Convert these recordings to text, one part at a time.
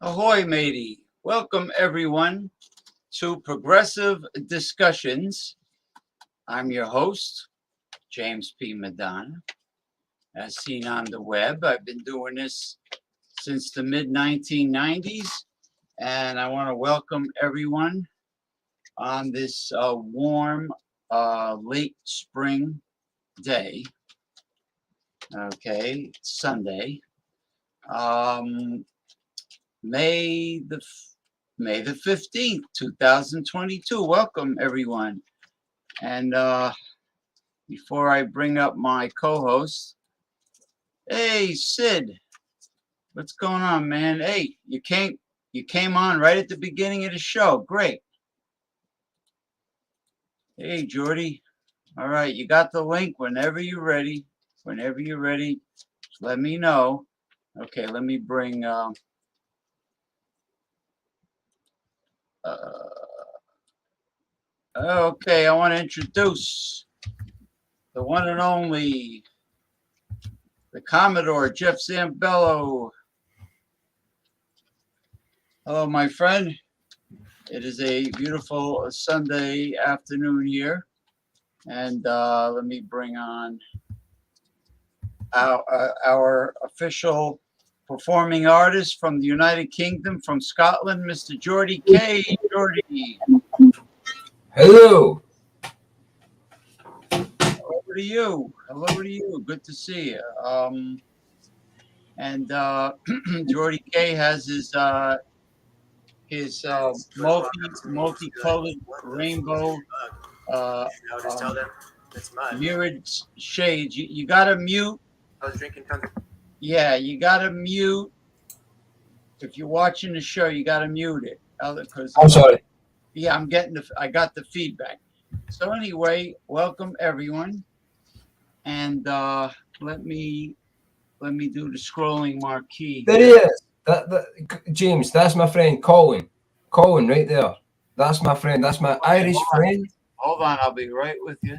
Ahoy, matey. Welcome, everyone, to Progressive Discussions. I'm your host, James P. Madonna, as seen on the web. I've been doing this since the mid-1990s, and I want to welcome everyone on this warm, late spring day. Okay, Sunday. May the 15th, 2022. Welcome, everyone. And before I bring up my co-host, hey, Sid, what's going on, man? Hey, you came on right at the beginning of the show. Great. Hey, Jordy. All right, you got the link whenever you're ready. Whenever you're ready, let me know. Okay, let me bring... okay, I want to introduce the one and only, the Commodore Jeff Zambello. Hello, my friend. It is a beautiful Sunday afternoon here, and let me bring on our official performing artist from the United Kingdom, from Scotland, Mr. Jordy K. Jordy. Hello. Hello to you. Hello to you. Good to see you. And Jordy K has his multicolored rainbow mirrored shades. You gotta mute. I was drinking tons of... Yeah, you gotta mute. If you're watching the show, you gotta mute it. I'm sorry. Yeah, I got the feedback. So anyway, welcome everyone, and let me do the scrolling marquee. There he is. James, that's my friend Colin. Colin, right there. That's my friend. That's my Irish friend. Hold on, I'll be right with you.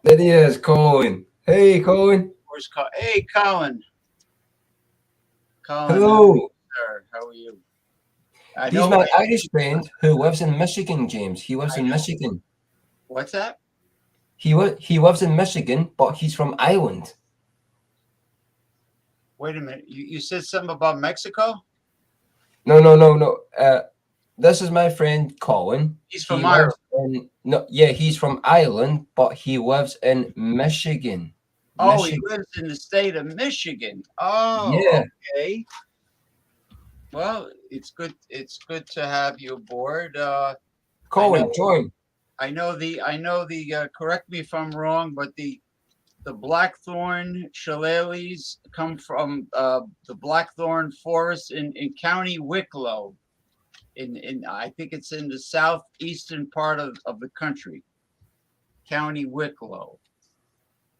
There he is, Colin. Hey, Colin. Where's Colin? Hey, Colin. Colin. Hello. Sir, how are you? He's my Irish friend who lives in Michigan, James. He lives in Michigan. What's that? He lives in Michigan, but he's from Ireland. Wait a minute. You said something about Mexico? No. This is my friend Colin. He's from Ireland. he's from Ireland, but he lives in Michigan. Oh, he lives in the state of Michigan. Oh, Yeah. okay. Well, it's good. It's good to have you aboard. Colin, join. I know the. Correct me if I'm wrong, but the blackthorn shillelaghs come from the blackthorn forest in County Wicklow. In I think it's in the southeastern part of the country. County Wicklow.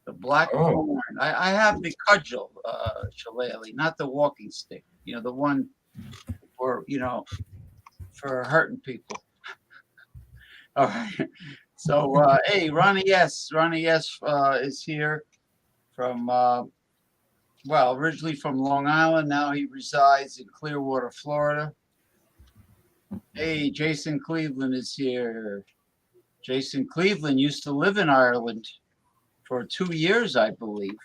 The blackthorn. I have the cudgel shillelagh, not the walking stick. You know, the one for for hurting people. All right. So hey, Ronnie S. Is here from originally from Long Island. Now he resides in Clearwater, Florida. Hey, Jason Cleveland is here. Jason Cleveland used to live in Ireland for 2 years, I believe.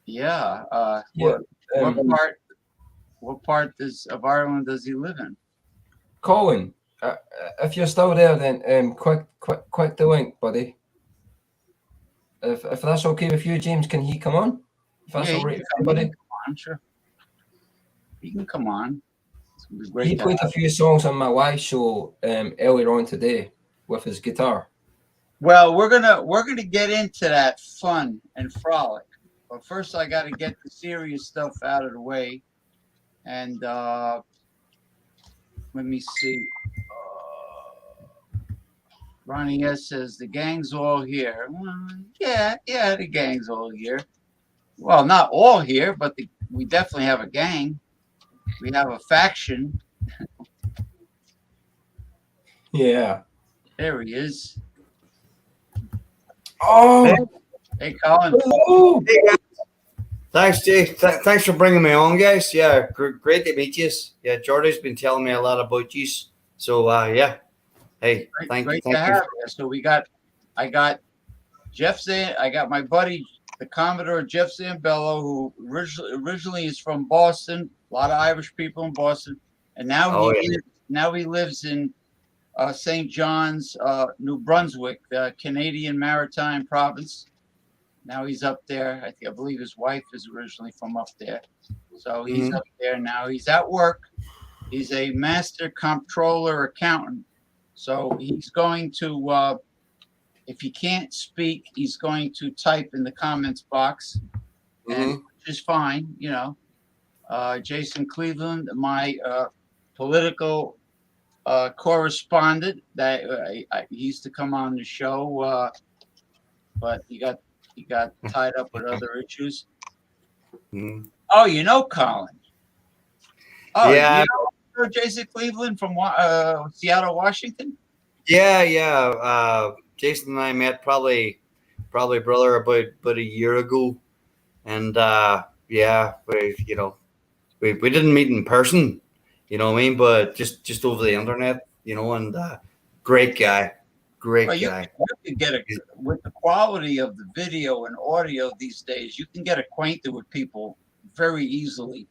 Yeah. What part of Ireland does he live in? Colin, if you're still there, then quick the link, buddy. If that's okay with you, James, can he come on? If that's all right with you, buddy. Come on, sure. He can come on. He played a few songs on my live show earlier on today with his guitar. Well, we're gonna get into that fun and frolic, but first I got to get the serious stuff out of the way. And let me see. Ronnie S says the gang's all here. Well, yeah, the gang's all here. Well, not all here, but we definitely have a gang. We have a faction. Yeah. There he is. Oh. Hey, Colin. Hello. Hey, guys. Thanks, Jay. Thanks for bringing me on, guys. Yeah, great to meet you. Yeah, Jordy's been telling me a lot about you. So, yeah. Hey, thank you. To have you. So I got Jeff I got my buddy, the Commodore Jeff Zambello, who originally is from Boston. A lot of Irish people in Boston, and now he lives in St. John's, New Brunswick, the Canadian Maritime Province. Now he's up there. I believe his wife is originally from up there, so he's up there now. He's at work. He's a master comptroller accountant. So he's going to, if he can't speak, he's going to type in the comments box, and which is fine, you know. Jason Cleveland, my political correspondent, that he used to come on the show, but he got tied up with other issues. Oh, you know Colin. Oh, yeah. You know Jason Cleveland from Seattle, Washington? Yeah. Jason and I met probably brother about a year ago, and we didn't meet in person, you know what I mean, but just over the internet, you know, and great guy. You can get with the quality of the video and audio these days, you can get acquainted with people very easily.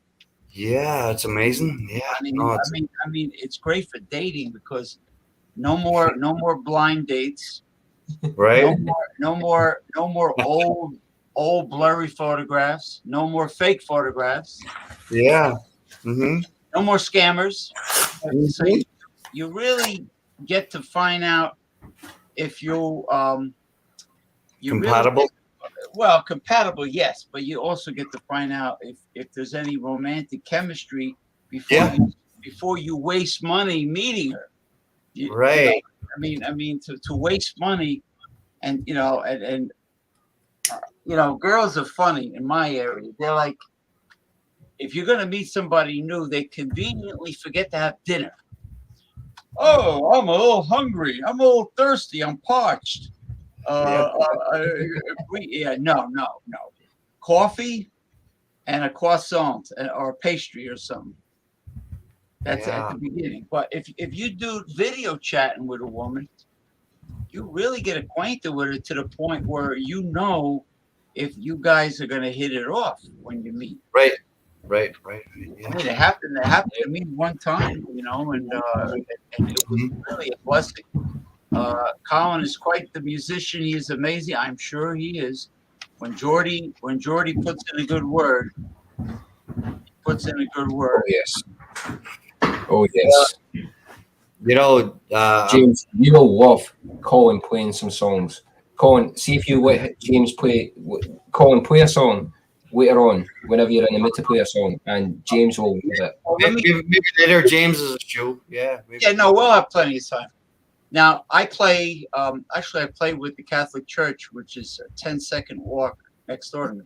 Yeah, it's amazing. Yeah, I mean, it's great for dating because no more blind dates, right? No more old blurry photographs. No more fake photographs. Yeah. No more scammers. So you really get to find out if you compatible. Well, compatible, yes, but you also get to find out if there's any romantic chemistry before you waste money meeting her. Right. You know, I mean, to waste money, and girls are funny in my area. They're like, if you're gonna meet somebody new, they conveniently forget to have dinner. Oh, I'm a little hungry. I'm a little thirsty. I'm parched. No. Coffee and a croissant or a pastry or something. That's at the beginning. But if you do video chatting with a woman, you really get acquainted with her to the point where you know if you guys are going to hit it off when you meet. Right. Yeah. I mean, it happened to me one time, you know, and it was really a blessing. Colin is quite the musician. He is amazing. I'm sure he is. When Jordy puts in a good word, puts in a good Oh word. yes. Oh yes. You know, James, you will love Colin playing some songs. Colin, see if you let James play. Colin, play a song later on whenever you're in the mood to play a song, and James will love it. Well, let me, maybe later James is a show. Yeah. Maybe. yeah, no, we'll have plenty of time. Now, I play. Actually, I play with the Catholic Church, which is a 10-second walk next door to me.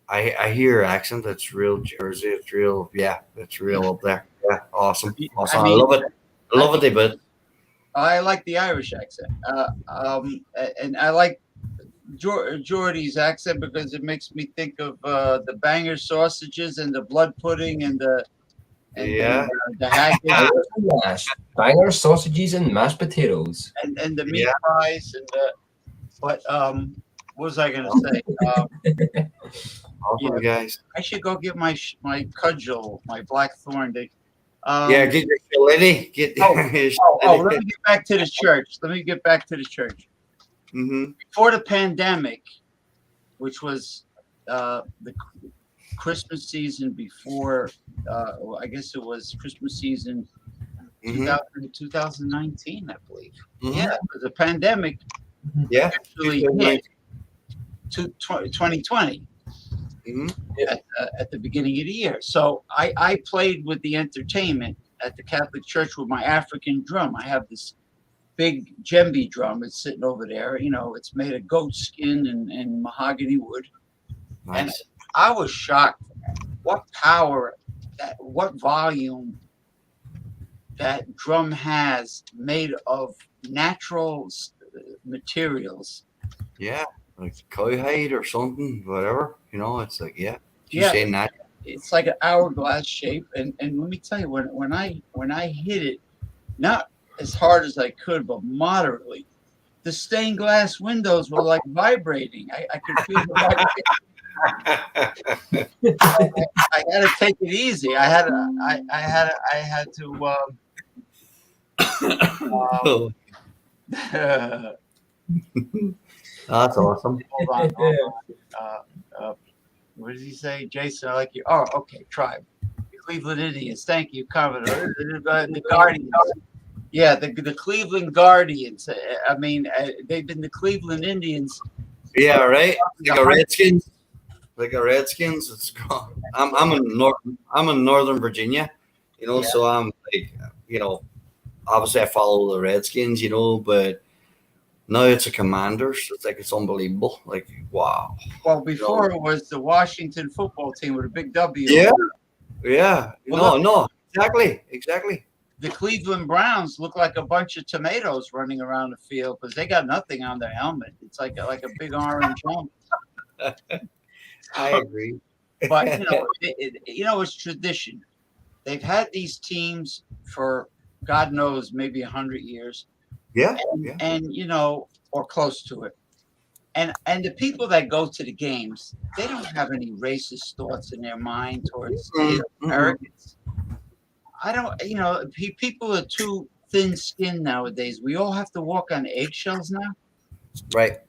I hear your accent. It's real Jersey. It's real. Yeah, it's real up there. Yeah, awesome. Awesome. I mean, love it. I love it, but I like the Irish accent, and I like Geordie's accent because it makes me think of the banger sausages and the blood pudding and the haggis Banger sausages and mashed potatoes and the meat pies and the. But what was I gonna say? awesome, guys. I should go get my cudgel, my blackthorn. Get your lady. Get. Let me get back to the church. Mm-hmm. Before the pandemic, which was the Christmas season before, I guess it was Christmas season 2019, I believe. Mm-hmm. Yeah, the pandemic actually hit 2020 at the beginning of the year. So I played with the entertainment at the Catholic Church with my African drum. I have this big djembe drum. It's sitting over there. You know, it's made of goat skin and mahogany wood. Nice. And I was shocked. What power, what volume that drum has, made of natural materials. Yeah, like cowhide or something, whatever. You know, it's like saying that. It's like an hourglass shape, and let me tell you, when I hit it, not as hard as I could, but moderately, the stained glass windows were like vibrating. I could feel the vibration. I had to take it easy. I had to. That's awesome. Hold on. What did he say, Jason? I like you. Oh, okay. Tribe, the Cleveland Indians. Thank you, Commodore. The Guardians. Yeah, the Cleveland Guardians. I mean, they've been the Cleveland Indians. Yeah, right. Like a Redskins. It's gone. I'm in Northern Virginia, you know. So I'm like, you know, obviously I follow the Redskins, you know, but now it's a Commanders. It's like it's unbelievable. Like, wow. Well, before it was the Washington football team with a big W. Yeah. Well, no, exactly. The Cleveland Browns look like a bunch of tomatoes running around the field because they got nothing on their helmet. It's like a big orange helmet. I agree. But it's tradition. They've had these teams for God knows maybe 100 years. And you know, or close to it. And the people that go to the games, they don't have any racist thoughts in their mind towards Americans. I don't, people are too thin-skinned nowadays. We all have to walk on eggshells now. Right.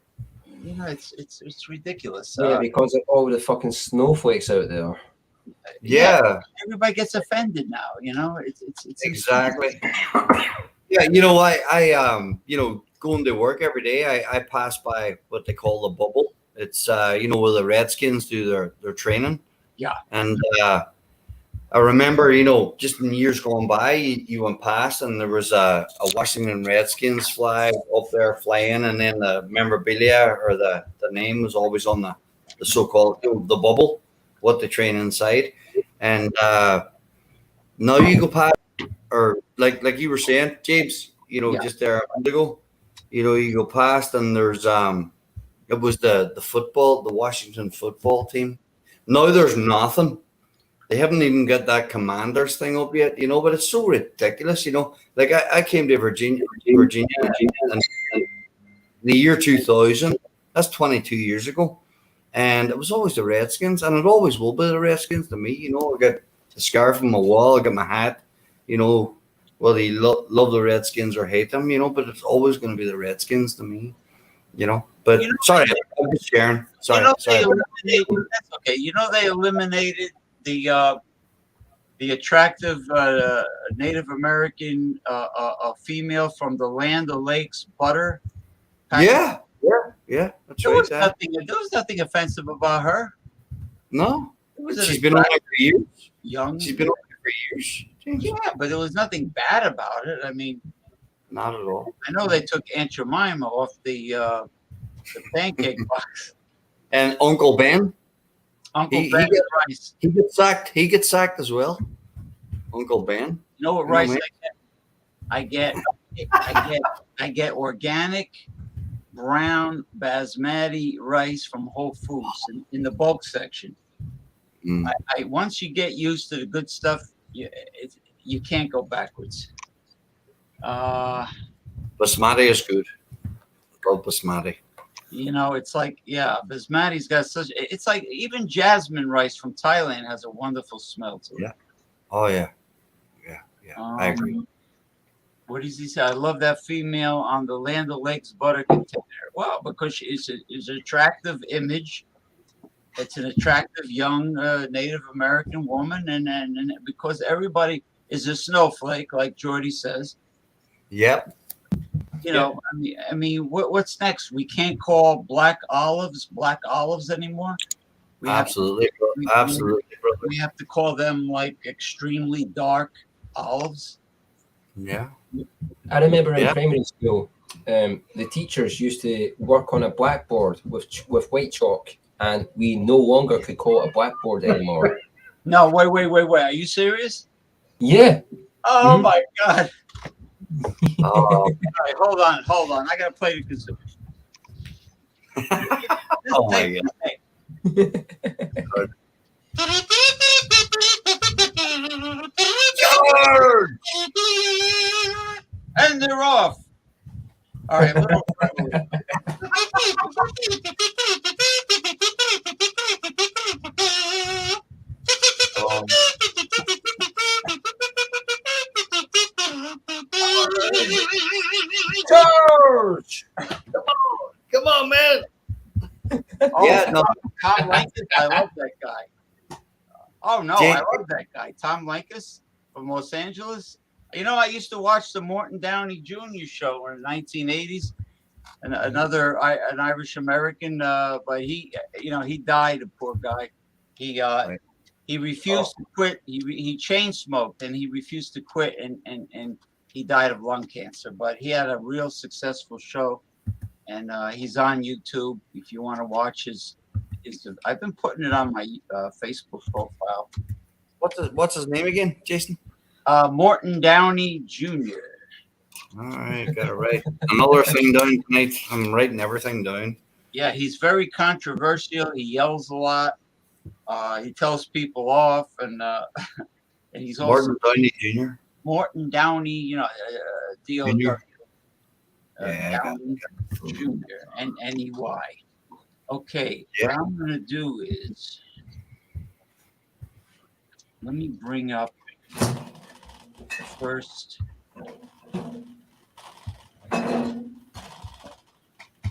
You know, it's ridiculous. Yeah, because of all the fucking snowflakes out there. Yeah. Everybody gets offended now. You know, it's exactly. Yeah, you know, I going to work every day, I pass by what they call the bubble. It's where the Redskins do their training. Yeah. And I remember, just in years going by, you went past and there was a Washington Redskins flag up there flying, and then the memorabilia or the name was always on the so-called the bubble, what they train inside. And now you go past, or like you were saying, James, just there a month ago, you go past and there's it was the Washington football team. Now there's nothing. They haven't even got that Commanders thing up yet, but it's so ridiculous, Like I came to Virginia in the year 2000. That's 22 years ago. And it was always the Redskins, and it always will be the Redskins to me. I got the scarf on my wall, I got my hat, whether you love the Redskins or hate them, but it's always going to be the Redskins to me, But sorry, I'm just sharing. Sorry, They sorry. eliminated. That's okay. They eliminated the attractive Native American female from the Land O'Lakes butter. Yeah. That's There right. was nothing. There was nothing offensive about her. No, It was she's been on there for years. young. She's been on there for years. Yeah, but there was nothing bad about it. I mean, Not at all. I know they took Aunt Jemima off the pancake box. And Uncle Ben, Uncle He- Ben he- Rice. he gets sacked. He gets sacked as well. Uncle Ben. You know what You know, rice man. I get? I get organic brown basmati rice from Whole Foods in the bulk section. Mm. I once you get used to the good stuff, you can't go backwards. Basmati is good. Love basmati. It's like basmati's got such. It's like even jasmine rice from Thailand has a wonderful smell to it. Yeah. Oh yeah. I agree. What does he say? I love that female on the Land O'Lakes butter container. Well, because it's an attractive image. It's an attractive young Native American woman, and because everybody is a snowflake, like Jordy says. Yep. I mean, what's next? We can't call black olives anymore. Absolutely, absolutely, brother. We have to call them like extremely dark olives. Yeah. I remember in primary school, the teachers used to work on a blackboard with white chalk, and we no longer could call it a blackboard anymore. No, wait. Are you serious? Yeah. Oh my God. Oh, All right, hold on. I gotta play the kazoo. oh my God. George! And they're off. All right, little friendly. Um, George! come on, man. Oh, Yeah, no. Tom Lankus, I love that guy. Oh no, I love that guy, Tom Lankus from Los Angeles. I used to watch the Morton Downey Jr. show in the 1980s. And an Irish American, but he died. A poor guy. He refused to quit. He chain smoked and he refused to quit, and he died of lung cancer. But he had a real successful show, and he's on YouTube if you want to watch his. I've been putting it on my Facebook profile. What's his name again, Jason? Morton Downey Jr. All right, got it right. Another thing down tonight. I'm writing everything down. Yeah, he's very controversial. He yells a lot. He tells people off, and he's also Martin Downey Jr. Morton Downey, D.O. Jr. Yeah, Downey Jr. and N-E-Y. Okay, Yeah. what I'm going to do is let me bring up the first.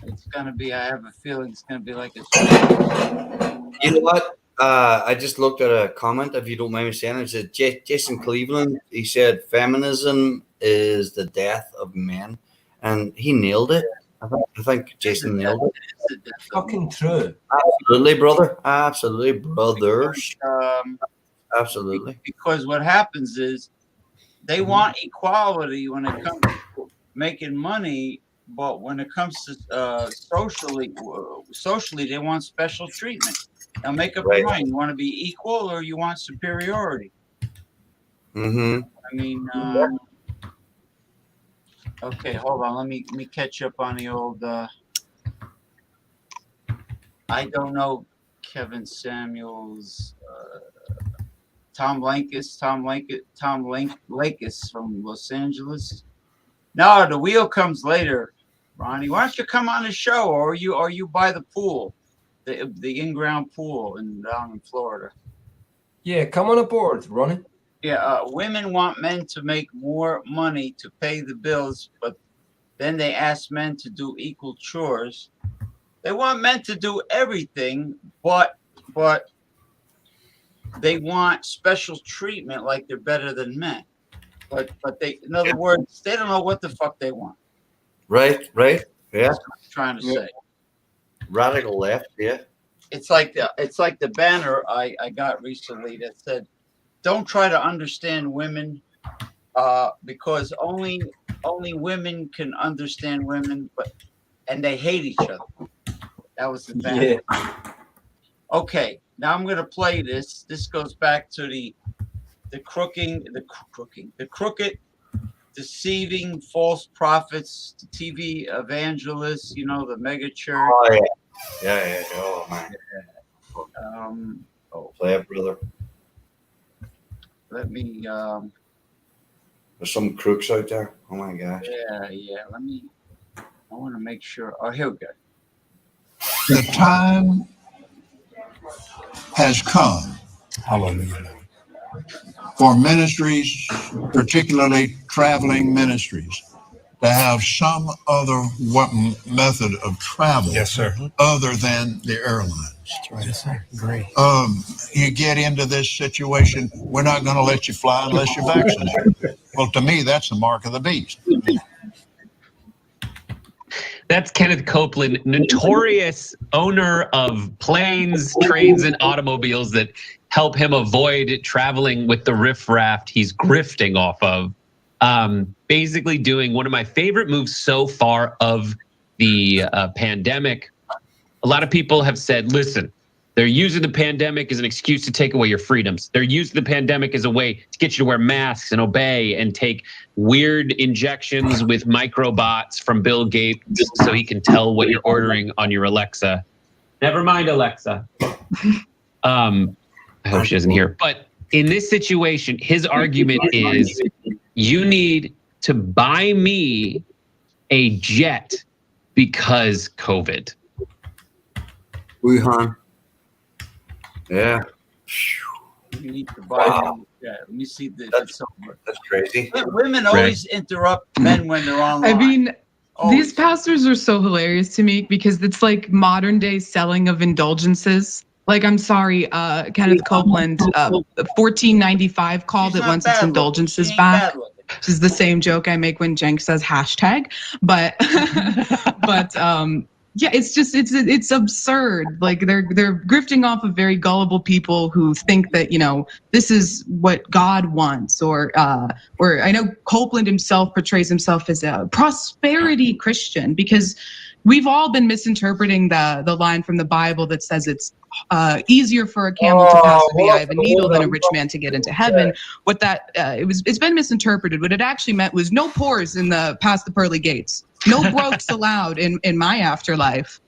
It's going to be, I have a feeling it's going to be like a. You know what? I just looked at a comment, if you don't mind me saying it. It said Jason Cleveland. He said feminism is the death of men, and he nailed it. I think Jason nailed it. It's a Fucking true. Absolutely, brother. Absolutely, brothers. Absolutely. Because what happens is they want equality when it comes to making money, but when it comes to socially, they want special treatment. Now make up your mind. You want to be equal or you want superiority? Mm-hmm. I mean, okay, hold on. Let me catch up on the old. I don't know Kevin Samuels, Tom Lankus from Los Angeles. No, the wheel comes later. Ronnie, why don't you come on the show, or are you by the pool, the in-ground pool down in Florida? Yeah, come on aboard, Ronnie. women want men to make more money to pay the bills, but then they ask men to do equal chores. They want men to do everything, but they want special treatment, like they're better than men. But they, in other words, they don't know what the fuck they want. Right. Yeah. That's what I'm trying to say. Radical left. Yeah. It's like the banner I got recently that said, "Don't try to understand women, because only women can understand women, and they hate each other." That was the banner. Yeah. Okay, now I'm gonna play this. This goes back to the crooked, deceiving false prophets, the TV evangelists, the mega church. Oh yeah. Oh man. Play it, brother. Let me. There's some crooks out there. Oh my gosh. Yeah. I want to make sure. Oh, here we go. The time has come. Hallelujah. For ministries, particularly traveling ministries, to have some other method of travel, Yes, sir. other than the airlines. That's right. Yes, sir. Great. You get into this situation, we're not going to let you fly unless you're vaccinated. Well, to me, that's the mark of the beast. That's Kenneth Copeland, notorious owner of planes, trains, and automobiles that help him avoid traveling with the riffraff he's grifting off of. Basically doing one of my favorite moves so far of the pandemic. A lot of people have said, listen, they're using the pandemic as an excuse to take away your freedoms. They're using the pandemic as a way to get you to wear masks and obey and take weird injections with microbots from Bill Gates so he can tell what you're ordering on your Alexa. Never mind, Alexa. I hope she doesn't hear. But in this situation, his argument is you need to buy me a jet because COVID. Wuhan. Yeah. You need to buy them. Yeah, let me see That's crazy. Women always interrupt men when they're online. I mean, these pastors are so hilarious to me because it's like modern day selling of indulgences. Like, I'm sorry, Kenneth Copeland, 1495 call that wants its indulgences back. Which is the same joke I make when Jenk says hashtag, but yeah, it's absurd. Like they're grifting off of very gullible people who think that this is what God wants, or I know Copeland himself portrays himself as a prosperity Christian because we've all been misinterpreting the line from the Bible that says it's easier for a camel to pass through the eye of a needle than a rich man to get into heaven. What that it's been misinterpreted. What it actually meant was no poors past the pearly gates. No brokes allowed in my afterlife.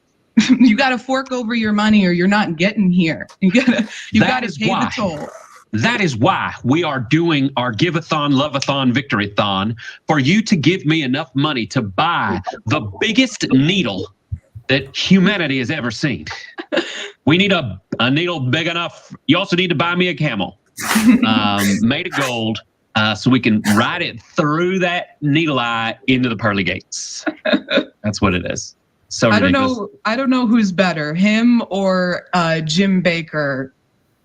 You got to fork over your money or you're not getting here. You got to pay the toll. That is why we are doing our Give-a-thon, Love-a-thon, Victory-thon for you to give me enough money to buy the biggest needle that humanity has ever seen. We need a needle big enough. You also need to buy me a camel made of gold so we can ride it through that needle eye into the pearly gates. That's what it is. So ridiculous. I don't know who's better, him or Jim Baker.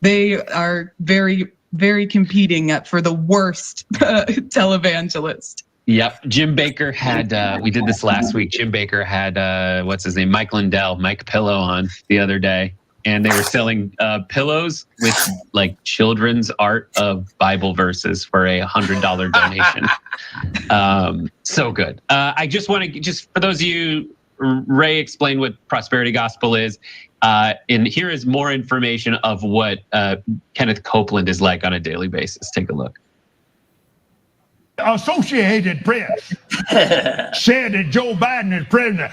They are very, very competing for the worst televangelist. Yep. Jim Baker had, we did this last week. Jim Baker had, what's his name? Mike Lindell, Mike Pillow on the other day. And they were selling pillows with like children's art of Bible verses for a $100 donation. So good. I just want to, for those of you, Ray explained what prosperity gospel is. And here is more information of what Kenneth Copeland is like on a daily basis. Take a look. Associated Press said that Joe Biden is president.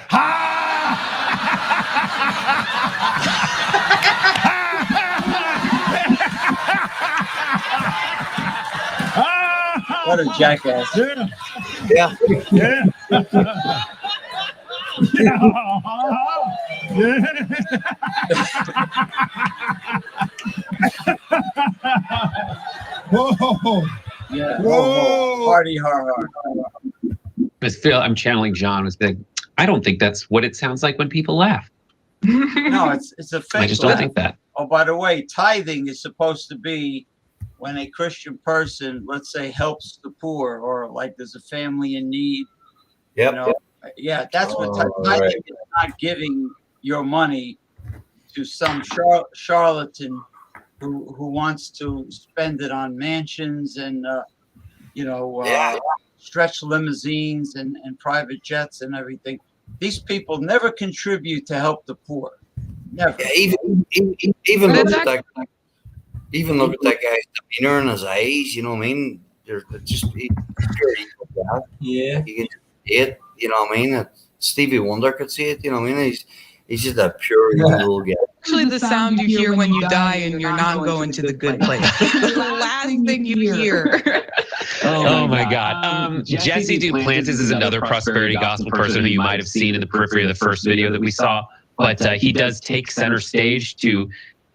What a jackass. Yeah. Whoa. Yeah. Whoa. Party hard. But Phil, I'm channeling John. Was like, I don't think that's what it sounds like when people laugh. No, it's a fake I just don't laugh. think that. Oh, by the way, tithing is supposed to be when a Christian person, let's say, helps the poor, or like there's a family in need. Yep. You know, yeah, that's what tithing right. is. Not giving your money to some charlatan who wants to spend it on mansions and stretch limousines and private jets and everything. These people never contribute to help the poor. Never. Yeah, even look at that. Even look at that guy's demeanor and his eyes. You know what I mean? They're just pure evil guy. Yeah. You can just see it. You know what I mean? Stevie Wonder could see it. You know what I mean? He's just a pure evil guy. Actually, the sound you hear when you die and you're not going to the good place. The last thing you hear. Oh my God. Jesse Duplantis is another prosperity gospel person who you might have seen in the periphery of the first video that we saw. But he does take center stage to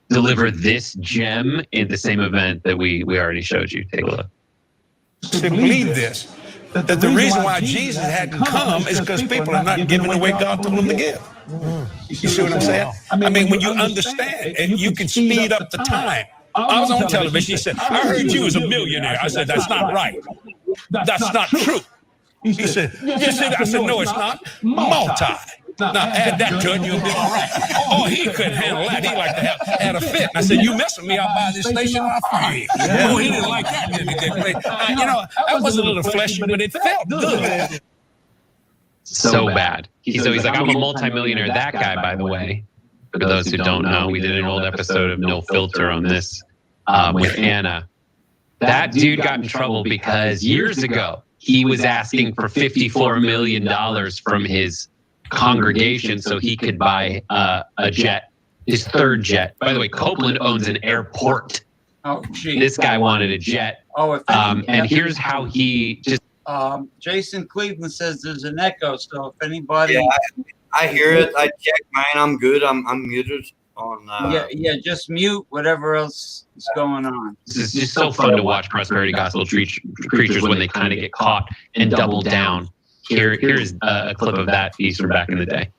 deliver this gem in the same event that we already showed you. Take a look. To believe this, that the reason why Jesus hadn't come is because people are not giving the way God told them to give. You see what I'm saying? I mean, when you understand, and you can speed up the time. I was on television. He said, I heard you was a millionaire. I said, that's not right. That's not true. He said, yes, I said, no, it's not. Multi. Now, add that to it, you'll be all right. Oh, he couldn't handle that. He liked to have had a fit. And I said, you messing me, I'll buy this station, I'll fire you. Oh, he didn't like that, did he? That was a little fleshy, but it felt good. So bad. He's like, I'm a multimillionaire. That guy, by the way, for those who don't know, we did an old episode of No Filter on this with Anna. That dude got in trouble because years ago, he was asking for $54 million from his congregation so he could buy a jet, his third jet. By the way, Copeland owns an airport. Oh, geez. This guy wanted a jet. Oh, and here's how he just. Jason Cleveland says there's an echo. So if anybody, I hear it. I check mine. I'm good. I'm muted on. Just mute whatever else is going on. This is just so fun to watch prosperity gospel creatures when they kind of get caught and double down. Here's a clip of that piece from back in the day.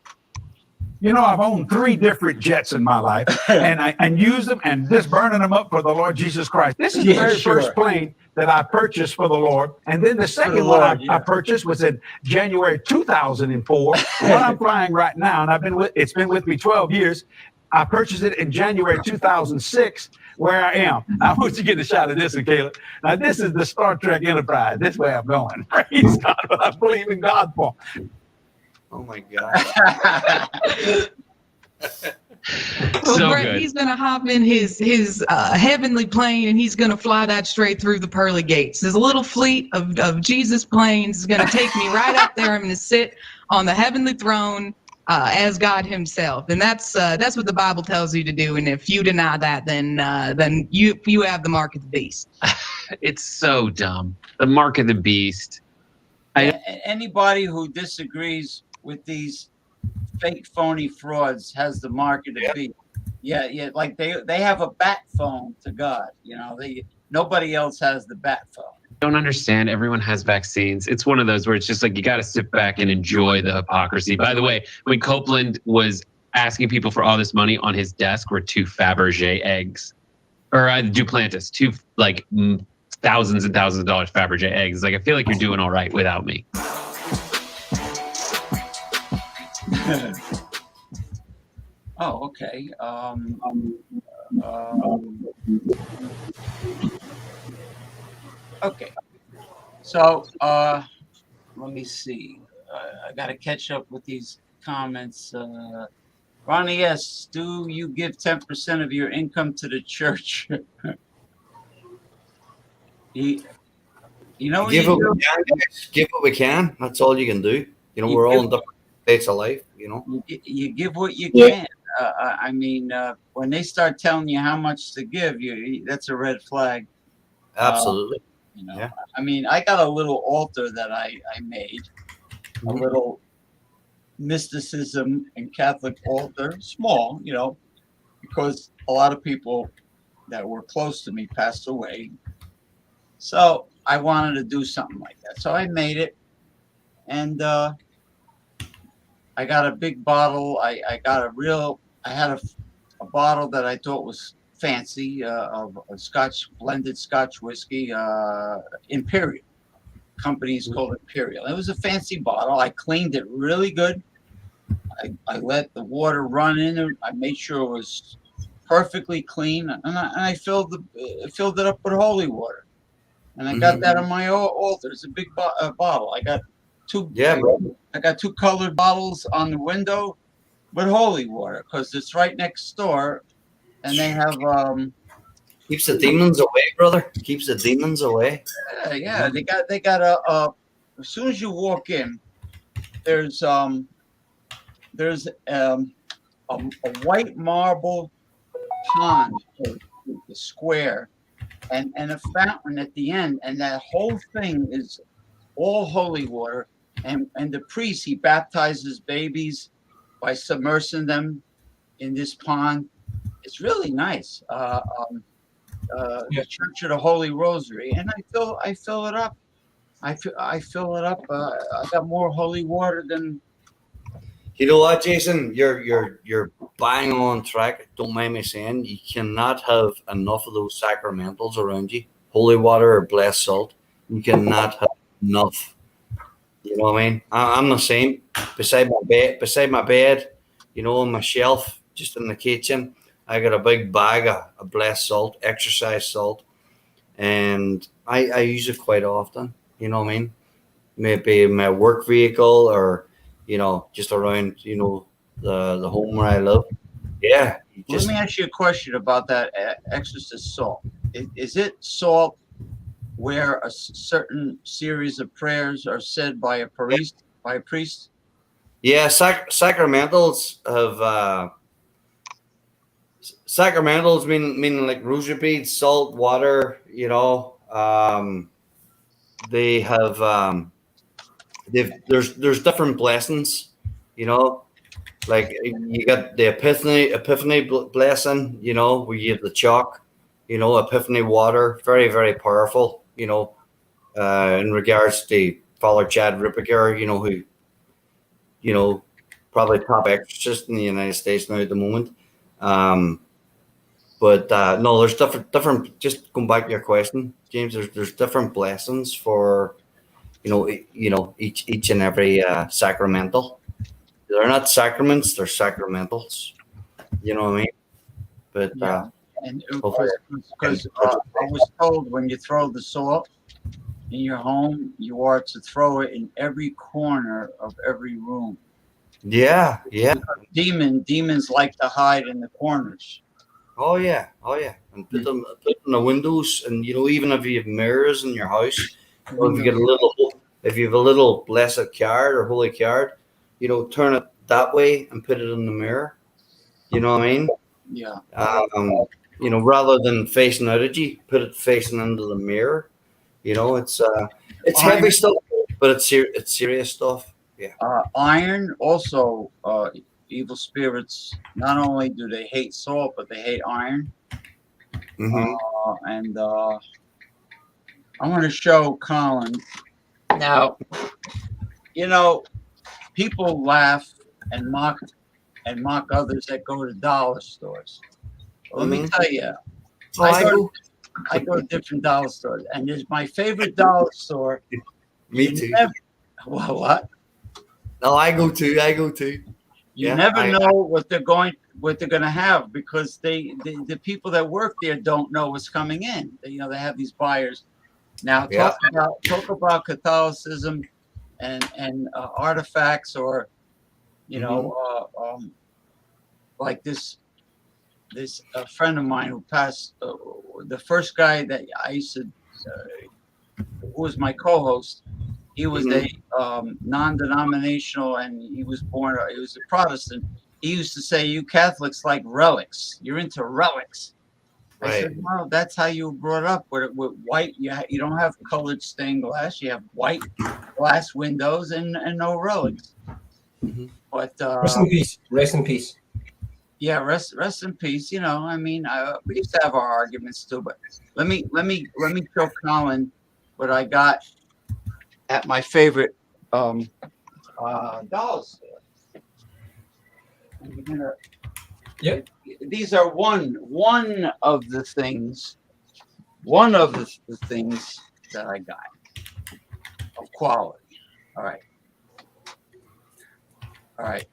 You know, I've owned 3 different jets in my life, and I used them and just burning them up for the Lord Jesus Christ. This is the very first plane that I purchased for the Lord, and then the second one I purchased was in January 2004. What I'm flying right now, and it's been with me 12 years. I purchased it in January 2006, where I am. I want you to get a shot of this one, Caleb. Now, this is the Star Trek Enterprise. This way I'm going. Praise God, what I believe in God for. Oh, my God. So Brett, good. he's gonna hop in his heavenly plane and he's gonna fly that straight through the pearly gates. There's a little fleet of Jesus planes is gonna take me right up there. I'm gonna sit on the heavenly throne as God Himself, and that's what the Bible tells you to do. And if you deny that, then you have the mark of the beast. It's so dumb. The mark of the beast. Anybody who disagrees with these fake phony frauds has the mark of the beast. Yeah, like they have a bat phone to God. You know, nobody else has the bat phone. Don't understand. Everyone has vaccines. It's one of those where it's just like you got to sit back and enjoy the hypocrisy. By the way, when Copeland was asking people for all this money, on his desk were 2 Fabergé eggs, or Duplantis, 2 like thousands and thousands of dollars Fabergé eggs. Like, I feel like you're doing all right without me. Oh, okay. Okay. So, let me see. I got to catch up with these comments. Ronnie S., do you give 10% of your income to the church? Give what we can. That's all you can do. You know, we're all in different states of life. You know, you give what you can. I mean, when they start telling you how much to give, that's a red flag. Absolutely. You know, I mean, I got a little altar that I made, a little mysticism and Catholic altar, small, you know, because a lot of people that were close to me passed away. So I wanted to do something like that. So I made it, and I got a big bottle. I had a bottle that I thought was fancy of a blended Scotch whiskey, Imperial. Company's called Imperial. It was a fancy bottle. I cleaned it really good. I let the water run in it. I made sure it was perfectly clean, and I filled it up with holy water. And I got that on my altar. It's a big bottle. I got two. Yeah, bro. I got two colored bottles on the window with holy water because it's right next door, and they have Keeps the demons away, brother. Keeps the demons away. yeah. They got a. As soon as you walk in, there's a white marble pond, a square, and a fountain at the end, and that whole thing is all holy water. And the priest, he baptizes babies by submersing them in this pond. It's really nice. The Church of the Holy Rosary, and I fill it up. I fill it up. I got more holy water than. You know what, Jason? You're bang on track. Don't mind me saying, you cannot have enough of those sacramentals around you. Holy water or blessed salt. You cannot have enough. You know what I mean? I'm the same. Beside my bed, you know, on my shelf, just in the kitchen, I got a big bag of blessed salt, exercise salt, and I use it quite often. You know what I mean? Maybe in my work vehicle or, you know, just around, you know, the home where I live. Yeah. Let me ask you a question about that exorcist salt. Is it salt where a certain series of prayers are said by a priest? Yeah, sacramentals have sacramentals mean like rosary beads, salt, water. You know, they have there's different blessings. You know, like you got the epiphany blessing. You know, where you have the chalk. You know, epiphany water, very very powerful. You know, in regards to Father Chad Ripperger, you know, who, you know, probably top exorcist in the United States now at the moment. But no, there's different. Just going back to your question, James. There's different blessings for, you know, each and every sacramental. They're not sacraments; they're sacramentals. You know what I mean? But Yeah. And because I was told when you throw the salt in your home, you are to throw it in every corner of every room. yeah. Demons like to hide in the corners. Oh yeah, and put them in the windows, and you know, even if you have mirrors in your house, or if you have a little blessed card or holy card, you know, turn it that way and put it in the mirror. You know what I mean? Yeah. You know, rather than facing out at you, put it facing into the mirror. You know, it's heavy stuff, but it's serious stuff. Yeah. Iron also. Evil spirits, not only do they hate salt, but they hate iron. And I want to show Colin. Now, you know, people laugh and mock others that go to dollar stores. Well, let me tell you, I go to different dollar stores, and there's my favorite dollar store. Me too. What? No, I go too. You never know what they're going to have, because the people that work there don't know what's coming in. They have these buyers. Now talk about Catholicism and artifacts, or like this friend of mine who passed, the first guy that I used to who was my co-host. He was a non-denominational, and he was a Protestant. He used to say, "You Catholics like relics. You're into relics." Right. I said, "No, that's how you were brought up. With white, you don't have colored stained glass. You have white glass windows and no relics." But rest in peace. Rest in peace. Yeah, rest in peace. You know, I mean, we used to have our arguments too, but let me show Colin what I got at my favorite dollar store. And we're gonna, Yep. these are one of the things, one of the things that I got of quality. All right. All right.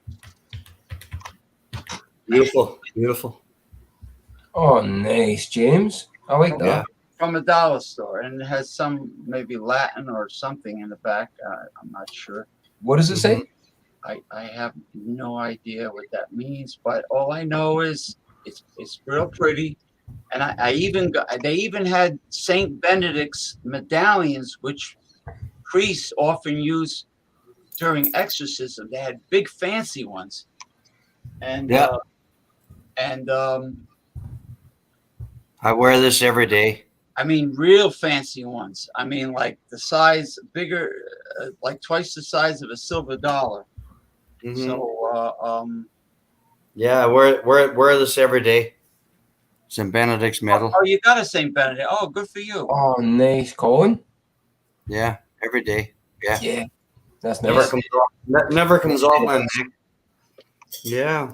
Beautiful, beautiful. Oh, nice, James. I like Yeah. that. From a dollar store, and it has some maybe Latin or something in the back. I'm not sure. What does it say? I have no idea what that means, but all I know is it's real pretty. And I even got, they even had Saint Benedict's medallions, which priests often use during exorcism. They had big fancy ones, and Yeah. I wear this every day. I mean, real fancy ones. I mean, like the size bigger, like twice the size of a silver dollar. Mhm. So, Yeah, I wear this every day. St. Benedict's medal. oh, you got a Saint Benedict. Oh, good for you. Oh, nice, Colin. Yeah, every day. Yeah. Yeah, that's Never nice. comes off. Never comes off my neck. Yeah.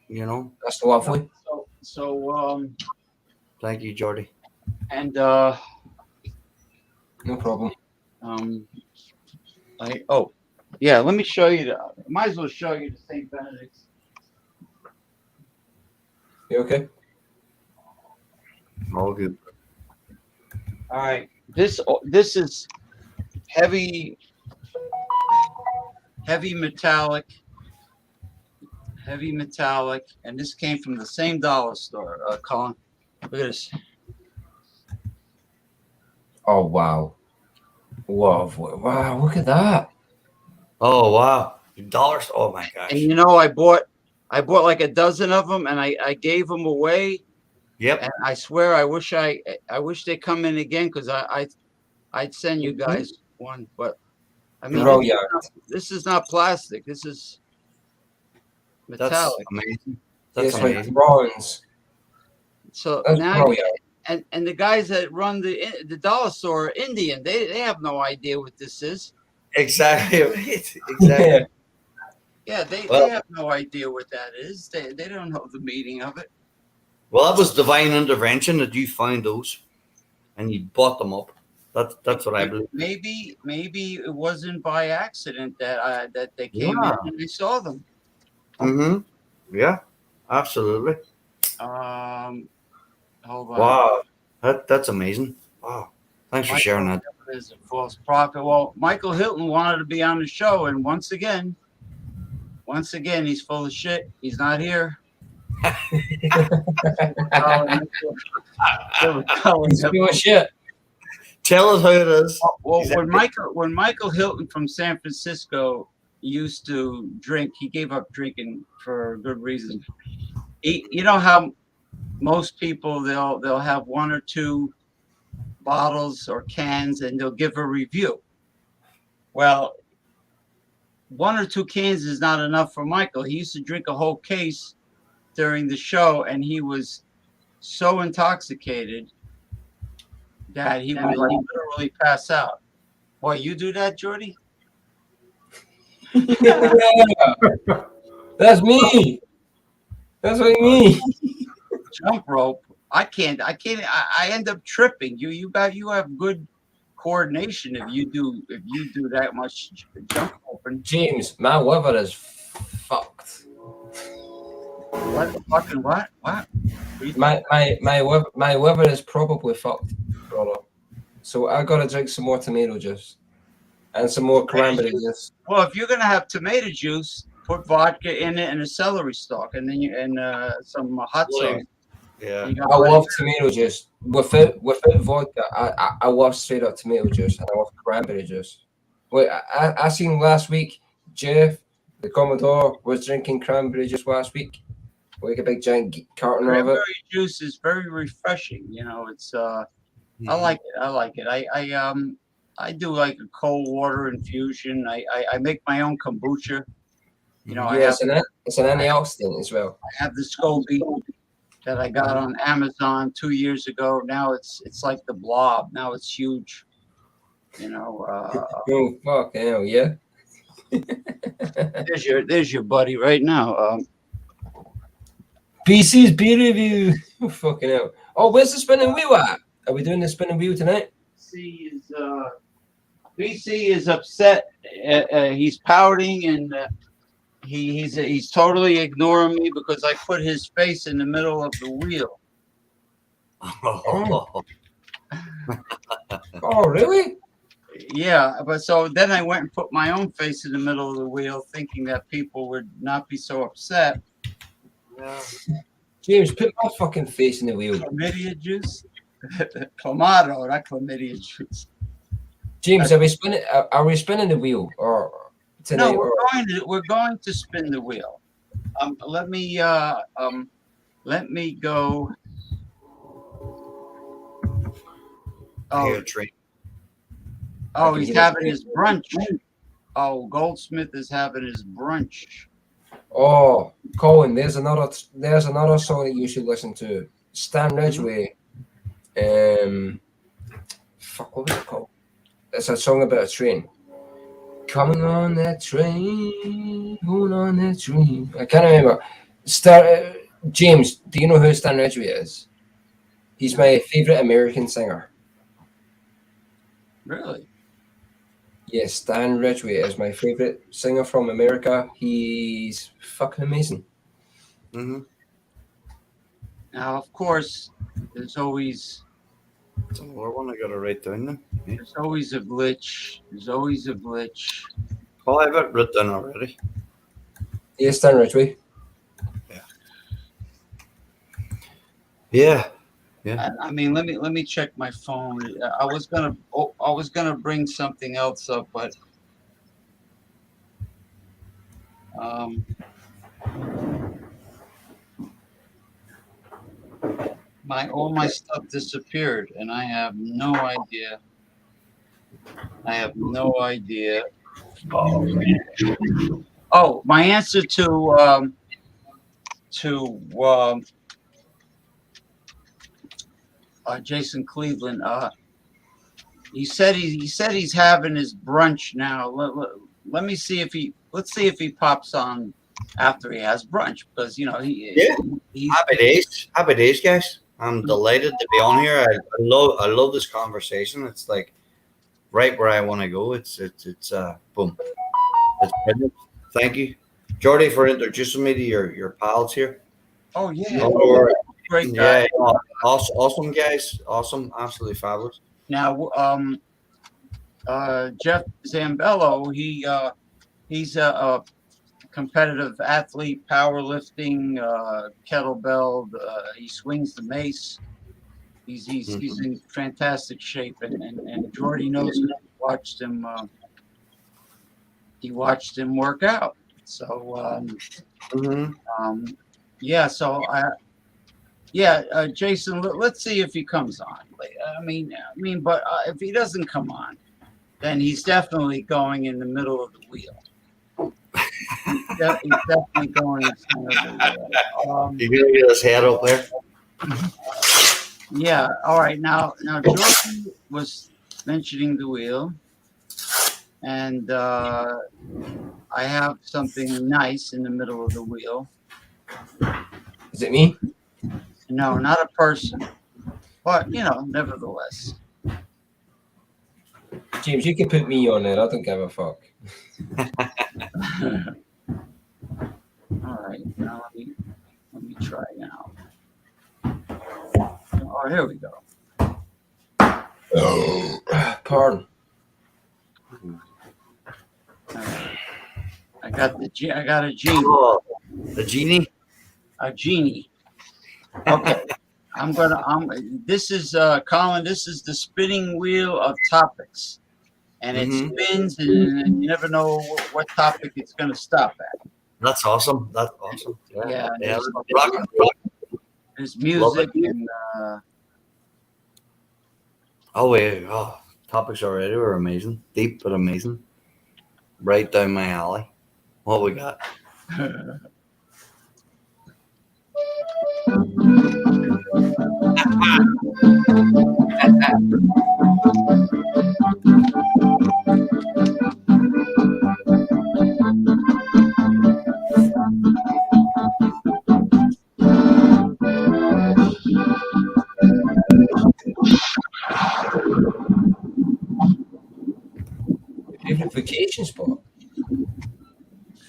You know. That's lovely. So, Thank you, Jordy. and No problem. yeah, let me show you might as well show you the Saint Benedict's. You okay? All good. All right, this is heavy metallic, and this came from the same dollar store. Colin, look at this. Oh, wow. Wow, look at that. Oh wow, dollars! Oh my gosh. And you know, I bought like a dozen of them, and I gave them away. Yep. And I swear, I wish they come in again, because I'd send you guys one. But I mean, this is not plastic. This is That's metallic. amazing. It's That's like amazing. bronze. So That's now, brilliant. and the guys that run the dollar store are Indian. They have no idea what this is. Exactly. Exactly. Yeah. Yeah, they have no idea what that is. They don't know the meaning of it. Well, that was divine intervention that you found those, and you bought them up. That's what I believe. Maybe it wasn't by accident that they came in and they saw them. Mm-hmm. Yeah, absolutely. Hold on. Wow, that's amazing. Wow, thanks for sharing that. Is a false prophet. Well, Michael Hilton wanted to be on the show, and once again, he's full of shit. He's not here. He's full of shit. Tell us how it is. Well, when Michael Hilton from San Francisco used to drink, he gave up drinking for good reason. You know how most people they'll have one or two bottles or cans, and they'll give a review. Well, one or two cans is not enough for Michael. He used to drink a whole case during the show, and he was so intoxicated that he would like literally pass out. Boy, you do that, Jordy? Yeah. That's me. That's what I mean. Jump rope. I can't. I end up tripping. You have good coordination if you do that much jump roping. James, my liver is fucked. What? Fucking what? What? My liver is probably fucked, brother. So I gotta drink some more tomato juice and some more cranberry juice. Well, if you're gonna have tomato juice, put vodka in it and a celery stalk, and then some hot sauce. Yeah, I love tomato juice. Without vodka, I love straight up tomato juice, and I love cranberry juice. Wait, I seen last week Jeff, the Commodore, was drinking cranberry juice last week. Like a big giant carton of it. Cranberry juice is very refreshing. You know, it's I like it. I do like a cold water infusion. I make my own kombucha. You know, I Yes, and it's an antioxidant as well. have the SCOBY that I got on Amazon 2 years ago. Now it's like the blob. Now it's huge. You know, Oh fuck hell, yeah. there's your buddy right now. PC's beer review. Oh, fucking hell. Oh, where's the spinning wheel at? Are we doing the spinning wheel tonight? BC is upset. He's pouting and he's totally ignoring me because I put his face in the middle of the wheel. Oh, really? Yeah, but so then I went and put my own face in the middle of the wheel, thinking that people would not be so upset. James, put my fucking face in the wheel. Chlamydia juice, clamato, not chlamydia juice. James, are we spinning the wheel or tonight? No, we're going to spin the wheel. Let me go. Oh, he's having his brunch. Oh, Goldsmith is having his brunch. Oh, Colin, there's another song that you should listen to. Stan Ridgway. Fuck, what was it called? It's a song about a train. Coming on that train, going on that train. I can't remember. James, do you know who Stan Ridgway is? He's my favorite American singer. Really? Yes, Stan Ridgway is my favorite singer from America. He's fucking amazing. Mm-hmm. Now, of course, there's always So what one I got to write down then? Yeah. there's always a glitch. There's always a glitch. Oh, I have it written down already. Yes, Stan Ridgway. Yeah. I mean, let me check my phone. I was gonna bring something else up, but all my stuff disappeared, and I have no idea. Oh, my answer to Jason Cleveland. He said he's having his brunch now. Let me see if let's see if he pops on after he has brunch, because he's Happy days, guys. I'm delighted to be on here. I love this conversation. It's like right where I want to go. It's boom. It's brilliant. Thank you, Jordy, for introducing me to your pals here. Oh yeah. Great Yeah, guy. awesome guys. Awesome, absolutely fabulous. Now, Jeff Zambello, he's a competitive athlete, powerlifting, kettlebell. He swings the mace. He's in fantastic shape, and Jordy knows him. He watched him work out. So yeah. So Jason, let's see if he comes on. But if he doesn't come on, then he's definitely going in the middle of the wheel. He's definitely going in the center of the wheel. You're gonna get his head up there. Yeah. All right. Now Jordan was mentioning the wheel, and I have something nice in the middle of the wheel. Is it me? No, not a person, but nevertheless. James, you can put me on there. I don't give a fuck. All right, now let me try now. Oh, here we go. Pardon. I got a genie. Oh, the genie. A genie. Okay. This is Colin, this is the spinning wheel of topics. And it spins and you never know what topic it's gonna stop at. That's awesome. That's awesome. Yeah. Rock. There's music and topics already were amazing. Deep but amazing. Right down my alley. What we got? Favorite vacation spot?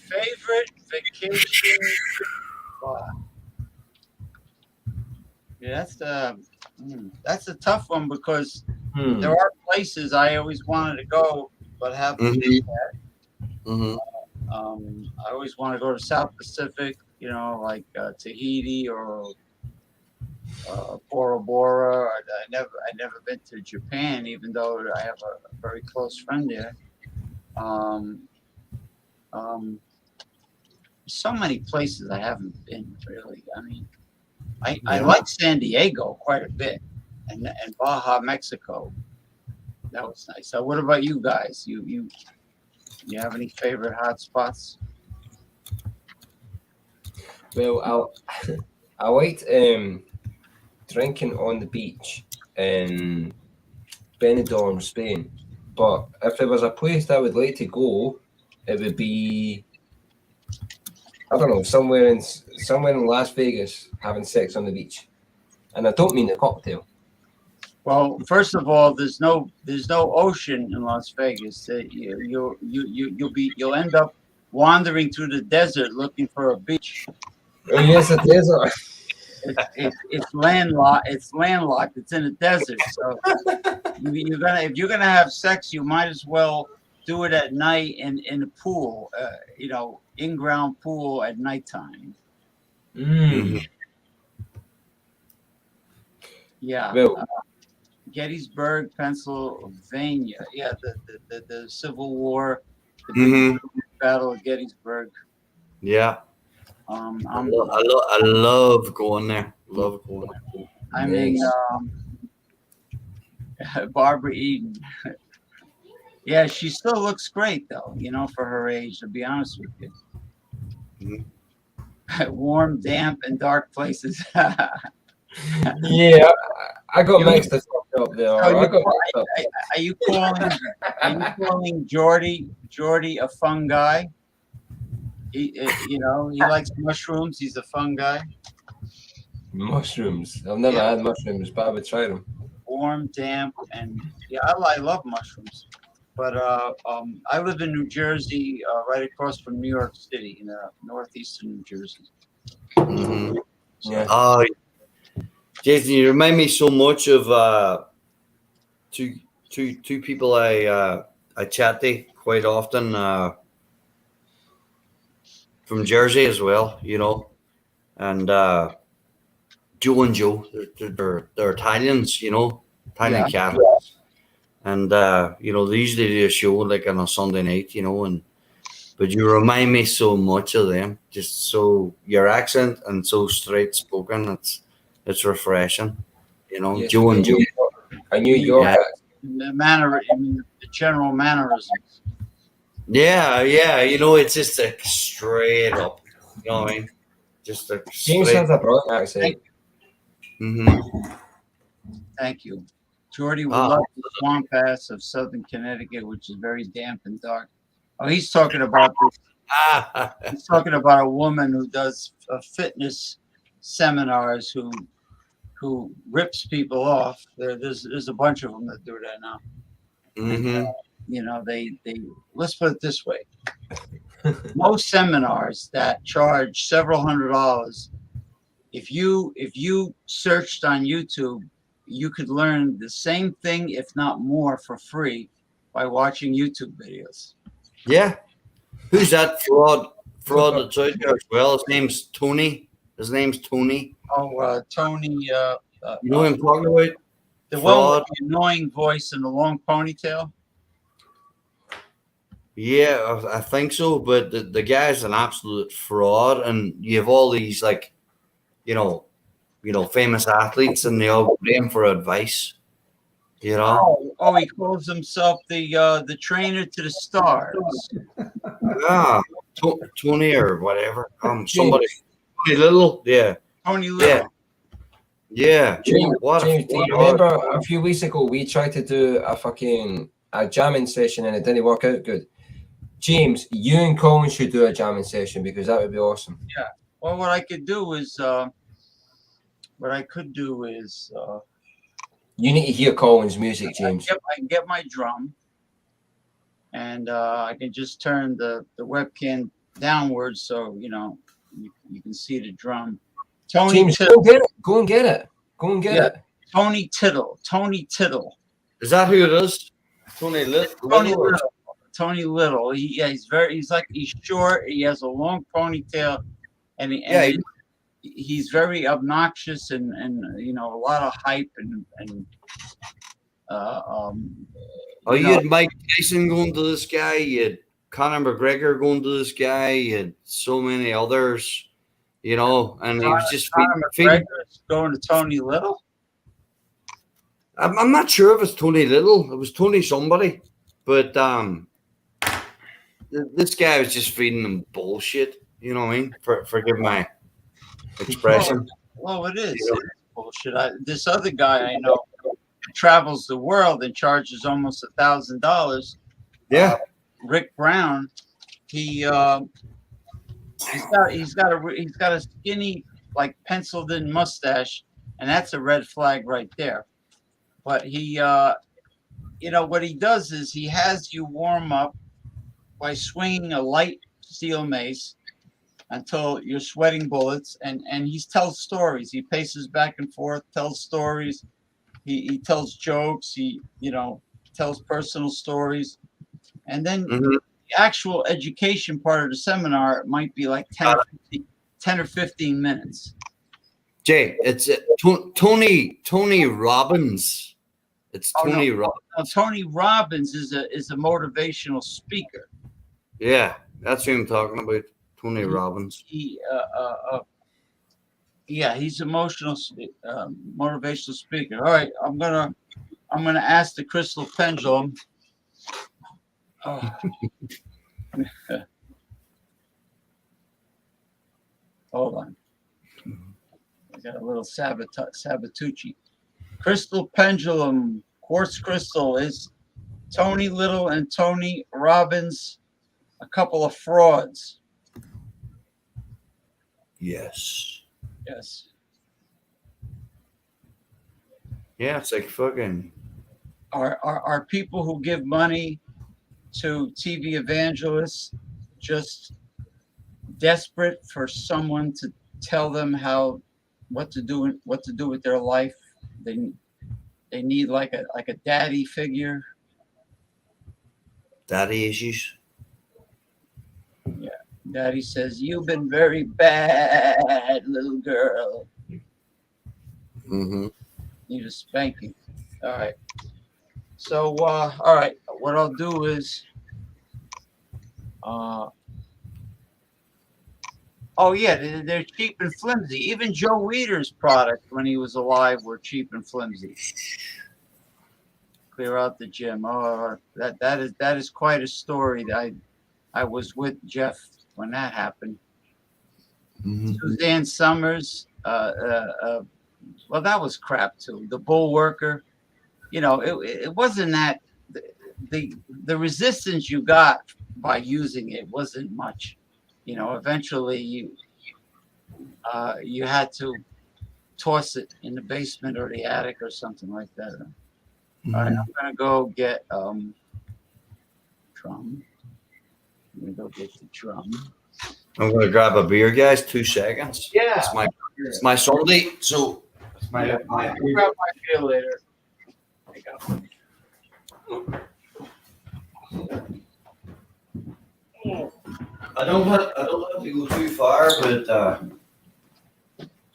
Favorite vacation spot? Yeah, that's a tough one because there are places I always wanted to go but haven't been yet. I always want to go to South Pacific, like Tahiti or Bora Bora. I never been to Japan, even though I have a very close friend there. So many places I haven't been really. I mean, I like San Diego quite a bit, and Baja, Mexico. That was nice. So, what about you guys? You have any favorite hot spots? Well, I liked drinking on the beach in Benidorm, Spain. But if there was a place that I would like to go, it would be, I don't know, somewhere in Las Vegas having sex on the beach. And I don't mean the cocktail. Well, first of all, there's no ocean in Las Vegas. You'll end up wandering through the desert looking for a beach. Oh, yes, a desert. It's landlocked. It's landlocked. It's in a desert. So if you're gonna have sex, you might as well do it at night in a pool. In-ground pool at nighttime. Yeah. Well, Gettysburg, Pennsylvania. Yeah, the Civil War, the big Battle of Gettysburg. Yeah. I love going there. Love going there. I mean, Barbara Eden. Yeah, she still looks great though, for her age, to be honest with you. Warm, damp, and dark places. Yeah, I got mixed up there. Are you calling Jordy a fun guy? He likes mushrooms. He's a fun guy. Mushrooms. I've never had mushrooms, but I would try them. Warm, damp, and I love mushrooms. But I live in New Jersey, right across from New York City, in northeastern New Jersey. Yeah. Jason, you remind me so much of two people I chat to quite often from Jersey as well, and Joe and Joe, they're Italians, Italian Catholics, and they usually do a show like on a Sunday night, but you remind me so much of them, just so your accent and so straight spoken, it's refreshing, Yes, Joe and Joe. I knew your The general mannerisms. Yeah, it's just a straight up, you know what I mean? Just a James straight. has a broad accent. Thank you. Jordy would love the swamp pass of southern Connecticut, which is very damp and dark. Oh, he's talking about this. He's talking about a woman who does fitness seminars who rips people off. There's a bunch of them that do that now. They let's put it this way. Most seminars that charge several $100s, if you searched on YouTube, you could learn the same thing, if not more, for free by watching YouTube videos. Yeah. Who's that fraud that's out there as well? His name's Tony. Oh, Tony. You know what I'm talking about? The one with the annoying voice and the long ponytail. Yeah, I think so. But the guy's an absolute fraud, and you have all these famous athletes, and they all go to him for advice. Oh, he calls himself the trainer to the stars. Yeah. Tony or whatever. Somebody. Tony Little. Yeah. Tony Little. Yeah. James, What James, do you remember a few weeks ago we tried to do a jamming session and it didn't work out good? James, you and Colin should do a jamming session because that would be awesome. Yeah. Well, what I could do is, you need to hear Colin's music, James. I can get my drum, and I can just turn the webcam downwards so you can see the drum. Tony James, Tittle. go and get it. it. Tony Tittle. is that who it is? Tony Little. Tony Little. He's short. He has a long ponytail, and he's very obnoxious and a lot of hype and you had Mike Tyson going to this guy. You had Conor McGregor going to this guy. You had so many others, and he was just feeding. Going to Tony Little. I'm not sure if it's Tony Little. It was Tony somebody, but this guy was just feeding them bullshit. You know what I mean? Forgive my expression. Well, it is. It is bullshit. This other guy I know travels the world and charges almost $1,000. Yeah. Rick Brown. He's got a skinny, like penciled in mustache, and that's a red flag right there. But he what he does is he has you warm up by swinging a light steel mace until you're sweating bullets, and he tells stories. He paces back and forth, tells stories. He tells jokes. He tells personal stories, and then the actual education part of the seminar might be like 10 or 15 minutes. Jay, it's Tony Robbins. It's Tony Robbins. No, Tony Robbins is a motivational speaker. Yeah, that's who I'm talking about. Tony Robbins. He's motivational speaker. All right, I'm gonna ask the crystal pendulum. Hold on. I got a little Sabatucci. Crystal pendulum, quartz crystal. Is Tony Little and Tony Robbins a couple of frauds? Yes. Yeah, it's like fucking. Are people who give money to TV evangelists just desperate for someone to tell them what to do with their life? They need like a daddy figure. Daddy issues. Yeah. Daddy says, "You've been very bad, little girl." Need a spanking. All right. So, all right. What I'll do is, they're cheap and flimsy. Even Joe Weider's product when he was alive were cheap and flimsy. Clear out the gym. Oh, that is quite a story. I was with Jeff when that happened. Suzanne Summers. Well, that was crap too. The Bull Worker. It wasn't that the resistance you got by using it wasn't much. Eventually you had to toss it in the basement or the attic or something like that. All right, I'm gonna go get drum. I'm gonna go get the drum. I'm gonna grab a beer, guys. 2 seconds. Yeah, it's my Sunday, so it's my. I'll grab my beer later. There you go. I don't have to go too far, but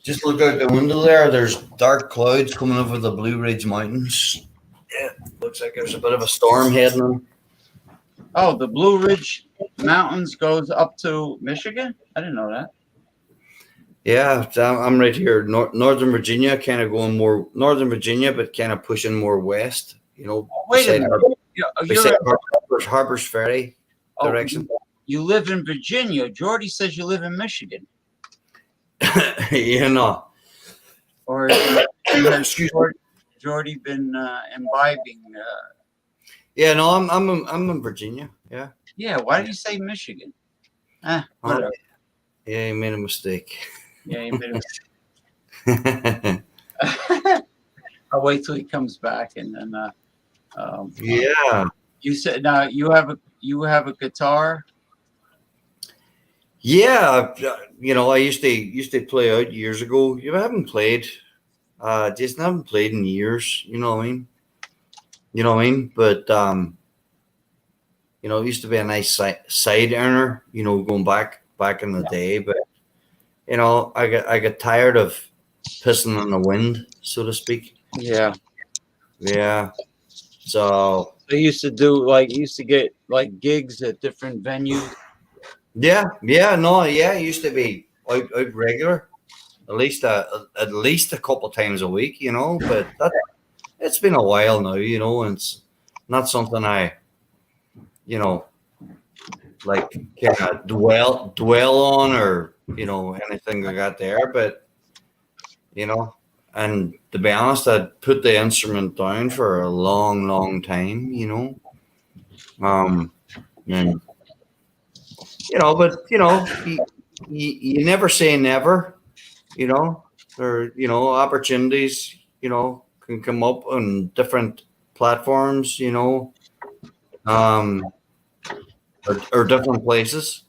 just look out the window there. There's dark clouds coming over the Blue Ridge Mountains. Yeah, looks like there's a bit of a storm heading in. Oh, the Blue Ridge Mountains goes up to Michigan? I didn't know that. Yeah, I'm right here, Northern Virginia, kind of going more Northern Virginia, but kind of pushing more west. Wait a minute. Harper's Ferry direction. you live in Virginia. Jordy says you live in Michigan. You know. Or has Jordy been imbibing? Yeah, no, I'm in Virginia. Yeah. Yeah. Why did you say Michigan? Whatever. Yeah, you made a mistake. Yeah, you made a I'll wait till he comes back and then. Yeah. You said now you have a guitar. Yeah, I used to play out years ago. I haven't played. Just haven't played in years. You know what I mean? But it used to be a nice side earner. Going back in the day. But I got tired of pissing in the wind, so to speak. Yeah. Yeah. So They used to get like gigs at different venues. yeah, it used to be out regular, at least a couple times a week, But it's been a while now, and it's not something I, like kind of dwell on or anything I got there. But and to be honest, I'd put the instrument down for a long, long time, and. But you never say never, or opportunities, can come up on different platforms, or different places,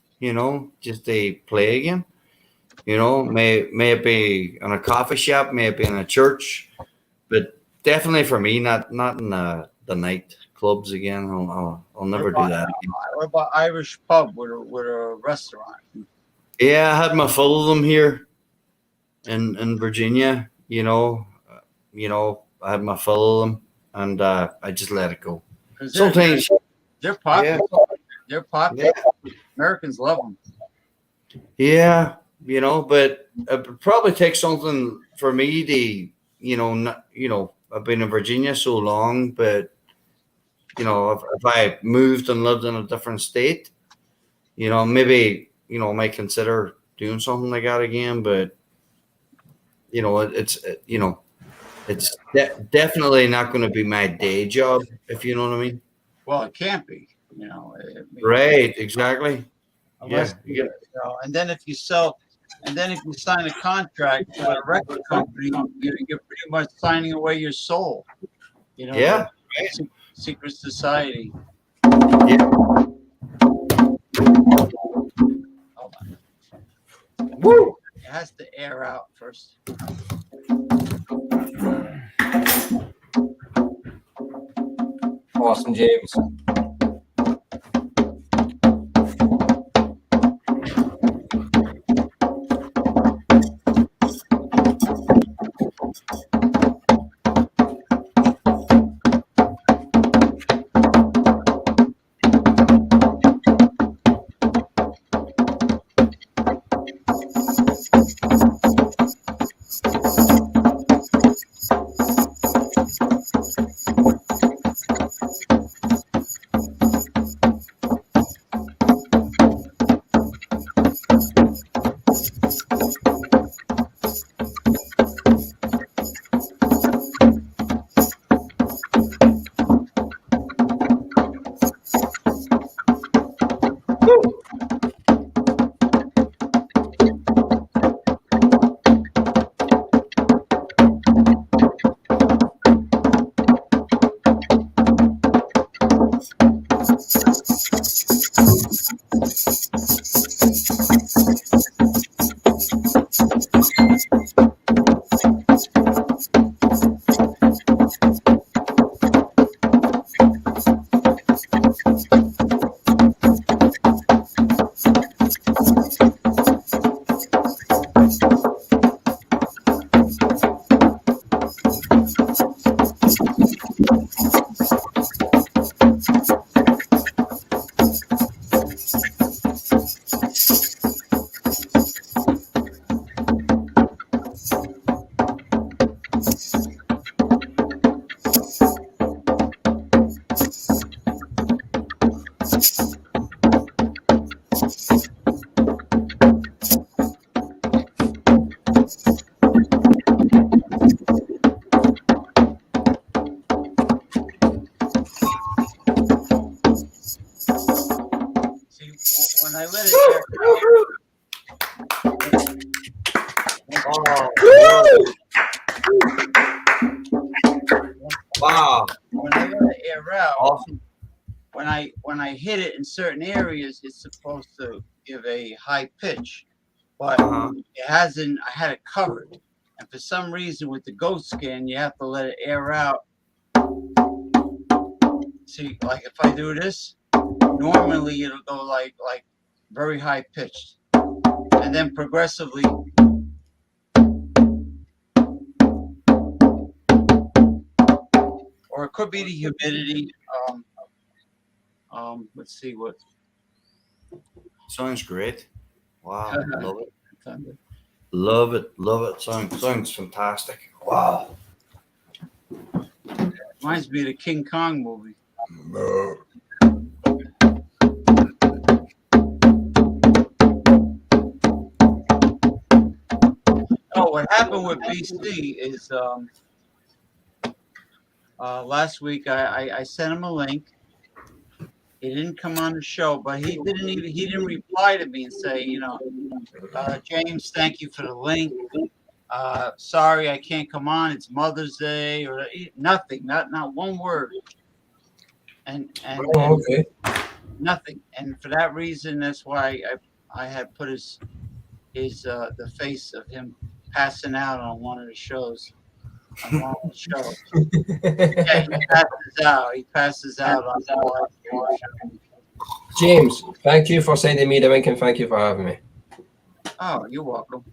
just to play again. May it be in a coffee shop, may it be in a church, but definitely for me, not in the night clubs again. I'll never do that again. What about Irish pub with a restaurant? Yeah, I had my fill of them here in Virginia. I had my fill of them, and I just let it go. Sometimes they're popular. Yeah. They're popular. Yeah. Americans love them. Yeah, but it probably takes something for me to, I've been in Virginia so long, but if I moved and lived in a different state, maybe, I might consider doing something like that again. But, it's definitely not going to be my day job, if you know what I mean. Well, it can't be, Right, exactly. Unless, and then if you sign a contract with a record company, you're pretty much signing away your soul. Yeah. Secret society. Yeah. Hold on. Woo! It has to air out first. Awesome, James. Oh, wow. When I let it air out, Awesome. when I hit it in certain areas, it's supposed to give a high pitch, but it hasn't. I had it covered, and for some reason with the goat skin, you have to let it air out. See, like if I do this, normally it'll go like very high pitched, and then progressively. Or it could be the humidity. Let's see what. Sounds great. Wow. Love it. Love it. Sounds fantastic. Wow. Reminds me of the King Kong movie. Oh, what happened with BC is last week I sent him a link. He didn't come on the show, but he didn't reply to me and say, James, thank you for the link. Sorry I can't come on. It's Mother's Day or nothing. Not one word. And okay. Nothing. And for that reason, that's why I had put the face of him passing out on one of the shows. Yeah, he passes out on the live show. James, thank you for sending me the link and thank you for having me. Oh, you're welcome.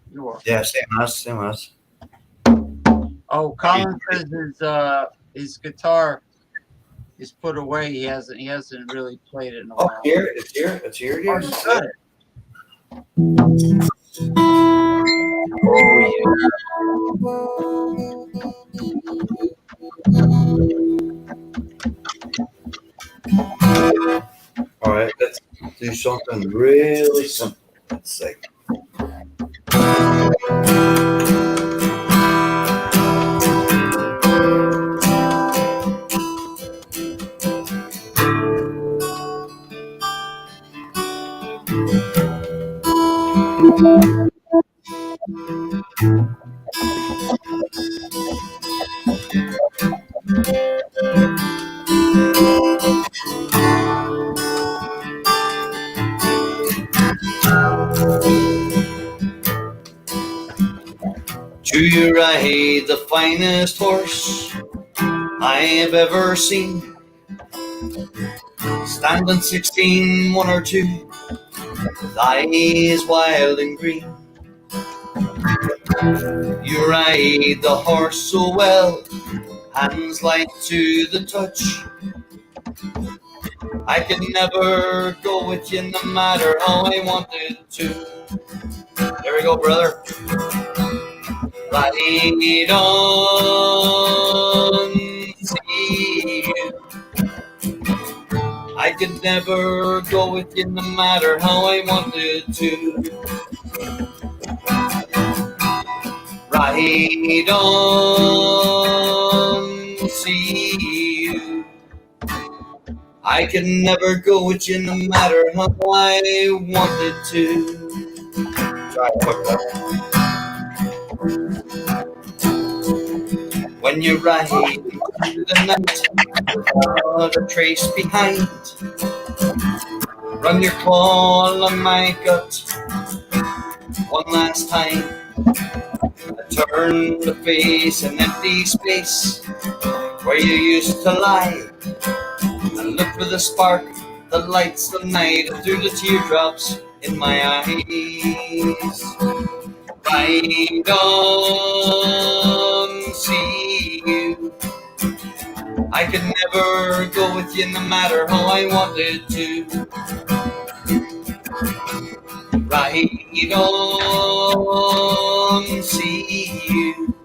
Yeah, same as. Oh, Colin says his guitar is put away. He hasn't really played it in a while. It's here. Oh, you got it. Oh yeah. All right, let's do something really simple. Let's see. Do you ride the finest horse I have ever seen? Standing 16, 1 or 2, with eyes wild and green. You ride the horse so well, hands light to the touch. I could never go with you no matter how I wanted to. There we go, brother. Ride on, see you. I could never go with you no matter how I wanted to. Ride on, see you. I could never go with you no matter how I wanted to. Try to hook that. When you ride through the night without a trace behind, run your claw on my gut one last time. I turn to face an empty space where you used to lie, and look for the spark, the lights of night through the teardrops in my eyes. Ride on, see you. I could never go with you no matter how I wanted to. Ride on, see you.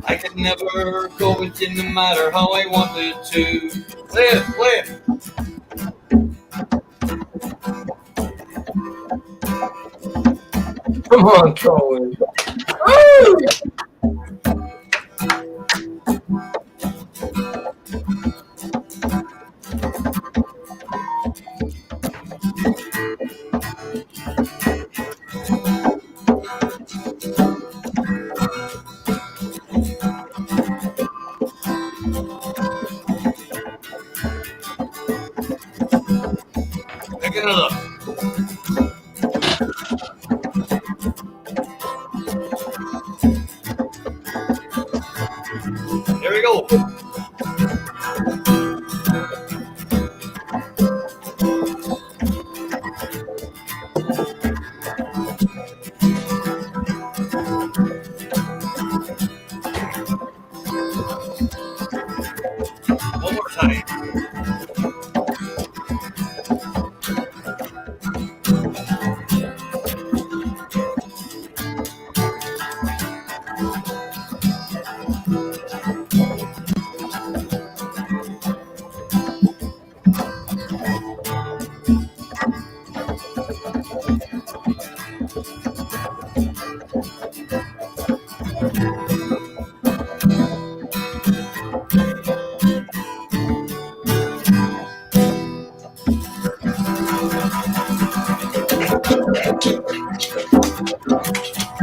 I could never go with you no matter how I wanted to. Play it. Come on, Colin. Here we go. One more time.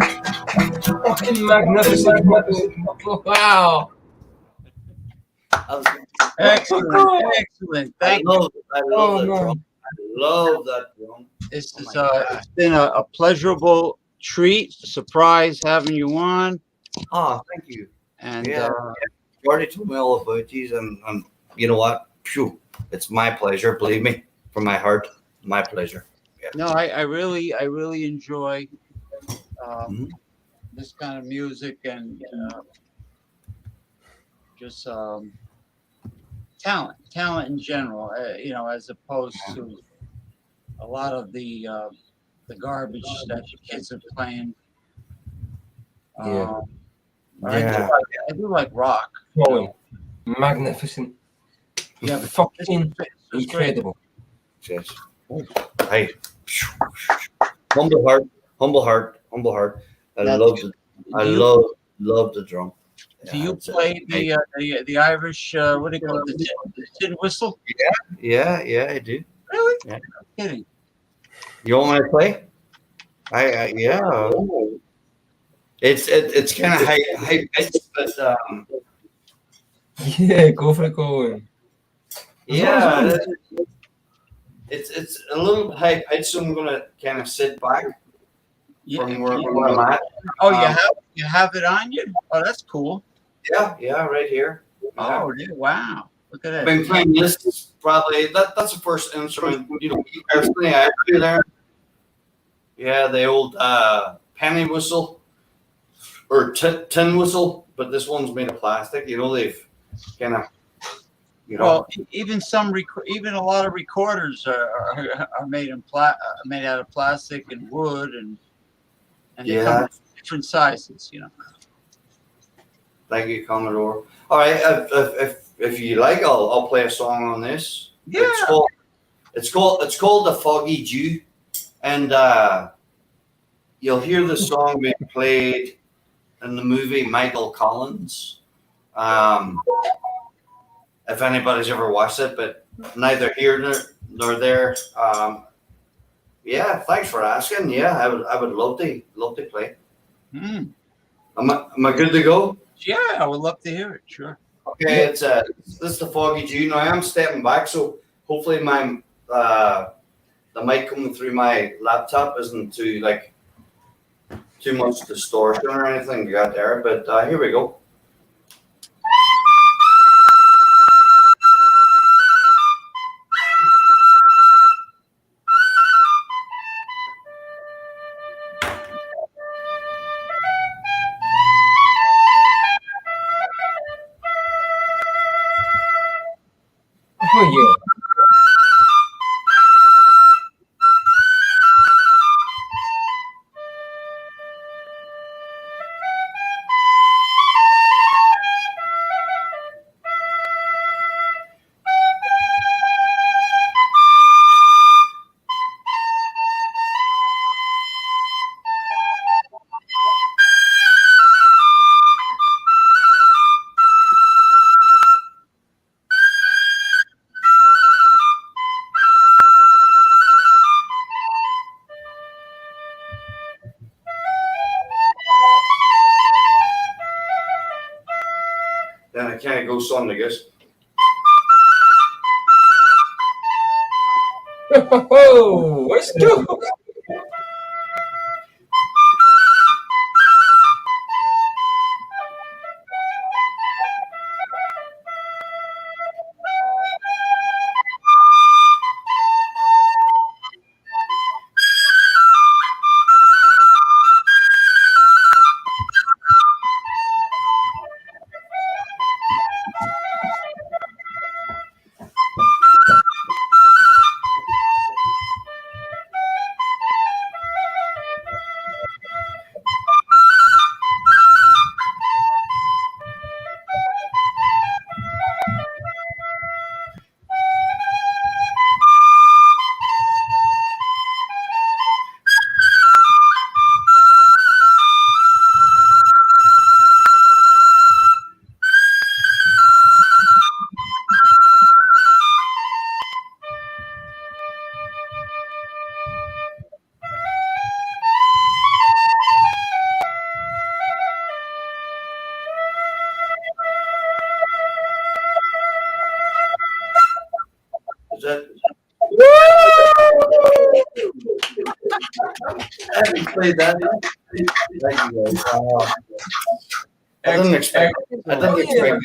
Fucking magnificent. Wow. Excellent, excellent. Thank you. I love that drum. I love that drum. This Oh is my God. it's been a pleasurable treat, surprise having you on, Oh, thank you. and Yeah. You already told me all about these, and you know what? Phew, it's my pleasure. Believe me, from my heart, my pleasure. Yeah. no, I really enjoy Mhm. this kind of music and just talent in general. You know, as opposed to a lot of the garbage that the kids are playing. Yeah. But Yeah. I do like rock. Colin, magnificent. Yeah, but Fucking this was great. incredible. Yes. Hey. Humble heart. Humble heart. Humble heart. I Now, love the. I do you- love the drum. Do you it's, play hey, the Irish what do you call it, the tin whistle? Yeah, I do. Really? Yeah. No kidding. You want me to play? I yeah. It's kind of high pitched, but Yeah, go for it, Colin. yeah, it's a little high pitched, so I'm gonna kind of sit back Yeah. from where I'm at. Oh, you have it on you? Oh, that's cool. Yeah, right here. Yeah. Oh, yeah, wow. Look at I've that. been playing this probably. That's the first instrument. You know, me personally, I play there. Yeah, the old penny whistle or tin whistle, but this one's made of plastic. You know, they've kind of, Well, even even a lot of recorders are made made out of plastic and wood, and they come in different sizes. You know. Thank you, Commodore. All right, if you like, I'll play a song on this. Yeah. It's called The Foggy Dew, and you'll hear the song being played in the movie Michael Collins. If anybody's ever watched it, but neither here nor there. Yeah, thanks for asking. Yeah, I would love to play. Mm. Am I good to go? Yeah, I would love to hear it. Sure. Okay, this is The Foggy Dew. Now I am stepping back, so hopefully my the mic coming through my laptop isn't too much distortion or anything you got there. But here we go. Oh, yeah. Then I kind of go something like this. Oh, let's go. Is that? I haven't played that. Thank you, guys. I didn't expect. I didn't expect.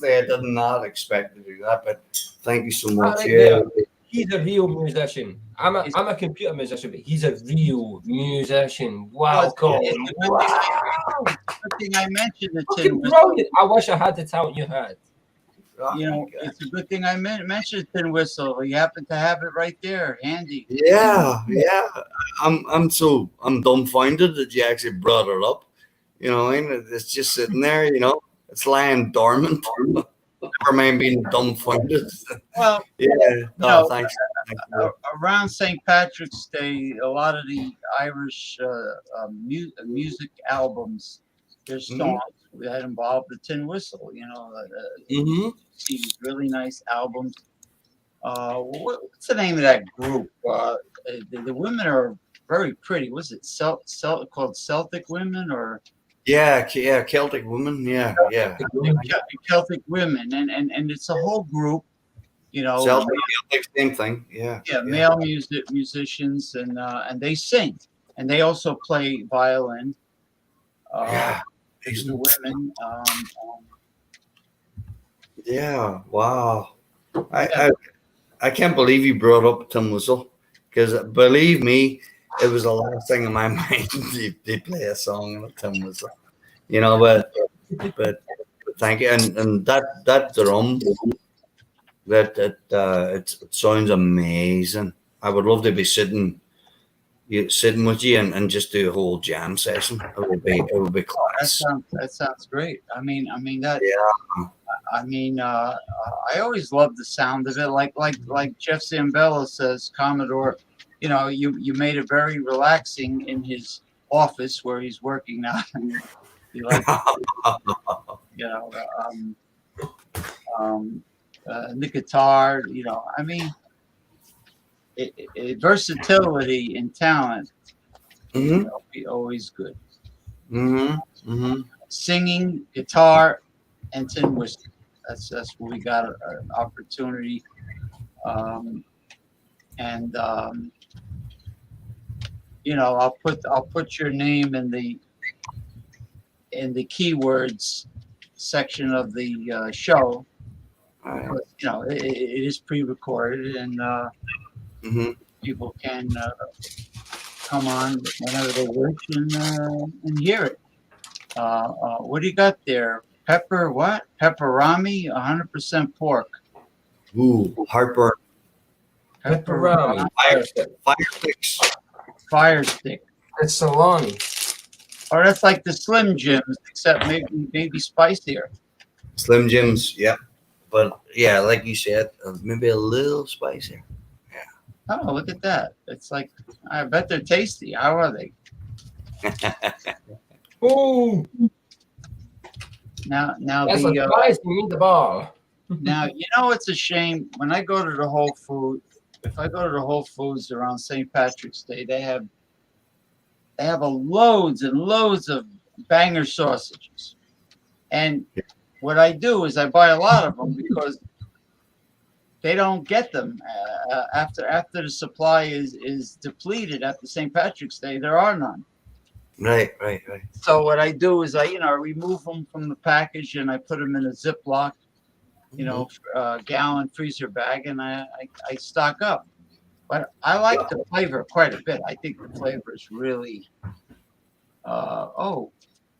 I did not expect to do that, but thank you so much. Yeah. He's a real musician. I'm a computer musician, but he's a real musician. Wow, Colin. The thing I mentioned the tin Fucking whistle. brilliant. I wish I had the talent you had. You know, it's a good thing I mentioned tin whistle. You happen to have it right there, handy. Yeah, yeah. I'm dumbfounded that you actually brought it up. You know, I mean, it's just sitting there. You know, it's lying dormant. Never mind being dumbfounded. Well, Yeah. No, Thanks. Thank you. around St. Patrick's Day, a lot of the Irish music albums, their songs that involve the tin whistle. You know, see these really nice albums. What's the name of that group? The women are very pretty. Was it called Celtic Women or? Yeah, Celtic woman. Yeah. Celtic Women, and it's a whole group. You know, Celtic, same thing. Yeah. male musicians, and they sing, and they also play violin. Yeah. The women. Yeah. Wow. I can't believe you brought up Tim Whistle, because believe me, it was the last thing in my mind. They play a song in a Tim Whistle, you know. But thank you, and that drum, it sounds amazing. I would love to be sitting with you and just do a whole jam session. It would be class. That sounds great. I mean that. Yeah. I always loved the sound of it. Like Jeff Zambello says, Commodore, you know, you made it very relaxing in his office where he's working now. You like, you know, the guitar. You know, I mean, versatility and talent. You know, be always good. Singing, guitar, and tin whistle. That's where we got an opportunity, you know, I'll put your name in the keywords section of the show. Because, you know, it is pre-recorded, and people can come on whenever they wish and hear it. What do you got there? Pepperami, 100% pork. Ooh, heartburn. Pepperami. Fire sticks. Fire stick. It's salami. Or that's like the Slim Jims, except maybe spicier. Slim Jims, yeah. But yeah, like you said, maybe a little spicier. Yeah. Oh, look at that. It's like, I bet they're tasty. How are they? Oh, Now that's a spicy meatball. Now, you know, it's a shame when I go to the Whole Foods. If I go to the Whole Foods around St. Patrick's Day, they have loads and loads of banger sausages. And what I do is I buy a lot of them because they don't get them after the supply is depleted after St. Patrick's Day. There are none. Right. So what I do is I remove them from the package and I put them in a Ziploc, gallon freezer bag, and I stock up. But I like the flavor quite a bit. I think the flavor is really. Oh,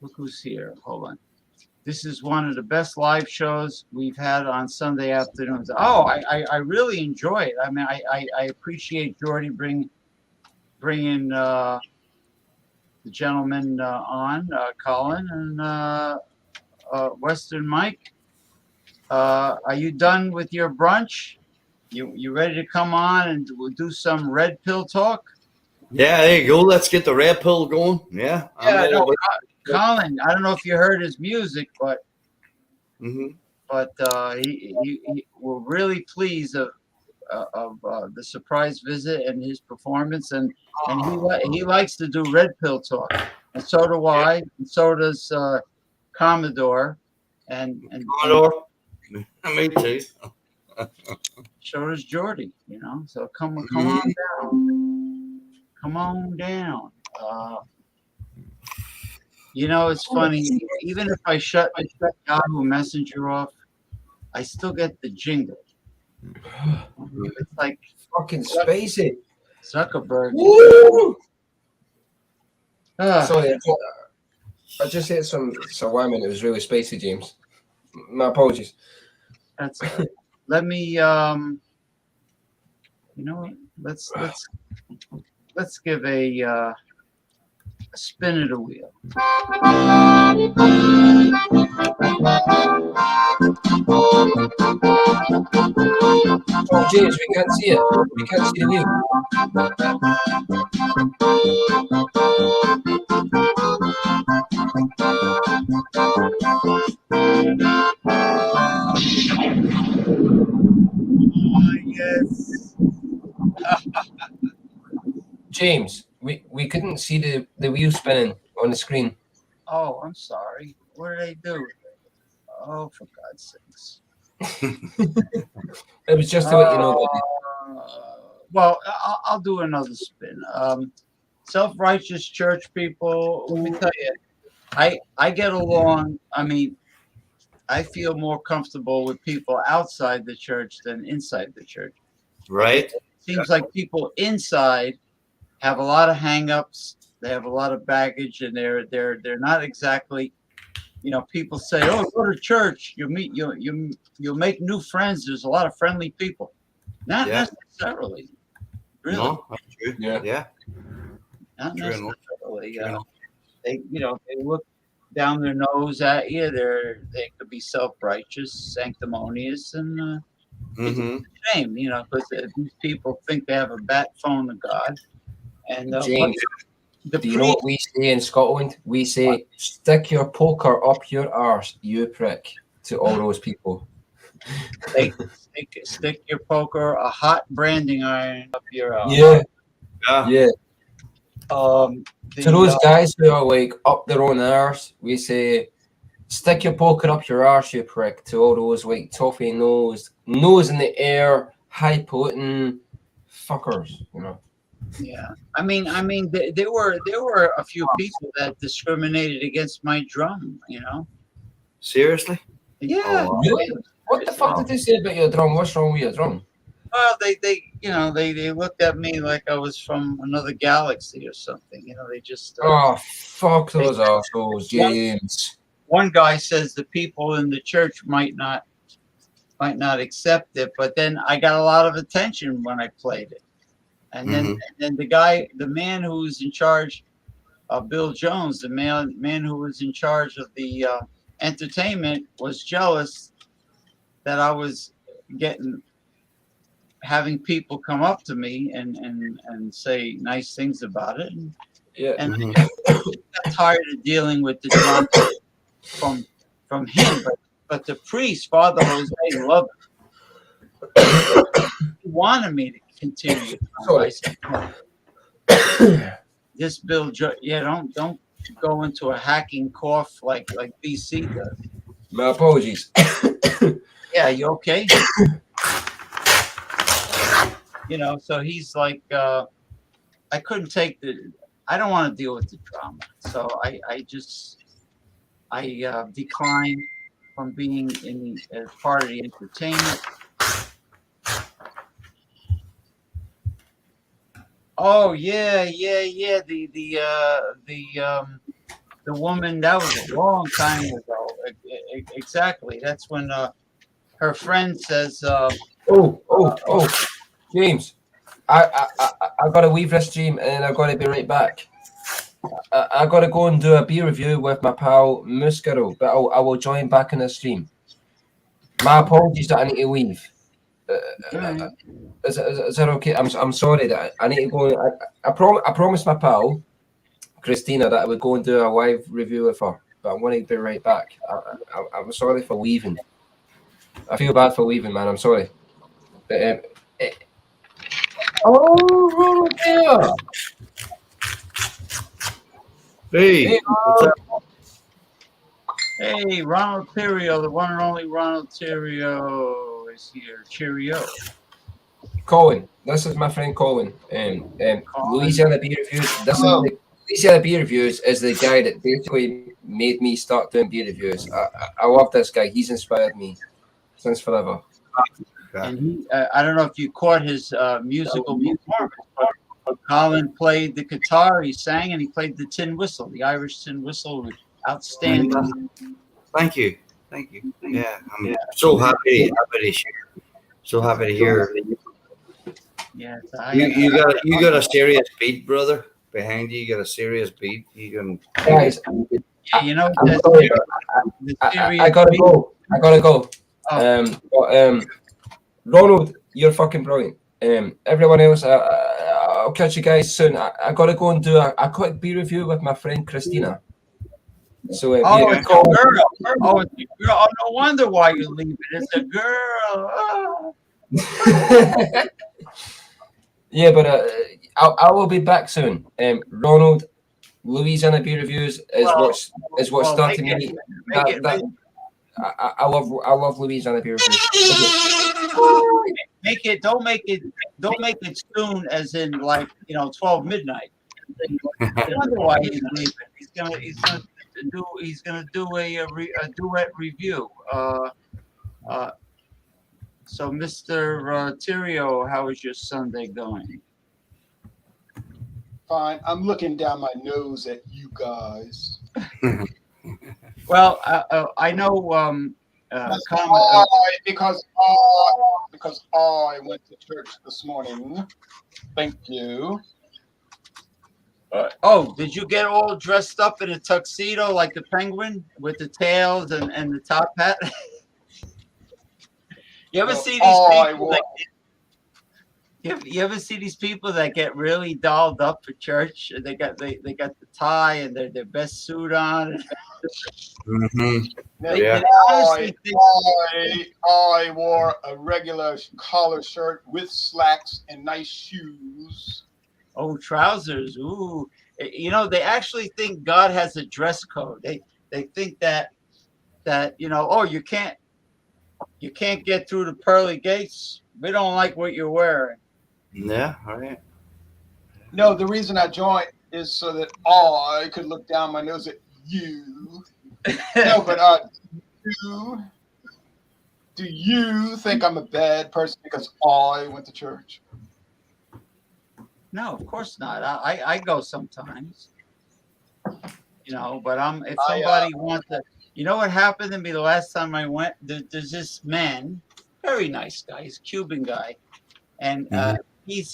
look who's here! Hold on. This is one of the best live shows we've had on Sunday afternoons. Oh, I really enjoy it. I mean, I appreciate Jordy bringing the gentleman on, Colin and Western Mike. Are you done with your brunch? You ready to come on and we'll do some red pill talk? Yeah, there you go. Let's get the red pill going. Yeah. Colin, I don't know if you heard his music, but Mm-hmm. we're really pleased of the surprise visit and his performance, and he likes to do red pill talk, and so do I, and so does Commodore, and Commodore. Me too. so does Jordy. So come on down, come on down. It's funny. Even if I shut Yahoo Messenger off, I still get the jingle. It's like Fucking spicy. Zuckerberg. Woo! Sorry, I just ate some salami. It was really spicy, James. My apologies. That's let me. Let's give a spin of the wheel. Oh, James, we can't see it. We can't see the wheel. Yes. James, we couldn't see the wheel spinning on the screen. Oh, I'm sorry. What did I do? Oh, for God's sakes. It was just to let you know. Well, I'll do another spin. Self-righteous church people, let me tell you, I get along. I mean, I feel more comfortable with people outside the church than inside the church. Right. It seems like people inside have a lot of hang-ups. They have a lot of baggage, and they're not exactly. People say, "Oh, go to church. You'll make new friends. There's a lot of friendly people." Not necessarily. Really. No, that's true. Yeah. Not True necessarily. enough. They look down their nose at you. They could be self-righteous, sanctimonious, and it's a shame, because these people think they have a bat phone to God. And James, do you know what we say in Scotland? We say, "Stick your poker up your arse, you prick," to all those people. Stick your poker, a hot branding iron up your arse. Yeah. To those guys who are like up their own arse, we say, "Stick your poker up your arse, you prick," to all those like toffee nose in the air, highfalutin fuckers, Yeah, I mean, there were a few people that discriminated against my drum. Seriously? Yeah. Really? What the fuck did they say about your drum? What's wrong with your drum? Well, they looked at me like I was from another galaxy or something. They just. Oh, fuck those assholes, James. One guy says the people in the church might not accept it, but then I got a lot of attention when I played it. And then the man who was in charge, Bill Jones, the man who was in charge of the entertainment, was jealous that I was having people come up to me and say nice things about it. And I got tired of dealing with the drama from him, but the priest, Father Jose, loved it. He wanted me to continue. I said, this Bill, don't go into a hacking cough like BC does. My apologies. Yeah, you okay? So he's like, I couldn't take I don't want to deal with the drama. So I declined from being as part of the entertainment. Oh yeah. The woman, that was a long time ago. Exactly. That's when her friend says, James, I got to leave this stream and I got to be right back. I got to go and do a beer review with my pal Muscaro, but I will join back in the stream. My apologies that I need to leave. Is that okay? I'm sorry that I need to go. I promised my pal Christina that I would go and do a live review with her, but I want to be right back. I'm sorry for leaving. I feel bad for leaving, man. I'm sorry. But, Ronald there. Hey, what's up? hey, Ronald Terrio, the one and only Ronald Terrio is here. Cheerio. Colin, this is my friend Colin. Colin. Louisiana Beer Reviews. Louisiana Beer Reviews is the guy that basically made me start doing beer reviews. I love this guy. He's inspired me since forever. And I don't know if you caught his musical performance, but Colin played the guitar, he sang, and he played the tin whistle, the Irish tin whistle. Outstanding. Thank you. Yeah, I'm so happy to share. So happy to hear. Yeah, You got a serious beat, brother. Behind you, you got a serious beat. You can. Guys, yeah, I gotta go. Oh. Ronald, you're fucking brilliant. Everyone else, I'll catch you guys soon. I gotta go and do a quick beer review with my friend Christina. So it's a girl. Oh, it's a girl. Oh, no wonder why you're leaving. It's a girl. Oh. Yeah, but I will be back soon. Ronald, Louisiana Beer Reviews is what started me. I love Louisiana Beer Reviews. Don't make it soon, as in 12 midnight. I wonder why he's leaving. He's gonna do a duet review. So, Mr. Terrio, how is your Sunday going? Fine. I'm looking down my nose at you guys. Well, I know. Because I went to church this morning. Thank you. Did you get all dressed up in a tuxedo like the penguin with the tails and the top hat? You ever see these people? You ever see these people that get really dolled up for church? They got the tie and their best suit on. Mm-hmm. I wore a regular collar shirt with slacks and nice shoes. Oh, trousers. Ooh. They actually think God has a dress code. They think that you can't get through the pearly gates. We don't like what you're wearing. Yeah, all right. No, the reason I joined is so that I could look down my nose at you. No, but do you think I'm a bad person because I went to church? No, of course not. I go sometimes, but if somebody wants to, what happened to me the last time I went, there's this man, very nice guy, he's a Cuban guy. And he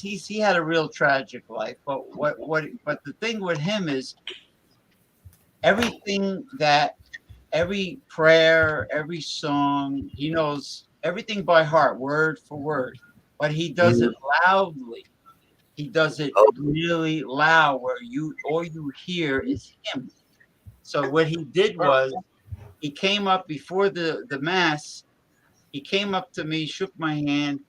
had a real tragic life. But but the thing with him is every prayer, every song, he knows everything by heart, word for word. But he does it loudly. He does it really loud, where all you hear is him. So what he did was, he came up before the mass. He came up to me, shook my hand,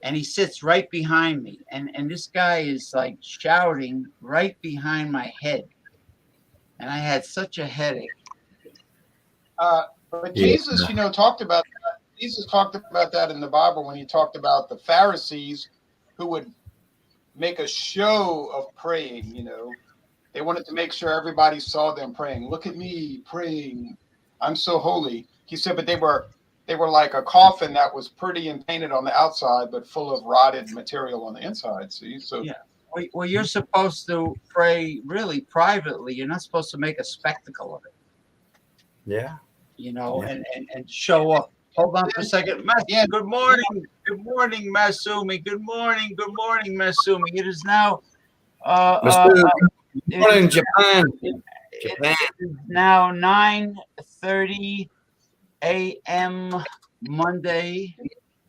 and he sits right behind me. And this guy is like shouting right behind my head. And I had such a headache. But Jesus, talked about that. Jesus talked about that in the Bible when he talked about the Pharisees who would make a show of praying. They wanted to make sure everybody saw them praying. Look at me praying. I'm so holy. He said, but they were like a coffin that was pretty and painted on the outside, but full of rotted material on the inside. See, so yeah. Well, you're supposed to pray really privately. You're not supposed to make a spectacle of it. Yeah. And show up. Hold on for a second. Yeah. Good morning. Good morning, Masumi. Good morning, Masumi. It is now Good morning, Japan. It is now 9:30 a.m. Monday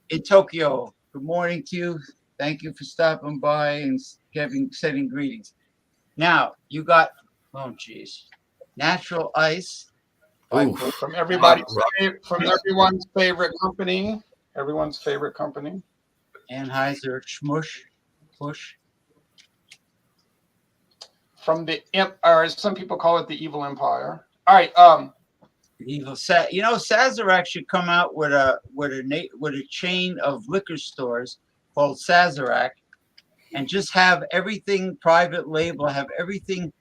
in Tokyo. Good morning to you. Thank you for stopping by and sending greetings. Now you got natural ice. From everybody's from everyone's favorite company. Anheuser Schmush Push. From the or as some people call it, the evil empire. All right. Evil Sazerac should come out with a chain of liquor stores called Sazerac, and just have everything private label. Have everything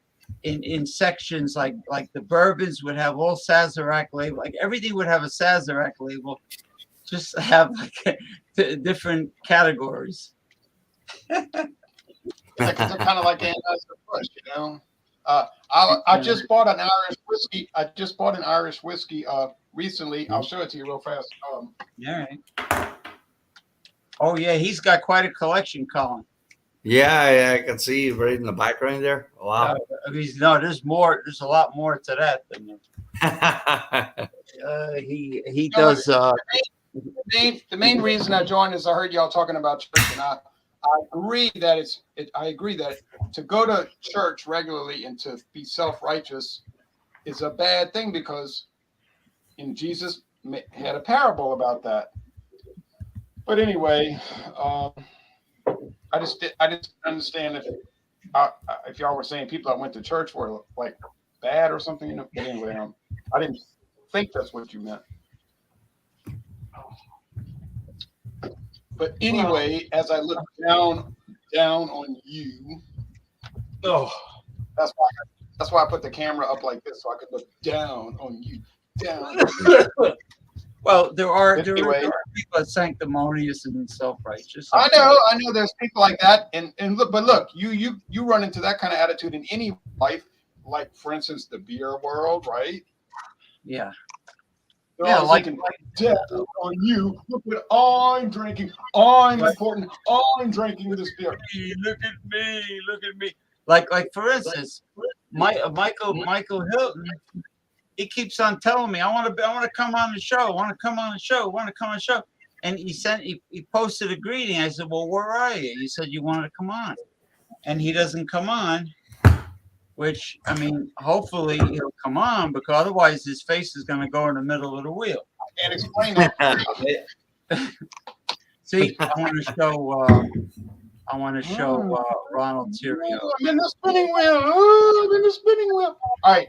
in sections like the bourbons would have all Sazerac label. Like everything would have a Sazerac label. Just have different categories. They're kind of like Anheuser-Busch, I just bought an Irish whiskey. Recently. I'll show it to you real fast. All right. Oh yeah, he's got quite a collection, Colin. Yeah, I can see right in the background there. Wow. There's more. There's a lot more to that than he does. The main reason I joined is I heard y'all talking about church, and I agree that to go to church regularly and to be self-righteous is a bad thing, because Jesus had a parable about that. But anyway, I just didn't understand if y'all were saying people that went to church were like bad or something. But anyway, I didn't think that's what you meant. But anyway, as I look down on you, that's why I put the camera up like this, so I could look down on you. Well, there are people that sanctimonious and self-righteous. I know there's people like that, and look, you run into that kind of attitude in any life, like for instance the beer world, right? Yeah. They're like death on you. Look what I'm drinking. I'm important. I'm drinking this beer. Look at me. Like for instance, Michael Hilton. He keeps on telling me, I want to come on the show. And he posted a greeting. I said, well, where are you? He said, you wanted to come on. And he doesn't come on, which, I mean, hopefully he'll come on, because otherwise his face is going to go in the middle of the wheel. I can't explain that. See, I want to show Ronald Tirio. I'm in the spinning wheel. All right.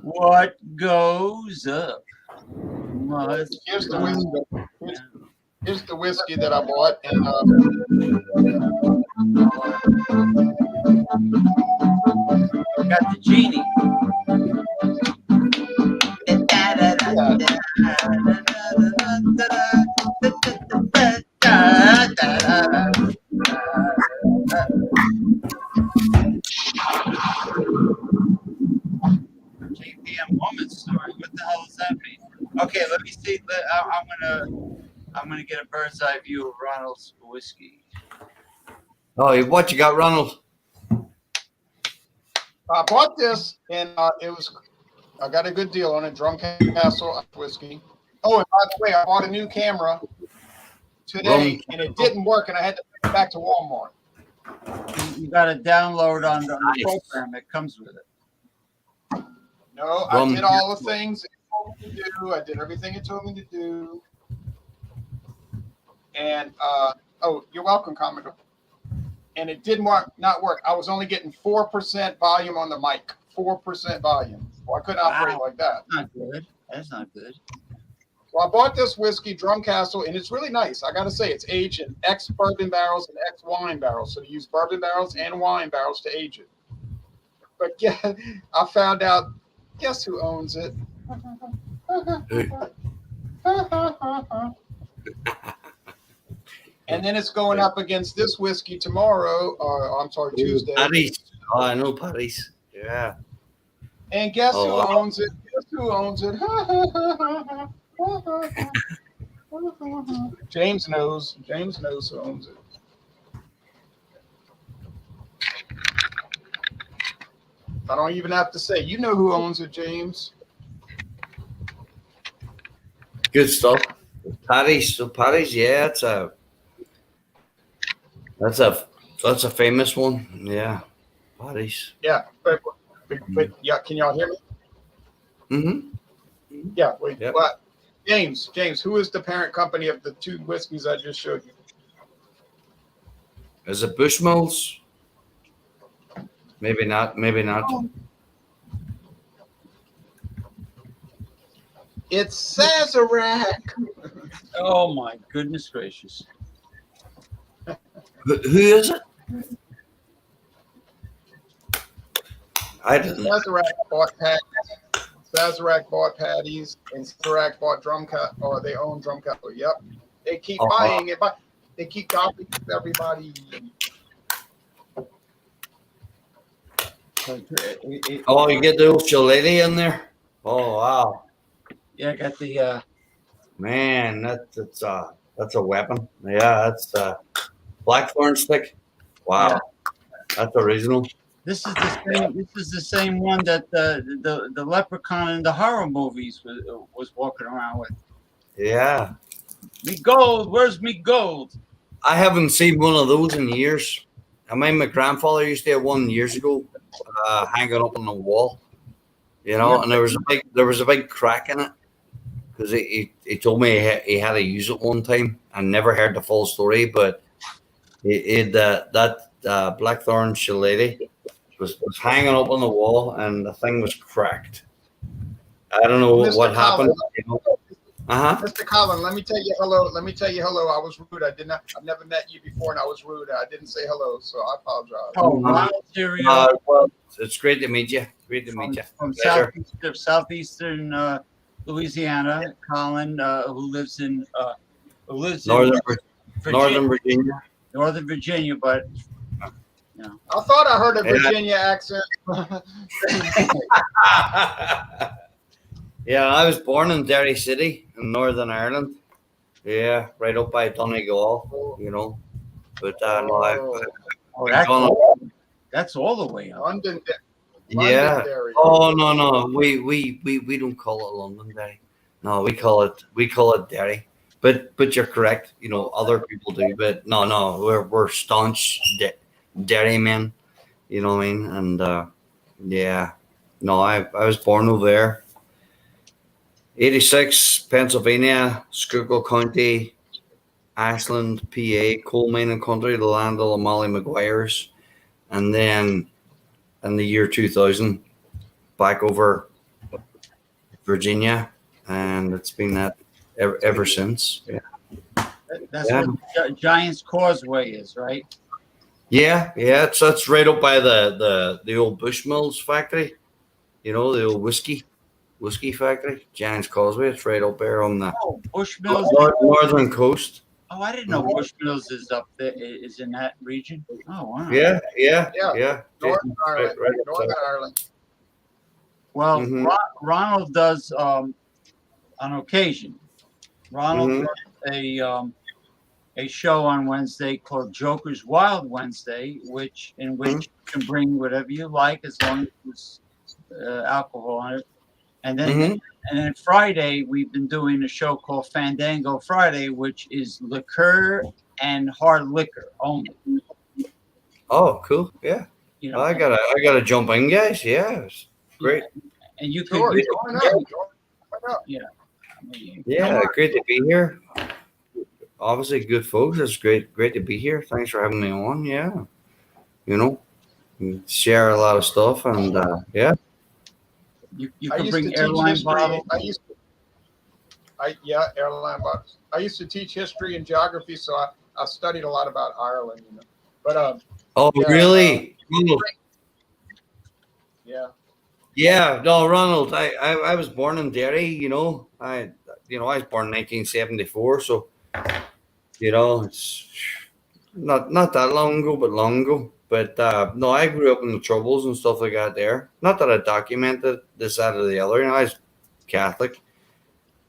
What goes up must. Here's the whiskey. Here's the whiskey that I bought, and got the genie. JPM woman story. What the hell does that mean? Okay, let me see. I'm gonna get a bird's eye view of Ronald's whiskey. Oh, what you got, Ronald? I bought this, and I got a good deal on it. Drunken Castle whiskey. Oh, and by the way, I bought a new camera today, and it didn't work, and I had to take it back to Walmart. You got to download on the program that comes with it. No, I did all the things it told me to do. I did everything it told me to do. And you're welcome, Commodore. And it didn't not work. I was only getting 4% volume on the mic. 4% volume. Well, I couldn't operate like that. That's not good. That's not good. Well, I bought this whiskey, Drum Castle, and it's really nice. I got to say, it's aged in X bourbon barrels and X wine barrels. So they use bourbon barrels and wine barrels to age it. But yeah, I found out, guess who owns it? And then it's going up against this whiskey tomorrow, or I'm sorry, Tuesday. Paddy's. Oh, I know Paddy's. Yeah. And guess who owns it? Guess who owns it? James knows. James knows who owns it. I don't even have to say. You know who owns it, James. Good stuff. Paddy's. So Paddy's, yeah, that's a famous one. Yeah. Paddy's. Yeah, but yeah, can y'all hear me? Mm-hmm. Yeah, wait. Yep. What? James, who is the parent company of the two whiskeys I just showed you? Is it Bushmills? Maybe not. Maybe not. It's Sazerac. Oh my goodness gracious! Who is it? I didn't. Sazerac bought Paddy's. Sazerac bought Paddy's, and Sazerac bought or they own Drum Castle. Yep. They keep buying it, but they keep copying everybody. Oh, you get the old shillelagh in there. Oh wow. Yeah, I got the. Man, that's a weapon. Yeah, that's blackthorn stick. Wow, Yeah. That's original. This is the same. This is the same one that the leprechaun in the horror movies was walking around with. Yeah, Me gold. Where's me gold? I haven't seen one of those in years. I mean, my grandfather used to have one years ago, hanging up on the wall. You know, Yeah. and there was a big crack in it because he told me he had to use it one time. I never heard the full story, but that blackthorn shillelagh was hanging up on the wall, and the thing was cracked. I don't know Mr. what happened. Colin. Mr. Colin, let me tell you hello. I was rude. I've never met you before, and I was rude. I didn't say hello, so I apologize. Oh, Ronald Terrio Well, it's great to meet you. Great to meet you. from Pleasure. southeastern Louisiana. Colin, who lives in Northern Virginia. Northern Virginia, but I thought I heard a Virginia accent. Yeah, I was born in Derry City in Northern Ireland. Yeah, right up by Donegal, you know. But no, that's all the way up. London, yeah. Derry. Oh no, we don't call it London Derry. No, we call it Derry. But you're correct. You know, other people do. But no, we're staunch Derry men. You know what I mean? And yeah, no, I was born over there. 86, Pennsylvania, Schuylkill County, Ashland, PA, coal mining country, the land of the Molly Maguires. And then in the year 2000, back over Virginia. And it's been that ever since. Yeah. That's what Giant's Causeway is, right? Yeah. It's right up by the old Bushmills factory. You know, the old whiskey factory, Giant's Causeway. It's right up there on the Bushmills. northern coast. Oh, I didn't know Bushmills is up there. Is in that region. Oh, wow. Yeah. Northern Ireland. Right Northern Ireland. Well, Mhm. Ronald does on occasion. Ronald Mhm. does a show on Wednesday called Joker's Wild Wednesday, in which you can bring whatever you like as long as there's alcohol on it. And then Friday we've been doing a show called Fandango Friday, which is liquor and hard liquor only. Oh, cool. Yeah. You know, I gotta jump in, guys. Yeah, it's great. and you can Sure, you join can- up. I mean, Yeah, great to be here. Obviously, good folks. It's great to be here. Thanks for having me on. Yeah, you know, we share a lot of stuff, and you you I can used bring to teach airline history. bottles. Airline bucks. I used to teach history and geography, so I studied a lot about Ireland, you know. But Oh, yeah, really? Ronald. yeah. Yeah, no, Ronald. I was born in Derry. I was born in 1974. So it's not that long ago, but long ago. But no, I grew up in the Troubles and stuff like that there. Not that I documented this, that, or the other. I was Catholic,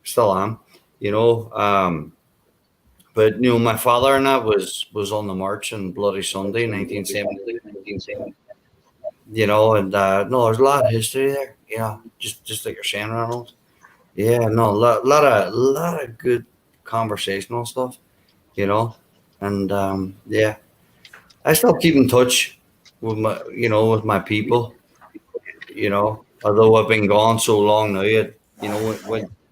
still am. But my father and that was on the march on Bloody Sunday, 1970. And no, there's a lot of history there. Just like you're saying, Ronald. Yeah, no, lot of good conversational stuff. And yeah, I still keep in touch with my people. Although I've been gone so long now,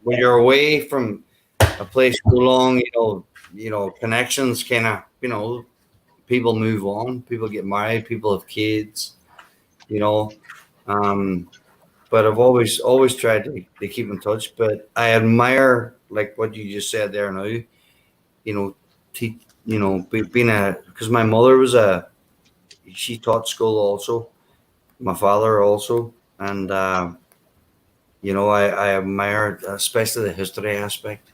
when you're away from a place so long, connections kind of, people move on, people get married, people have kids, but I've always tried to keep in touch. But I admire like what you just said there now, because my mother she taught school also, my father also, and I admire especially the history aspect,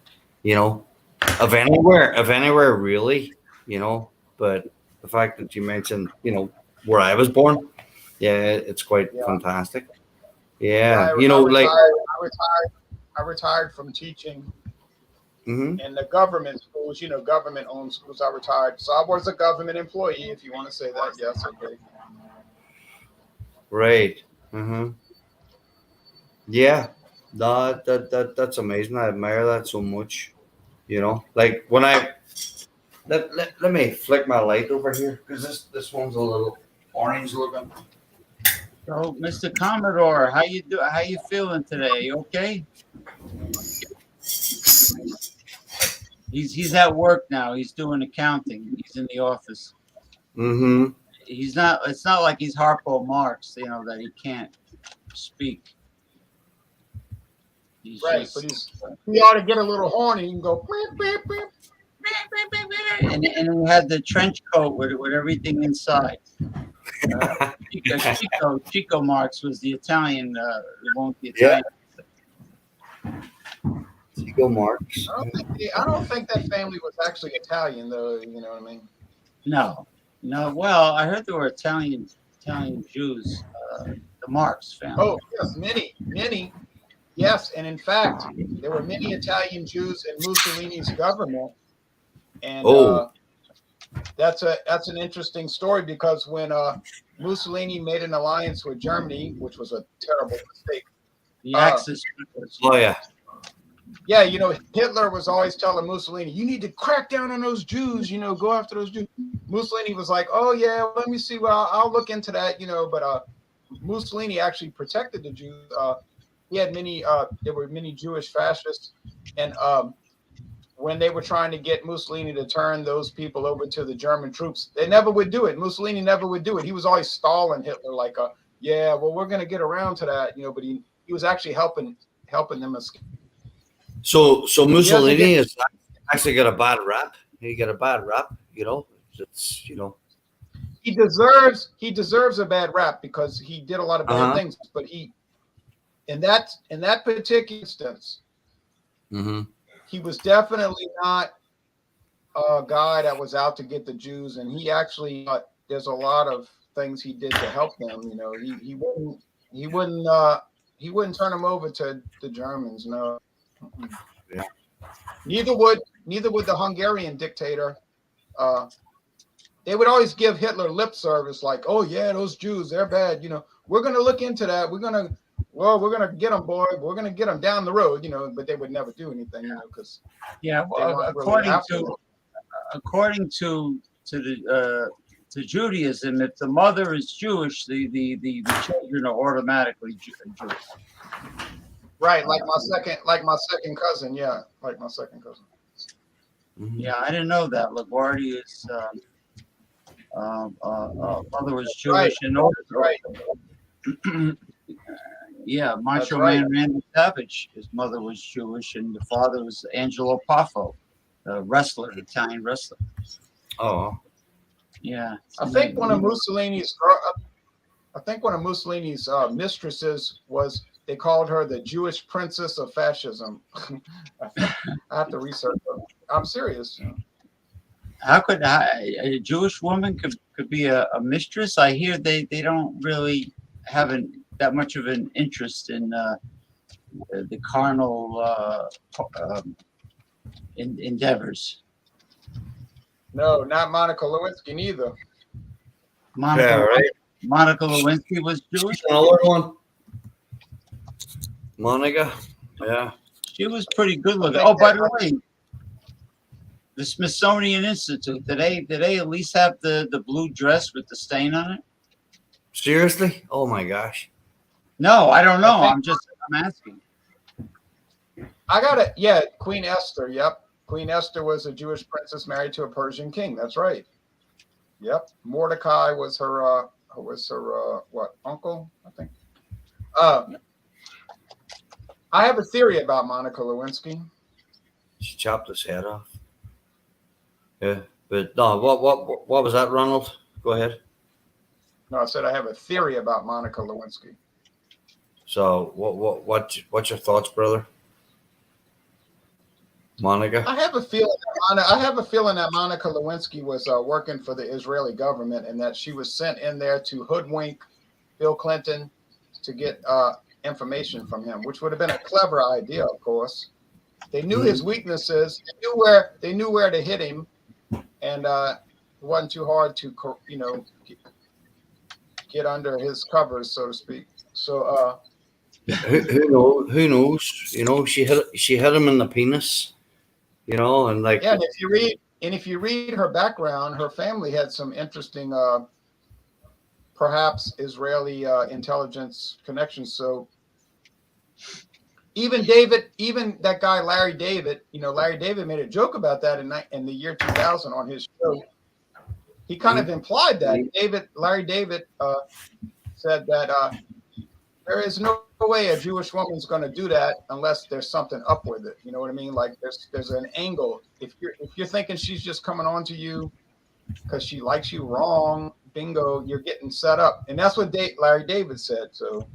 of anywhere really, but the fact that you mentioned, where I was born, yeah, it's quite fantastic. Yeah, I retired from teaching Mm-hmm. in the government schools, government-owned schools. I retired, so I was a government employee, if you want to say that. Yes, okay. Right. Mm-hmm. Yeah. No, that's amazing. I admire that so much. Like when let me flick my light over here because this one's a little orange looking. So, Mr. Commodore, how you feeling today? You okay? He's at work now. He's doing accounting. He's in the office. Mm-hmm. It's not like he's Harpo Marx, that he can't speak. He's Right, just, but he ought to get a little horny. He can go beep, beep, beep. and he had the trench coat with everything inside. Chico Marx was the Italian. The Italian. Chico Marx. I don't think that family was actually Italian, though. You know what I mean? No. Well, I heard there were Italian Jews. The Marx family. Oh yes, many. Yes, and in fact, there were many Italian Jews in Mussolini's government, and that's an interesting story because when Mussolini made an alliance with Germany, which was a terrible mistake. The Axis. Oh yeah. Yeah, Hitler was always telling Mussolini, "You need to crack down on those Jews. Go after those Jews." Mussolini was like, "Oh yeah, let me see. Well, I'll look into that." But Mussolini actually protected the Jews. He had many. There were many Jewish fascists, and when they were trying to get Mussolini to turn those people over to the German troops, they never would do it. Mussolini never would do it. He was always stalling Hitler, like, "Yeah, well, we're going to get around to that," But he was actually helping them escape. So Mussolini has actually got a bad rap. He got a bad rap. It's He deserves a bad rap because he did a lot of bad things, but he. In that particular instance, he was definitely not a guy that was out to get the Jews, and he actually there's a lot of things he did to help them. He wouldn't turn them over to the Germans. No. Yeah. Neither would the Hungarian dictator. They would always give Hitler lip service, like, "Oh yeah, those Jews, they're bad. We're going to look into that. We're going to get them, boy. We're going to get them down the road, But they would never do anything, because according to Judaism, if the mother is Jewish, the children are automatically Jewish. Right, like my second cousin. Yeah, like my second cousin. Yeah, I didn't know that. LaGuardia's mother was Jewish, right. and also, right. Yeah, Macho right. Man Randy Savage. His mother was Jewish, and the father was Angelo Poffo, a wrestler, Italian wrestler. Oh, Yeah. I think one of Mussolini's mistresses was, they called her the Jewish princess of fascism. I have to research her. I'm serious. How could a Jewish woman could be a mistress? I hear they don't really have that much of an interest in the carnal endeavors. No, not Monica Lewinsky neither. Monica, yeah, right. Monica Lewinsky was Jewish. Another one. Monica. Yeah. She was pretty good looking. Oh, by the way, the Smithsonian Institute, did they at least have the blue dress with the stain on it? Seriously? Oh my gosh. No, I don't know. I'm asking. I got it. Yeah, Queen Esther. Yep. Queen Esther was a Jewish princess married to a Persian king. That's right. Yep. Mordecai was her what, uncle, I think. I have a theory about Monica Lewinsky. She chopped his head off. Yeah, but no. What was that, Ronald? Go ahead. No, I said I have a theory about Monica Lewinsky. So what's your thoughts, brother? Monica. I have a feeling that Monica Lewinsky was working for the Israeli government, and that she was sent in there to hoodwink Bill Clinton to get information from him, which would have been a clever idea, of course. They knew his weaknesses. They knew where to hit him, and it wasn't too hard to get under his covers, so to speak. So who knows? She hit him in the penis. And like, yeah. And if you read her background, her family had some interesting, perhaps Israeli intelligence connections. So even that guy Larry David, Larry David made a joke about that in the year 2000 on his show. He kind of implied that Larry David said that there is no way a Jewish woman's going to do that unless there's something up with it. You know what I mean? Like there's an angle. If you're thinking she's just coming on to you because she likes you, wrong, bingo, you're getting set up. And that's what Larry David said. So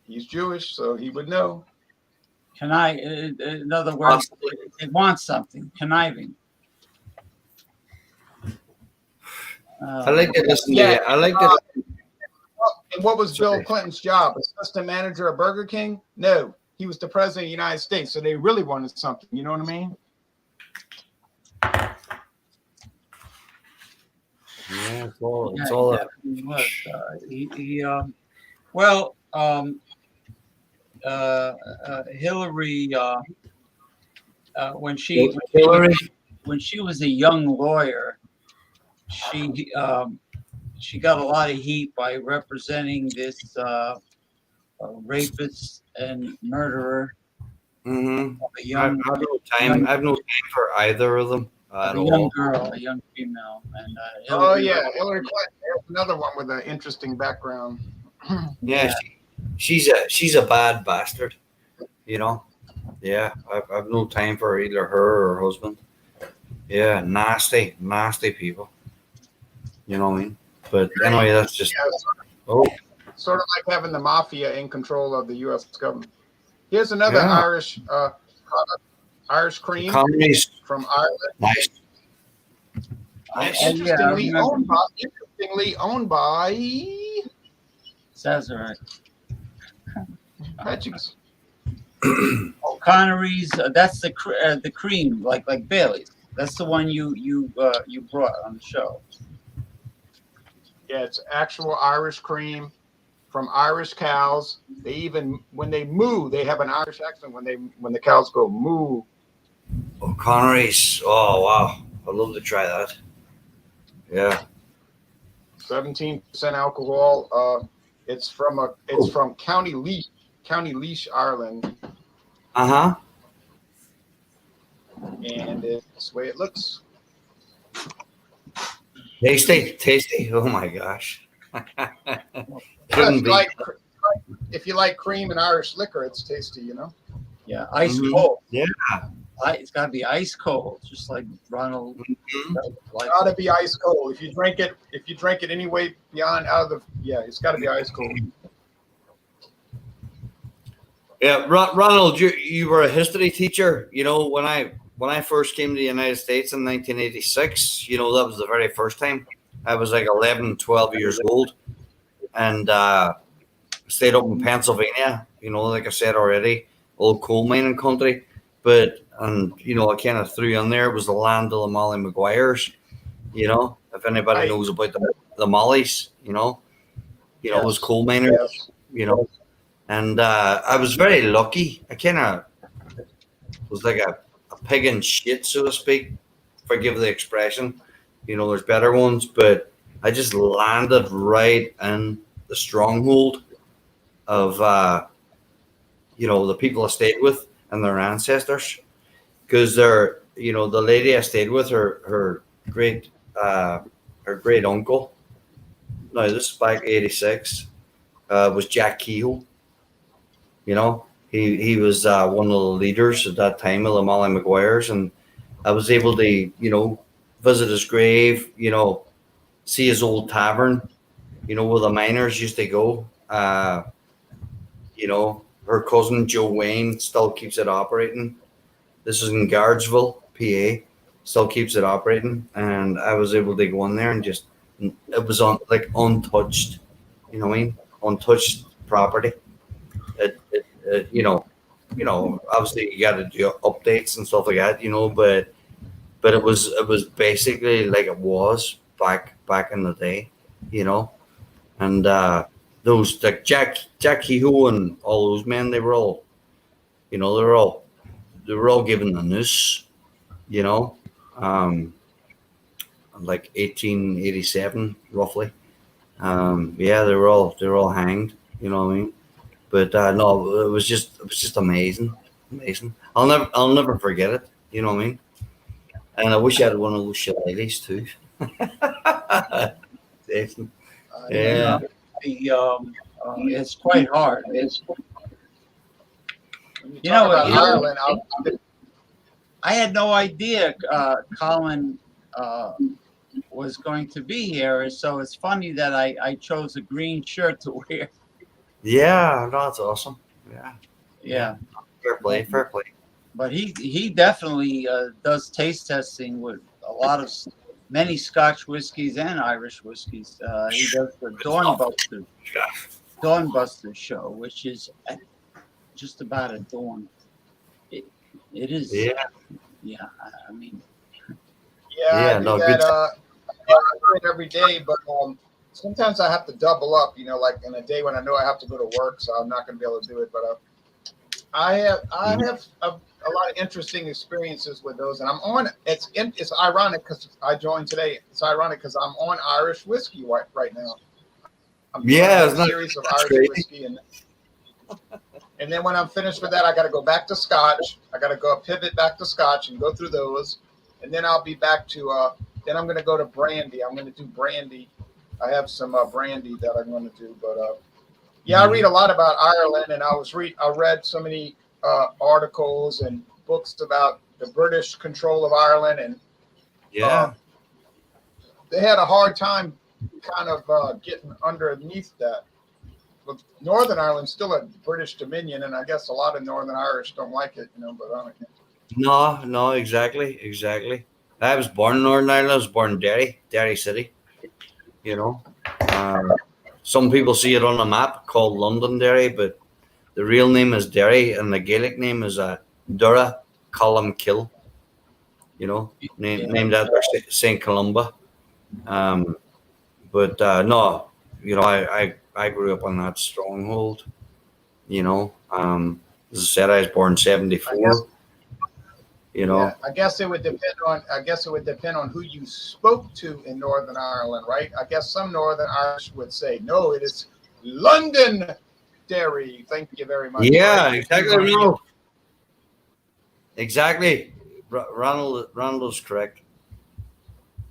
he's Jewish, so he would know. In other words, they want something, conniving. I like to listen to you. I like to. And what was Bill Clinton's job? Assistant manager of Burger King? No, he was the president of the United States. So they really wanted something. You know what I mean? Yeah, it's all that. Hillary, when she was a young lawyer, she got a lot of heat by representing this rapist and murderer. Mm-hmm. I have no time for either of them at all. A young girl, a young female, and Hillary Clinton. There's another one with an interesting background. Yeah, she's a bad bastard. Yeah, I've no time for either her or her husband. Yeah, nasty people. You know what I mean? But anyway, that's just sort of like having the mafia in control of the U.S. government. Here's another Irish cream from Ireland. Nice. Interestingly owned by Sazerac. Oh, Connery's. That's the cream, like Bailey's. That's the one you brought on the show. Yeah, it's actual Irish cream from Irish cows. They even, when they moo, they have an Irish accent when the cows go moo. Oh, Connery's. Oh, wow. I'd love to try that. Yeah. 17% alcohol. It's from County Laois, Ireland. Uh-huh. And it's the way it looks. Tasty. Oh my gosh. couldn't be. If you like cream and Irish liquor, it's tasty, you know. Yeah, ice Mhm. cold. Yeah. It's got to be ice cold, just like Ronald. Like, Gotta be ice cold. If you drink it any way beyond it's got to be ice cold. Yeah, Ronald, you were a history teacher. You know, when I first came to the United States in 1986, you know, that was the very first time. I was like 11, 12 years old, and stayed up in Pennsylvania. You know, like I said already, old coal mining country. And you know, I kind of threw in there, it was the land of the Molly Maguires. You know, if anybody Right. knows about the Mollies, you know, it was coal miners. Yes. You know, and I was very lucky. I kind of was like a pig in shit, so to speak. Forgive the expression. You know, there's better ones, but I just landed right in the stronghold of you know, the people I stayed with and their ancestors, because they're, you know, the lady I stayed with, her great uncle. Now this is back '86. Was Jack Kehoe. You know, he was one of the leaders at that time of the Molly Maguires, and I was able to, you know, visit his grave, you know, see his old tavern, you know, where the miners used to go. You know, her cousin Joe Wayne still keeps it operating. This is in Guardsville, PA. Still keeps it operating, and I was able to go in there and just, it was on like untouched, you know what I mean, untouched property. You know, obviously you got to do updates and stuff like that, you know, but it was basically like it was back in the day, you know, and those like Jack Kehoe and all those men, they were all, you know, they were all given the noose, you know, like 1887 roughly. Yeah, they were all hanged, you know what I mean. But no, it was just amazing. I'll never forget it. You know what I mean? And I wish I had one of those shillelaghs too. Excellent. Yeah. It's quite hard. You know, about Ireland, I had no idea Colin was going to be here, so it's funny that I chose a green shirt to wear. Yeah, no, that's awesome. Yeah. Fair play. But he definitely does taste testing with many Scotch whiskies and Irish whiskies. He does the Dawnbuster show, which is just about a dawn. It is. Yeah. Yeah. I mean. Yeah, I do that. I do it every day, but sometimes I have to double up. You know, like in a day when I know I have to go to work, so I'm not going to be able to do it. But I have a lot of interesting experiences with those, and I'm on. It's ironic because I joined today. It's ironic because I'm on Irish whiskey right now. I'm doing a series of Irish whiskey, and then when I'm finished with that, I got to go back to Scotch. I got to go pivot back to Scotch and go through those, and then I'll be back to. Then I'm going to go to brandy. I'm going to do brandy. I have some brandy that I'm going to do, but yeah, I read a lot about Ireland, and I read so many articles and books about the British control of Ireland, and they had a hard time kind of getting underneath that. But Northern Ireland's still a British dominion, and I guess a lot of Northern Irish don't like it, you know. But no, exactly. I was born in Northern Ireland. I was born in Derry City. You know, some people see it on a map called Londonderry, but the real name is Derry, and the Gaelic name is Dura Colum Kill. You know, named after Saint Columba. But no, you know, I grew up on that stronghold. You know, as I said, I was born in '74. You know, yeah, I guess it would depend on who you spoke to in Northern Ireland, right? I guess some Northern Irish would say, no, it is Londonderry. Thank you very much. Yeah, exactly. No. Exactly. Ronald is correct.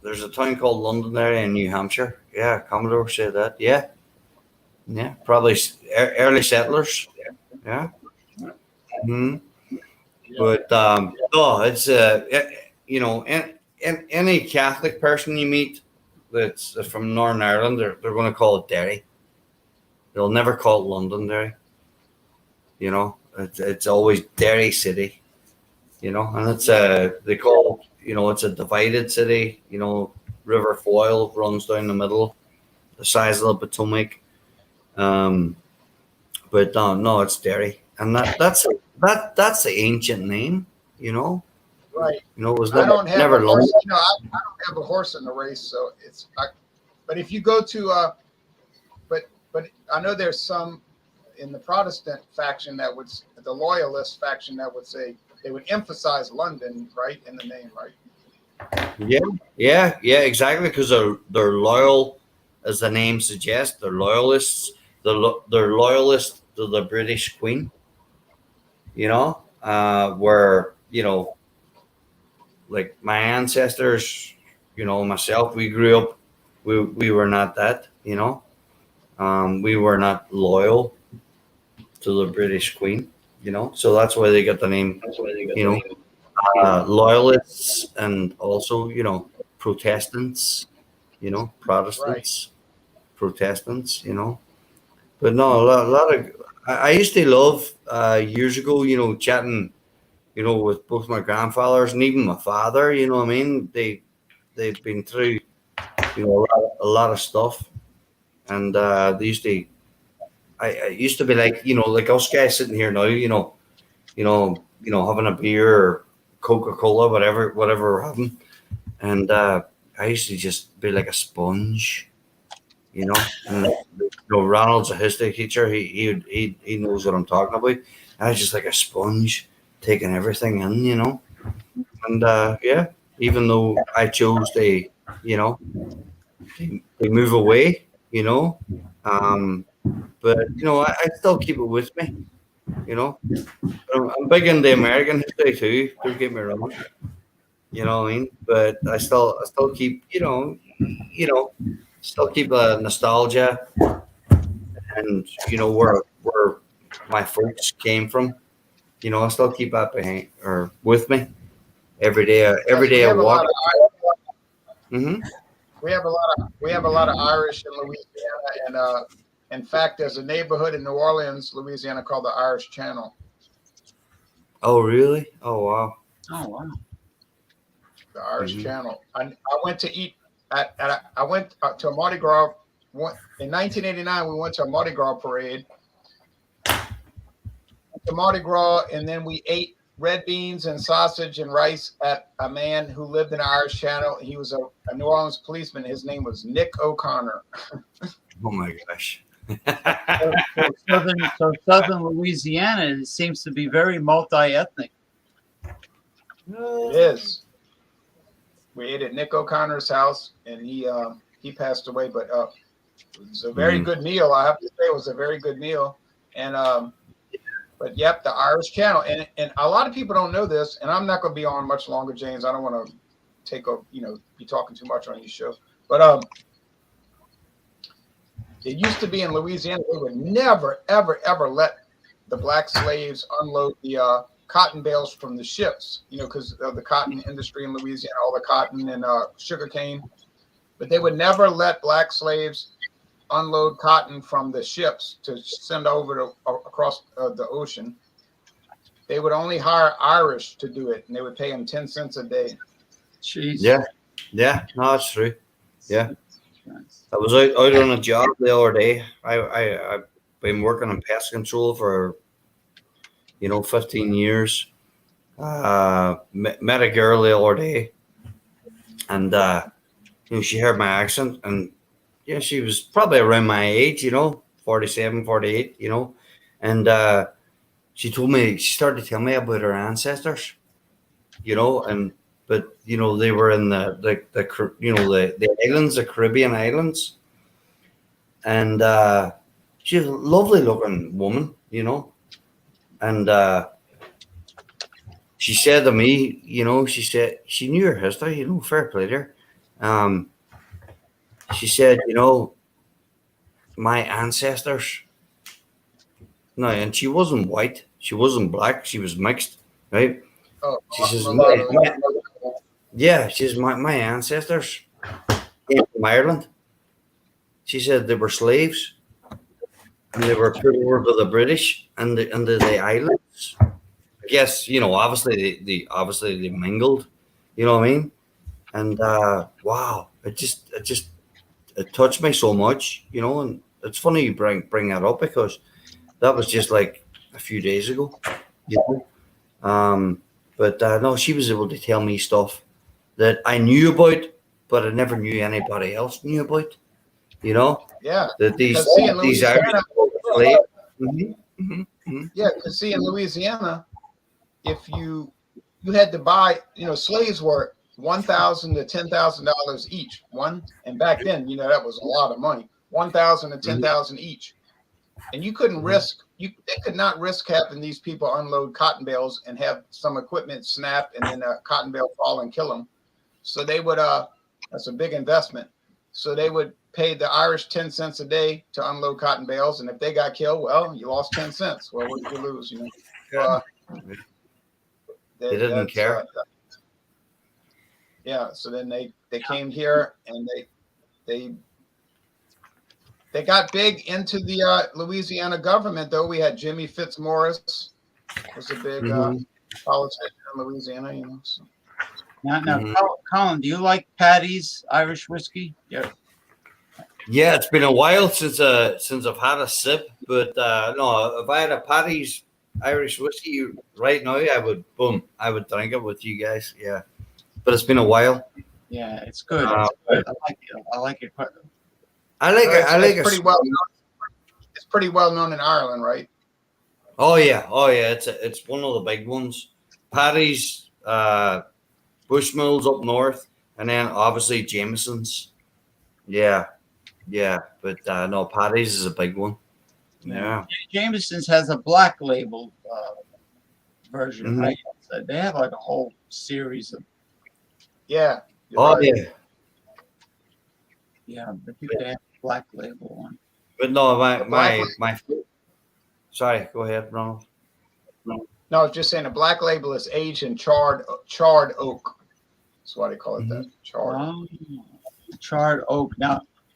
There's a town called Londonderry in New Hampshire. Yeah, Commodore said that. Yeah. Yeah, probably early settlers. Yeah. Hmm. But no, it's you know, and any Catholic person you meet that's from Northern Ireland, they're going to call it Derry. They'll never call it Londonderry. You know, it's always Derry City. You know, and it's they call, you know, it's a divided city. You know, River Foyle runs down the middle, the size of the Potomac. But no, it's Derry, and that's the ancient name. You know, Right. it was I don't have never a long. horse. I don't have a horse in the race, so it's. But if you go to, but I know there's some in the Protestant faction that would, the loyalist faction that would say they would emphasize London, right, in the name, right? Yeah, exactly. Because they're loyal, as the name suggests. They're loyalists. They're loyalists to the British Queen. You know, where, you know, like my ancestors, you know, myself, we grew up. We were not that. You know, we were not loyal to the British Queen. You know, so that's why they got the name. You know, loyalists, and also, you know, Protestants, you know, Protestants, Protestants, you know. But no, a lot of, I used to love years ago, you know, chatting, you know, with both my grandfathers and even my father. You know what I mean? They've been through, you know, a lot of stuff, and they used to. I used to be like, you know, like us guys sitting here now, having a beer or Coca-Cola, whatever we're having. And I used to just be like a sponge, you know. And you know, Ronald's a history teacher. He knows what I'm talking about. I was just like a sponge, taking everything in, you know. And yeah, even though I chose to, you know, to move away, you know, but you know, I still keep it with me, you know. I'm big into American history too. Don't get me wrong. You know what I mean? But I still keep, still keep a nostalgia, and you know where my folks came from. You know, I still keep that behind or with me every day. Every day I walk. Mm-hmm. We have a lot of Irish in Louisiana, and in fact, there's a neighborhood in New Orleans, Louisiana, called the Irish Channel. Oh really? Oh wow. Oh wow. The Irish Channel. I went to eat I went to a Mardi Gras. In 1989, we went to a Mardi Gras parade. The Mardi Gras, and then we ate red beans and sausage and rice at a man who lived in the Irish Channel. He was a New Orleans policeman. His name was Nick O'Connor. Oh my gosh. So southern Louisiana seems to be very multi-ethnic. It is. We ate at Nick O'Connor's house, and he passed away. But it was a very good meal. I have to say, it was a very good meal. And but yep, the Irish Channel, and a lot of people don't know this. And I'm not going to be on much longer, James. I don't want to be talking too much on your show. But it used to be in Louisiana, they would never, ever, ever let the black slaves unload the cotton bales from the ships, you know, because of the cotton industry in Louisiana, all the cotton and sugar cane. But they would never let black slaves unload cotton from the ships to send over across the ocean. They would only hire Irish to do it, and they would pay them 10 cents a day. Jeez. Yeah, no, that's true. Yeah. I was out on a job the other day. I've been working in pest control for 15 years. Met a girl the other day, and she heard my accent, and she was probably around my age, 47, 48, and she started to tell me about her ancestors, but they were in the islands, the Caribbean islands, and she's a lovely looking woman, and she said to me, she said she knew her history, fair play to her. She said, my ancestors. No, and she wasn't white. She wasn't black. She was mixed, right? Oh, She says, mulatto. yeah, she says, my ancestors came from Ireland. She said they were slaves and they were put over to the British and the islands. I guess, obviously they mingled, you know what I mean? And wow, it touched me so much, and it's funny you bring that up because that was just like a few days ago, you know. But no, she was able to tell me stuff that I knew about, but I never knew anybody else knew about. Yeah. That these Because see, in Irish Louisiana, slaves. yeah, because see, in Louisiana, if you had to buy, slaves were $1,000 to $10,000 each. And back then, that was a lot of money. $1,000 to $10,000 each, and you couldn't they could not risk having these people unload cotton bales and have some equipment snap and then a cotton bale fall and kill them. So they would that's a big investment. So they would pay the Irish 10 cents a day to unload cotton bales, and if they got killed, well, you lost 10 cents. Well, what did you lose? They didn't care. Yeah. So then they came here and they got big into the Louisiana government. Though we had Jimmy Fitzmaurice was a big politician in Louisiana. So. Now, Colin, do you like Patty's Irish whiskey? Yeah. Yeah, it's been a while since I've had a sip, but no, if I had a Paddy's Irish whiskey right now, I would drink it with you guys. Yeah, but it's been a while. Yeah, it's good. It's good. I like it. It's pretty well known. It's pretty well known in Ireland, right? Oh yeah. It's one of the big ones. Paddy's, Bushmills up north, and then obviously Jameson's. Yeah. But no, Paddy's is a big one. Yeah. Jameson's has a black label version, right? So they have like a whole series of. Yeah. Oh right. yeah. Yeah, but they have a black label one. But no, my. Sorry, go ahead, Ronald. No, I was just saying the black label is aged in charred oak. That's why they call it that. Charred oak.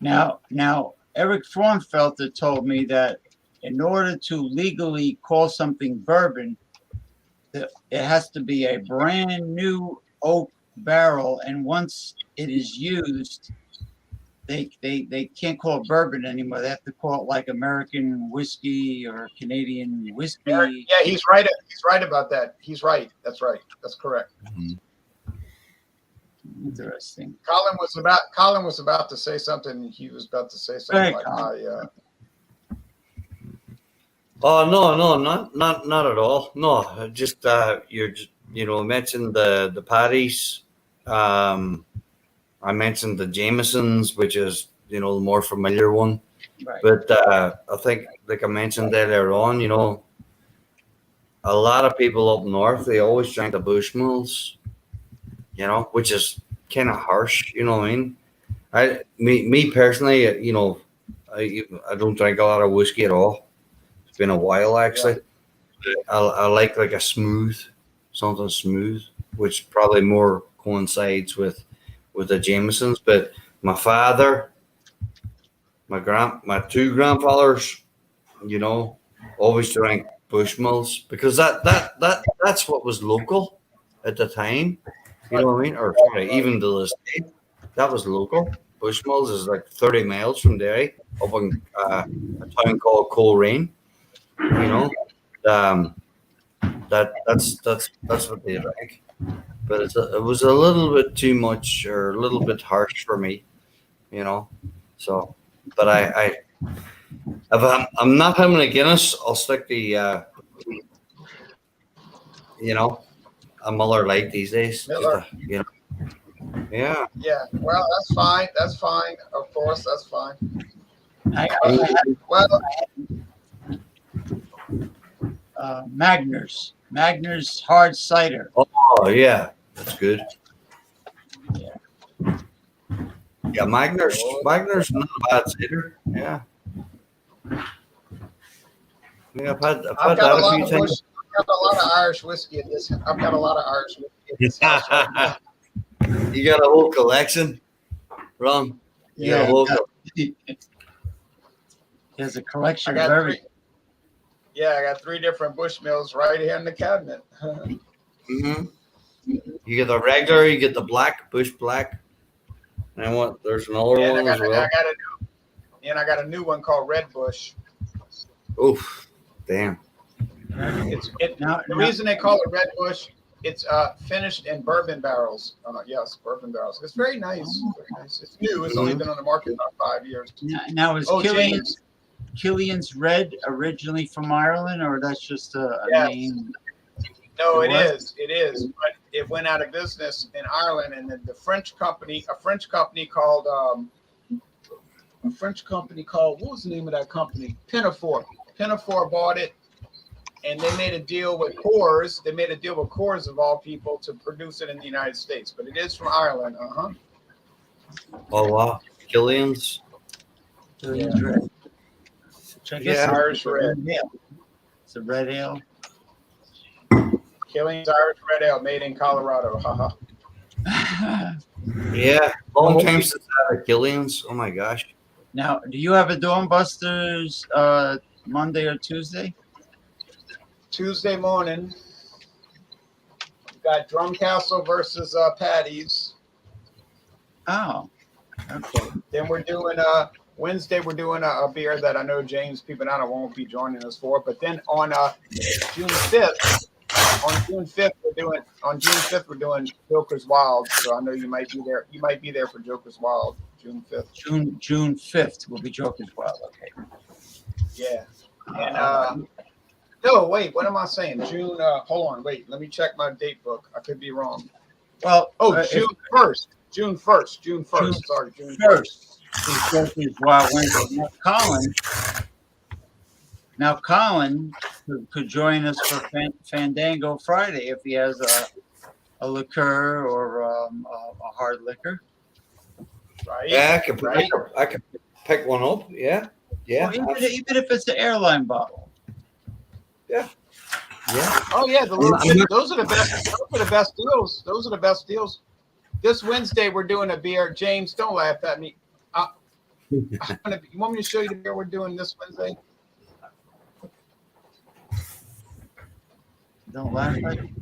Now, Eric Fraunfelter told me that in order to legally call something bourbon, it has to be a brand new oak barrel, and once it is used, they can't call it bourbon anymore. They have to call it like American whiskey or Canadian whiskey. Yeah, he's right. He's right about that. He's right. That's right. That's correct. Interesting. Colin was about to say something. He was about to say something Oh no, not at all. No, just you're mentioned the Paddy's. I mentioned the Jamesons, which is the more familiar one. Right. But I think, like I mentioned earlier on, a lot of people up north, they always drink the Bushmills, which is kind of harsh. You know what I mean? Me personally, I don't drink a lot of whiskey at all. It's been a while actually. Yeah. I like a something smooth, which probably more coincides with the Jamesons. But my father, my two grandfathers, always drank Bushmills because that's what was local at the time. You know what I mean? Or sorry, even to this day, that was local. Bushmills is like 30 miles from Derry, up in a town called Coleraine. That's what they drank. But it was a little bit too much or a little bit harsh for me, So, but if I'm not having a Guinness, I'll stick the, a Miller Lite these days. Miller. Yeah. Yeah. Well, that's fine. That's fine. Of course, that's fine. Magners hard cider. Oh yeah, that's good. Yeah, Magners not a bad cider. Yeah. Yeah, I've I've had got that a a lot few of times. I've got a lot of Irish whiskey in this. I've got a lot of Irish whiskey in this house right now. You got a whole collection, Ron. You got a Yeah, whole. there's a I collection of got everything. I got 3 different Bushmills right here in the cabinet. Mm-hmm. You get the regular, you get the black, Bush Black, and what? There's another And one as well. I got a new one called Red Bush. Oof, damn. The reason they call it Red Bush, it's finished in bourbon barrels. Yes, bourbon barrels. It's very nice. Very nice. It's new. It's only been on the market about 5 years. Now is James. Killian's Red originally from Ireland, or that's just a Yes. name? No, It it was? is. It is. But it went out of business in Ireland, and then a French company called what was the name of that company? Pinafore. Pinafore bought it, and they made a deal with Coors. They made a deal with Coors of all people to produce it in the United States, but it is from Ireland. Oh wow, Killian's. Killian's Red. Which I guess Yeah. Irish Red. It's a red ale. Killian's Irish Red Ale, made in Colorado. Haha. Yeah, long time since I had Killian's. Oh my gosh. Now, do you have a Doombusters Monday or Tuesday? Tuesday morning, we got Drumcastle versus Patty's. Oh, okay. Then we're doing Wednesday. We're doing a beer that I know James Pimenana won't be joining us for. But then on June 5th, we're doing Joker's Wild. So I know you might be there. You might be there for Joker's Wild, June 5th. June 5th will be Joker's Wild. Okay. Yeah. And no, wait. What am I saying? June. Hold on. Wait. Let me check my date book. I could be wrong. Well, June 1st. June 1st. June 1st. Sorry, June 1st. Joker's Wild Wednesday. Now, Colin could join us for Fandango Friday if he has a liqueur or a hard liquor. Right. Yeah, I could pick one up. Yeah. Well, even if it's an airline bottle. Yeah. Oh yeah, those are the best. Those are the best deals. Those are the best deals. This Wednesday we're doing a beer. James, don't laugh at me. You want me to show you the beer we're doing this Wednesday? Don't laugh at me.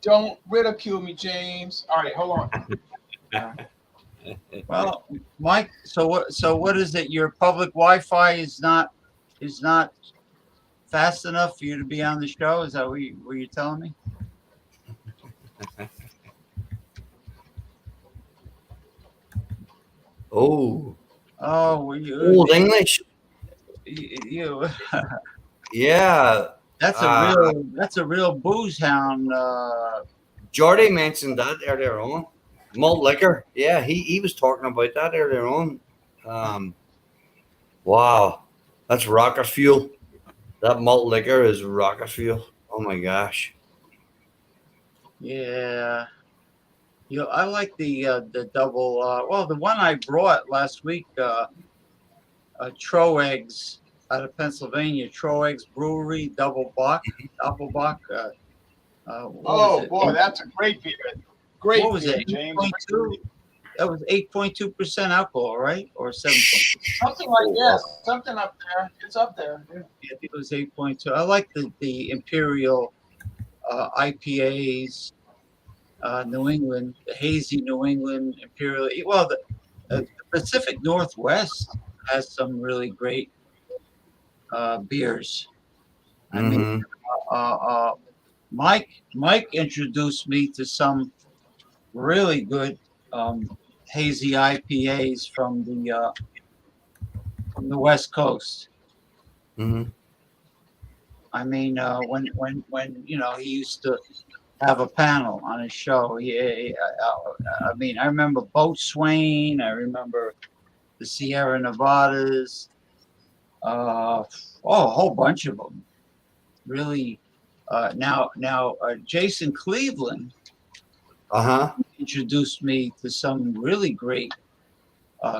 Don't ridicule me, James. All right, hold on. Well, Mike. So what is it? Your public Wi-Fi is not fast enough for you to be on the show? Is that what you telling me? Oh. Oh, Old English. You. Yeah. That's a real booze hound. Jordy mentioned that earlier on. Malt liquor. Yeah, he was talking about that earlier on. Wow. That's rocket fuel. That malt liquor is rocket fuel. Oh my gosh. Yeah. I like the double. The one I brought last week, Troeggs out of Pennsylvania, Troeggs Brewery, Double Bock. Boy, that's a great beer. Great What was beer, it? James. 8.2? That was 8.2% alcohol, right? Or 7.2? Something like that. Something up there. It's up there. Yeah. I think it was 8.2. I like the Imperial IPAs, New England, the hazy New England Imperial. Well, the Pacific Northwest has some really great beers. I mean, Mike introduced me to some really good hazy IPAs from the West Coast. Mm-hmm. I mean, when he used to have a panel on his show. I mean, I remember Boatswain. I remember the Sierra Nevadas. A whole bunch of them. Really. Now, Jason Cleveland introduced me to some really great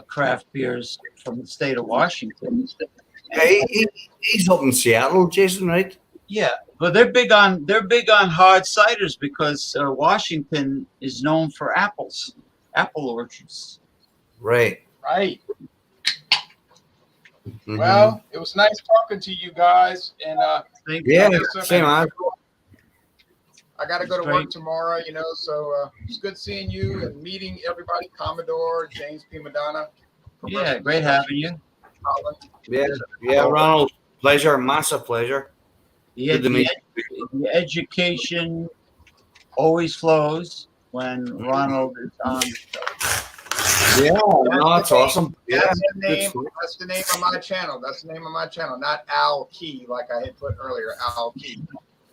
craft beers from the state of Washington. Yeah, he's up in Seattle, Jason, right? Yeah, but they're big on hard ciders because Washington is known for apple orchards. Right. Right. Mhm. Well, it was nice talking to you guys, and Yeah, listen, same on. I got to go to Great. work tomorrow, so it's good seeing you and meeting everybody. Commodore James P. Madonna. Yeah, great having you. Colin. Yeah, Ronald, pleasure, massive pleasure. Yeah, Good to meet the education always flows when Ronald is on. Yeah, no, that's awesome. Yeah, That's the good name. stuff. That's the name of my channel. That's the name of my channel, not Al Key, like I had put earlier. Al Key.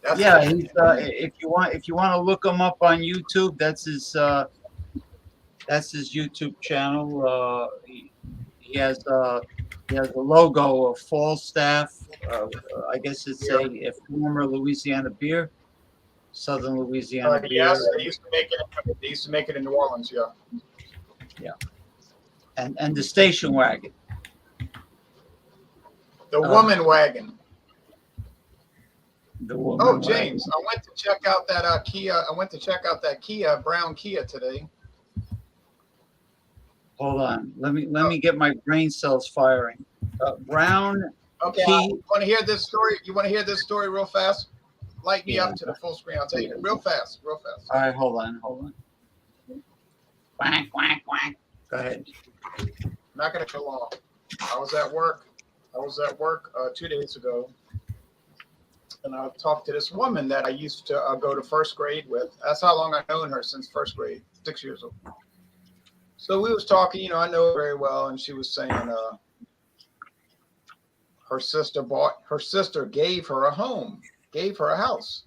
That's Yeah, he's if you want to look him up on YouTube, that's his YouTube channel. He has a logo of Falstaff. I guess it's a former Louisiana beer, Southern Louisiana beer. yes, they used to make it. They used to make it in New Orleans. Yeah. And the station wagon. The woman wagon. The woman Oh, wagon. James, I went to check out that Kia. I went to check out that brown Kia today. Hold on. Let me get my brain cells firing. Brown. Okay, you want to hear this story? You want to hear this story real fast? Light me up to the full screen. I'll tell you real fast. All right, hold on. Quack, quack, quack. Go ahead. I'm not going to go long. I was at work 2 days ago, and I talked to this woman that I used to go to first grade with. That's how long I've known her, since first grade, 6 years old. So we was talking, I know her very well, and she was saying her sister gave her a home, gave her a house.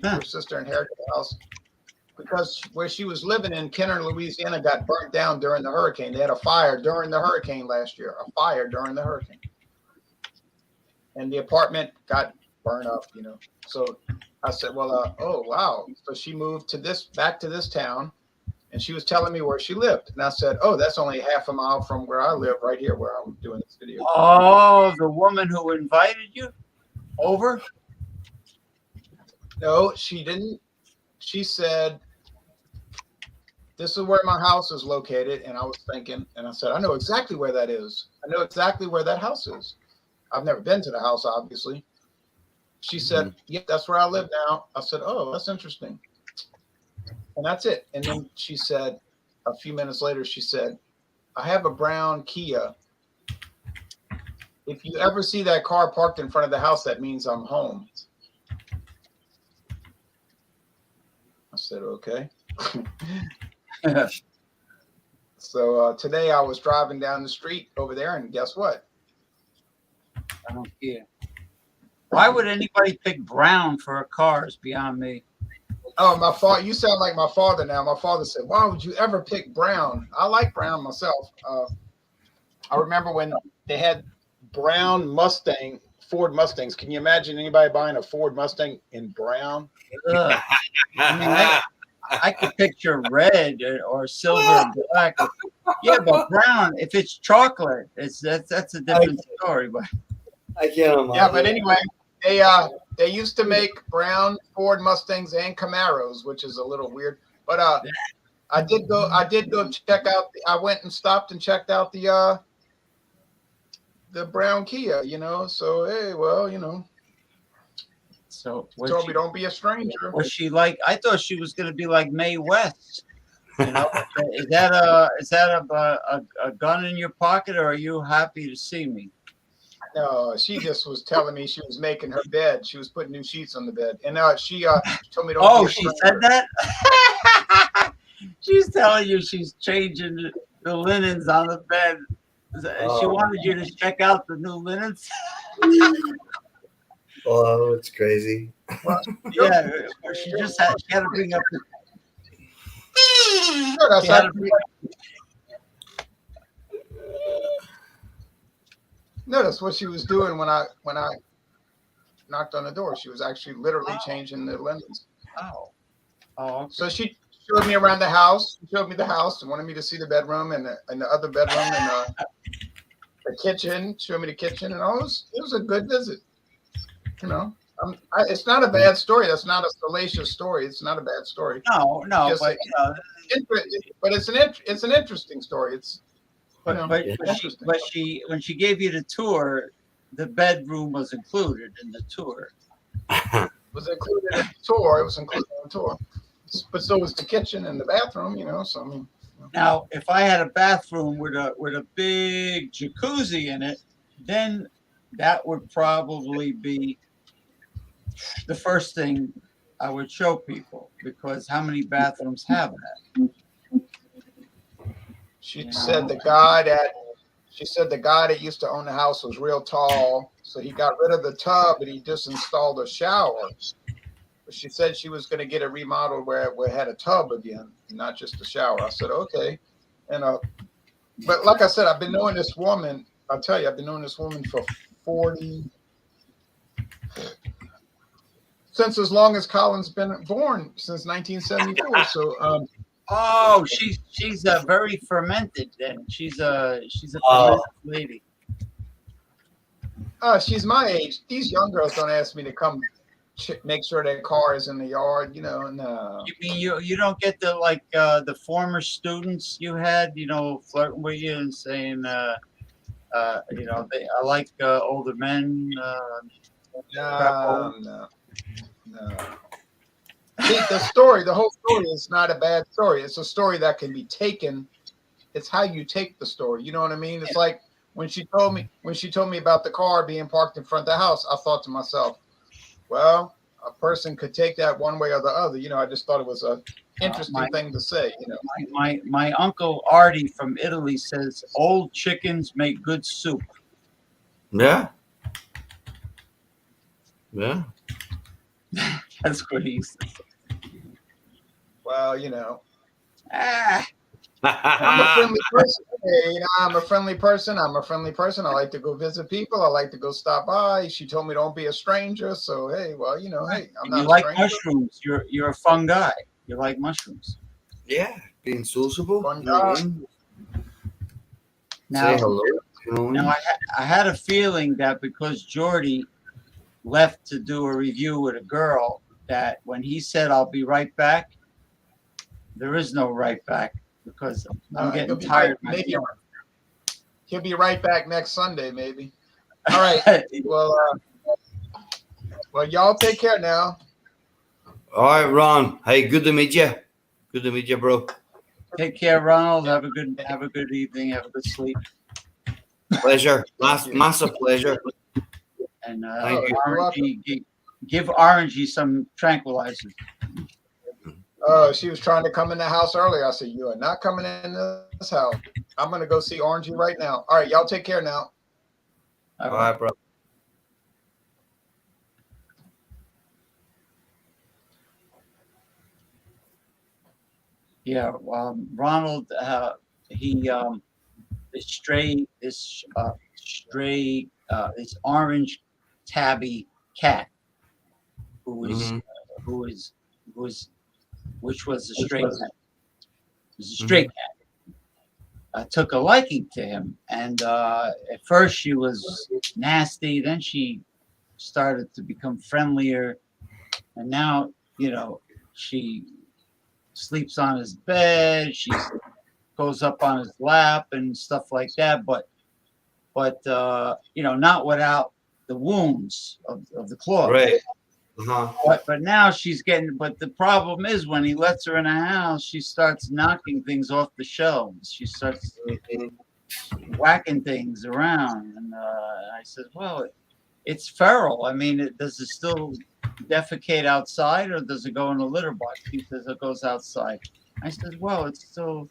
Her sister inherited the house because where she was living in Kenner, Louisiana, got burnt down during the hurricane. They had a fire during the hurricane last year, and the apartment got burned up, So I said, well, oh, wow. So she moved back to this town, and she was telling me where she lived. And I said, oh, that's only half a mile from where I live, right here where I'm doing this video. Oh, the woman who invited you over? No, she didn't. She said, this is where my house is located. And I was thinking, and I said, I know exactly where that is. I know exactly where that house is. I've never been to the house, obviously. She said, yeah, that's where I live now. I said, oh, that's interesting. And that's it. And then she said, a few minutes later, she said, I have a brown Kia. If you ever see that car parked in front of the house, that means I'm home. I said, okay. So today I was driving down the street over there, and guess what? I don't care. Why would anybody pick brown for a car is beyond me. Oh, my father! You sound like my father now. My father said, "Why would you ever pick brown?" I like brown myself. I remember when they had brown Ford Mustangs. Can you imagine anybody buying a Ford Mustang in brown? Ugh. I mean, I could picture red or silver and black. Yeah, but brown, if it's chocolate, that's a different story. But I can't imagine. Yeah, but anyway, they used to make brown Ford Mustangs and Camaros, which is a little weird. But I did go check out. I went and stopped and checked out the brown Kia. So hey, well, so told me don't be a stranger. was she like? I thought she was going to be like Mae West. Is that a gun in your pocket, or are you happy to see me? No, she just was telling me she was making her bed. She was putting new sheets on the bed, and she told me don't. Oh, be a she stranger. said that. She's telling you she's changing the linens on the bed. She wanted you to check out the new linens. Oh, it's crazy. Yeah, she had to bring up the. Sure, She had to bring No, that's what she was doing when I knocked on the door. She was actually literally changing the linens. Oh, okay. So she showed me around the house. She showed me the house and wanted me to see the bedroom and the other bedroom and the kitchen. Showed me the kitchen, and it was a good visit. You know, it's not a bad story. That's not a salacious story. It's not a bad story. No, Just, but but it's an interesting story. It's but she when she gave you the tour, the bedroom was included in the tour. Was included in the tour. It was included in the tour. But so was the kitchen and the bathroom, you know. So I mean, now if I had a bathroom with a big jacuzzi in it, then that would probably be the first thing I would show people, because how many bathrooms have that? She said the guy that used to own the house was real tall, so he got rid of the tub and he just installed a shower. But she said she was going to get it remodeled where it had a tub again, not just a shower. I said okay, and but like I said, I've been knowing this woman. I'll tell you, I've been knowing this woman for since as long as Colin's been born, since 1974. So oh, she's a very fermented. Then she's a fermented lady. She's my age. These young girls don't ask me to come make sure their car is in the yard, you know. No. You mean you don't get the former students you had, flirting with you and saying, I like older men. No. See, the whole story is not a bad story. It's a story that can be taken. It's how you take the story. You know what I mean? It's like when she told me about the car being parked in front of the house, I thought to myself, well, a person could take that one way or the other. You know, I just thought it was a interesting thing to say. You know, my uncle Artie from Italy says old chickens make good soup. Yeah. That's what he used to say. Well, you know. Ah. I'm a friendly person. Hey, I'm a friendly person. I like to go visit people. I like to go stop by. She told me don't be a stranger. So hey, well, I'm not. You like mushrooms. You're a fun guy. You like mushrooms. Yeah, being sociable. Fun guy. Now, say hello. Now I had a feeling that because Jordy left to do a review with a girl, that when he said I'll be right back, there is no right back. Because I'm getting tired. Maybe he'll be right back next Sunday, maybe. All right. Well, y'all take care now. All right, Ron. Hey, good to meet you. Good to meet you, bro. Take care, Ronald. Have a good evening. Have a good sleep. Pleasure. Massive pleasure. And Orangey, give Orangey some tranquilizers. Oh, she was trying to come in the house earlier. I said, you are not coming in this house. I'm going to go see Orangey right now. All right, y'all take care now. All right, bro. Yeah, Ronald, this orange tabby cat, which was a stray cat. It was a stray cat. I took a liking to him, and at first she was nasty. Then she started to become friendlier, and now she sleeps on his bed. She goes up on his lap and stuff like that. But not without the wounds of the claw. Right. But now she's getting. But the problem is when he lets her in the house, she starts knocking things off the shelves. She starts whacking things around, and I said, "Well, it's feral. I mean, does it still defecate outside, or does it go in a litter box?" He says it goes outside. I said, "Well, it's still,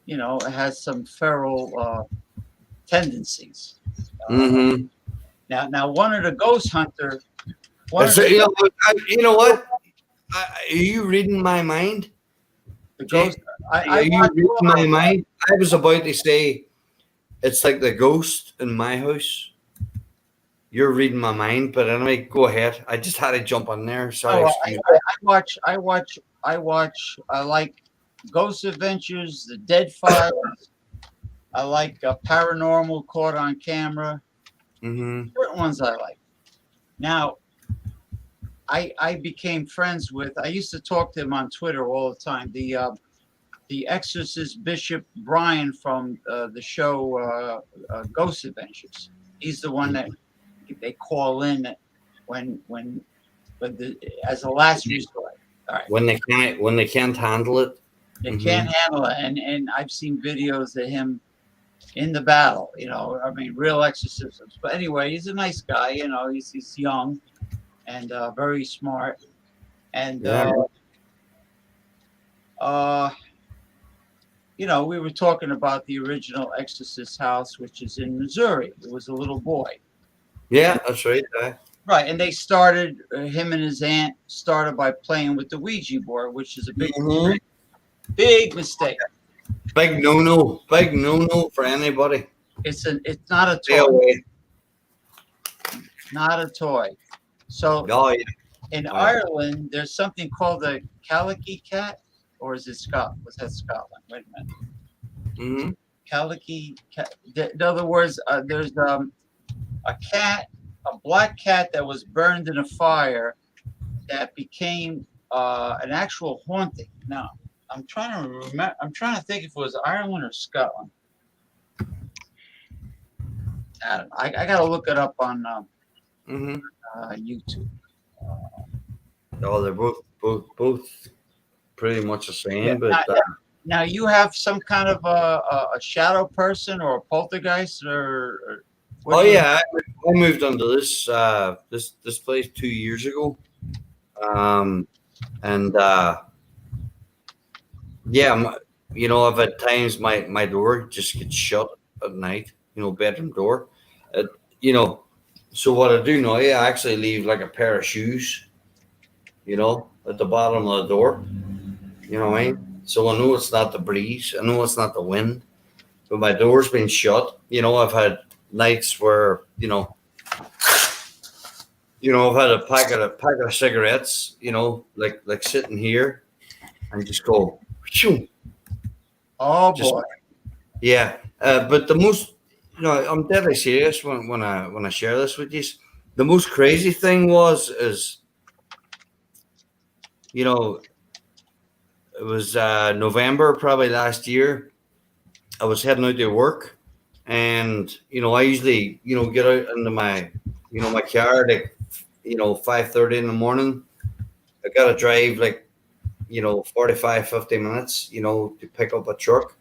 it has some feral tendencies." Now, one of the ghost hunter. You know what? Are you reading my mind? The ghost. Are you reading my mind? I was about to say, it's like the ghost in my house. You're reading my mind, but anyway, go ahead. I just had to jump on there. Sorry. I like Ghost Adventures, The Dead Files. I like Paranormal Caught on Camera. Mm-hmm. Certain ones I like. Now, I became friends with. I used to talk to him on Twitter all the time. The Exorcist Bishop Brian from the show Ghost Adventures. He's the one that they call in as a last resort. All right. When they can't handle it. They can't handle it, and I've seen videos of him in the battle. I mean, real exorcisms. But anyway, he's a nice guy. He's young and very smart. And we were talking about the original Exorcist house, which is in Missouri. It was a little boy. Yeah, that's right. Right, and they started. Him and his aunt started by playing with the Ouija board, which is a big mistake. Big no-no for anybody. It's not a Stay toy. away. Not a toy. So in Ireland, there's something called the Calicky cat, or is it Scotland? Was that Scotland? Wait a minute. Mm-hmm. Calicky cat. In other words, there's a cat, a black cat that was burned in a fire that became an actual haunting. Now, I'm trying to remember. I'm trying to think if it was Ireland or Scotland. I don't know. I got to look it up on YouTube. They're both pretty much the same. Yeah, but now you have some kind of a shadow person or a poltergeist or I moved onto this this place 2 years ago, and I've had times my door just gets shut at night. Bedroom door. So what I do now, I actually leave like a pair of shoes, at the bottom of the door. You know what I mean? So I know it's not the breeze. I know it's not the wind. But my door's been shut. I've had nights where, I've had a packet of cigarettes, like sitting here and just go, shoo. Oh boy. Yeah. But the most, I'm deadly serious when I share this with you. The most crazy thing is, it was November probably last year. I was heading out to work, and I usually get out into my my car at 5:30 in the morning. I gotta drive 45-50 minutes to pick up a truck,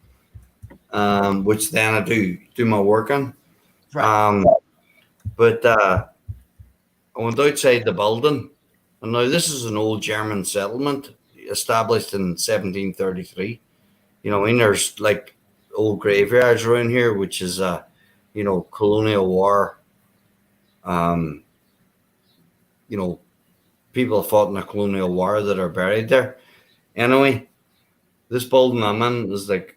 which then I do my work on. Right. But I went outside the building, and now this is an old German settlement established in 1733. There's like old graveyards around here, which is colonial war. People fought in the colonial war that are buried there. Anyway, this building I'm in is like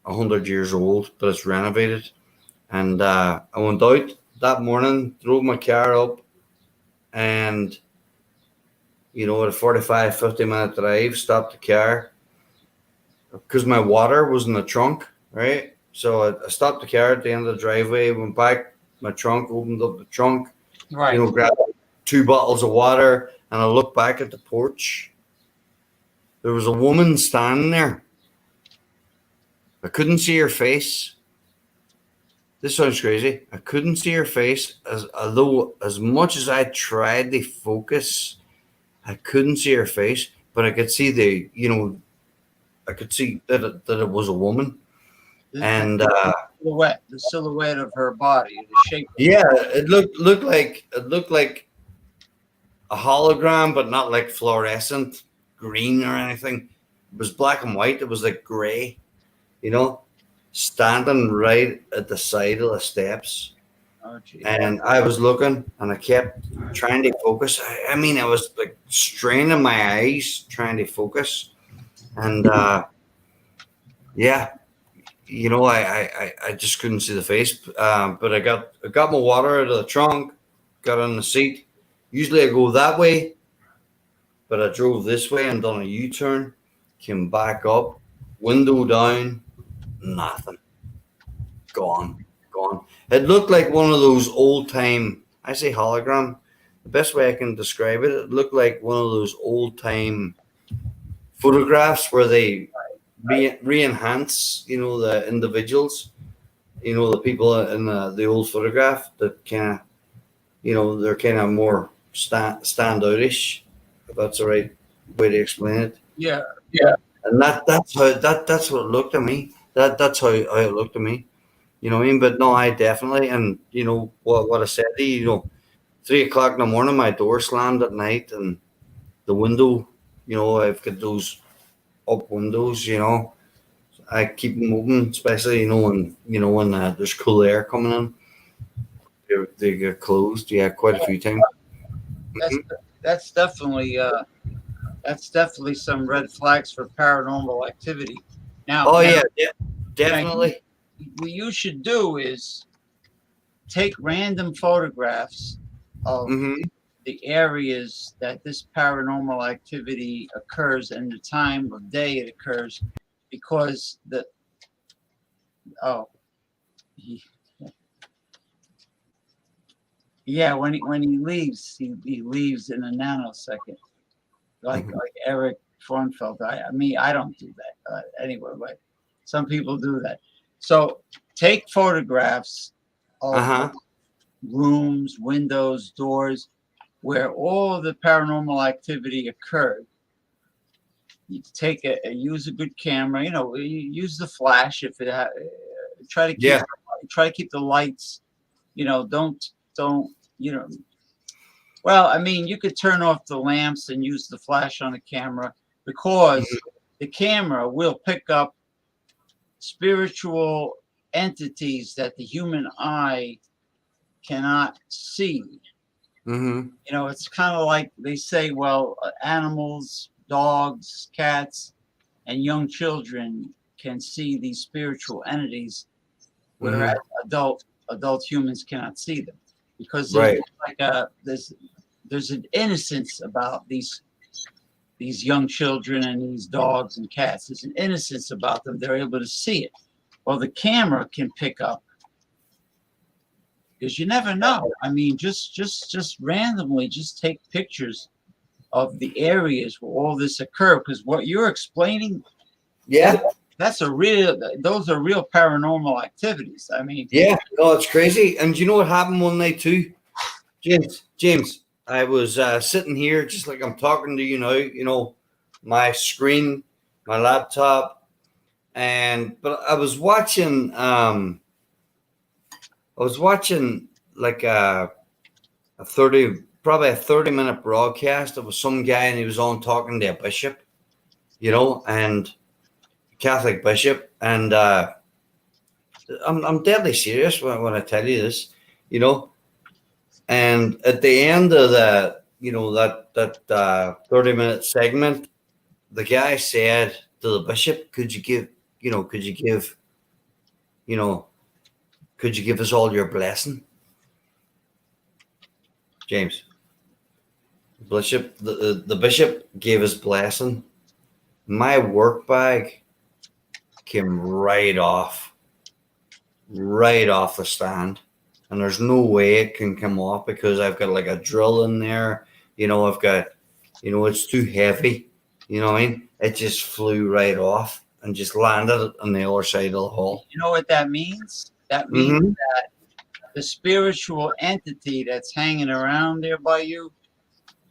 100 years old, but it's renovated. And I went out that morning, drove my car up, and at a 45-50 minute drive, stopped the car because my water was in the trunk, right? So I stopped the car at the end of the driveway, went back my trunk, opened up the trunk, Right. grabbed 2 bottles of water, and I looked back at the porch. There was a woman standing there. I couldn't see her face. This sounds crazy. I couldn't see her face, although as much as I tried to focus, I couldn't see her face, but I could see I could see that it was a woman. And the silhouette of her body, the shape. Yeah, it looked like a hologram, but not like fluorescent green or anything. It was black and white. It was like gray, standing right at the side of the steps. Oh, geez. And I was looking, and I kept trying to focus. I mean, I was like straining my eyes trying to focus, and I just couldn't see the face. But I got my water out of the trunk, got on the seat. Usually I go that way, but I drove this way and done a U-turn, came back up, window down, nothing. Gone. It looked like one of those old time, I say hologram, the best way I can describe it, it looked like one of those old time photographs where they re-enhance, the individuals, the people in the old photograph that kind of, they're kind of more standoutish, if that's the right way to explain it. Yeah. And that's what it looked to me. That's how it looked to me. You know what I mean? But no, I definitely, and what I said to you, 3 o'clock in the morning, my door slammed at night, and the window, I've got those up windows, I keep them open, especially, when there's cool air coming in. They get closed, quite a few times. That's definitely some red flags for paranormal activity. Now, Definitely. What you should do is take random photographs of the areas that this paranormal activity occurs and the time of day it occurs, because when he leaves, he leaves in a nanosecond, like Eric Frunfeld. I don't do that anyway, but some people do that. So take photographs of rooms, windows, doors, where all the paranormal activity occurred. You use a good camera. Use the flash if it. Try to keep the lights. Don't. Well, you could turn off the lamps and use the flash on the camera, because the camera will pick up spiritual entities that the human eye cannot see. It's kind of like they say, well, animals, dogs, cats, and young children can see these spiritual entities, whereas adult humans cannot see them, because there's an innocence about these young children and these dogs and cats. There's an innocence about them. They're able to see it. Well, the camera can pick up, because you never know. Just randomly, just take pictures of the areas where all this occurred, because what you're explaining, those are real paranormal activities. No, it's crazy. And you know what happened one night too, James? I was sitting here just like I'm talking to you now, my screen, my laptop, but I was watching like a 30-minute broadcast. There was some guy, and he was on talking to a bishop, and Catholic bishop, and I'm deadly serious when I tell you this, and at the end of that 30-minute segment, the guy said to the bishop, could you give us all your blessing, James? The bishop gave his blessing. My work bag came right off the stand, and there's no way it can come off, because I've got like a drill in there. I've got, it's too heavy. It just flew right off and just landed on the other side of the hall. You know what that means? That means that the spiritual entity that's hanging around there by you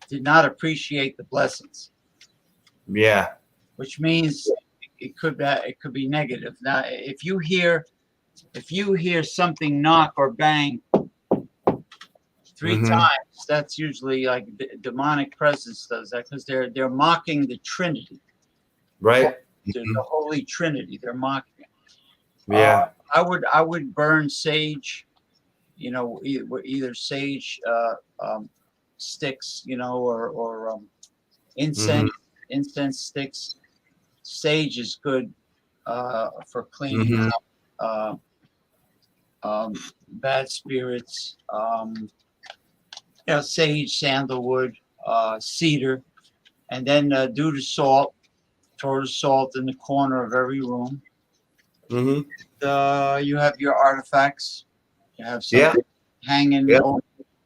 did not appreciate the blessings. Yeah. Which means it could be negative. Now, if you hear something knock or bang 3 times, that's usually like demonic presence does that, because they're mocking the Trinity. Right. The Holy Trinity. They're mocking it. Yeah. I would burn sage, either sage sticks, or incense sticks. Sage is good for cleaning up bad spirits. Sage, sandalwood, cedar, and then do the salt, throw the salt in the corner of every room. Mm-hmm. You have your artifacts. You have Yeah. something hanging. Yeah.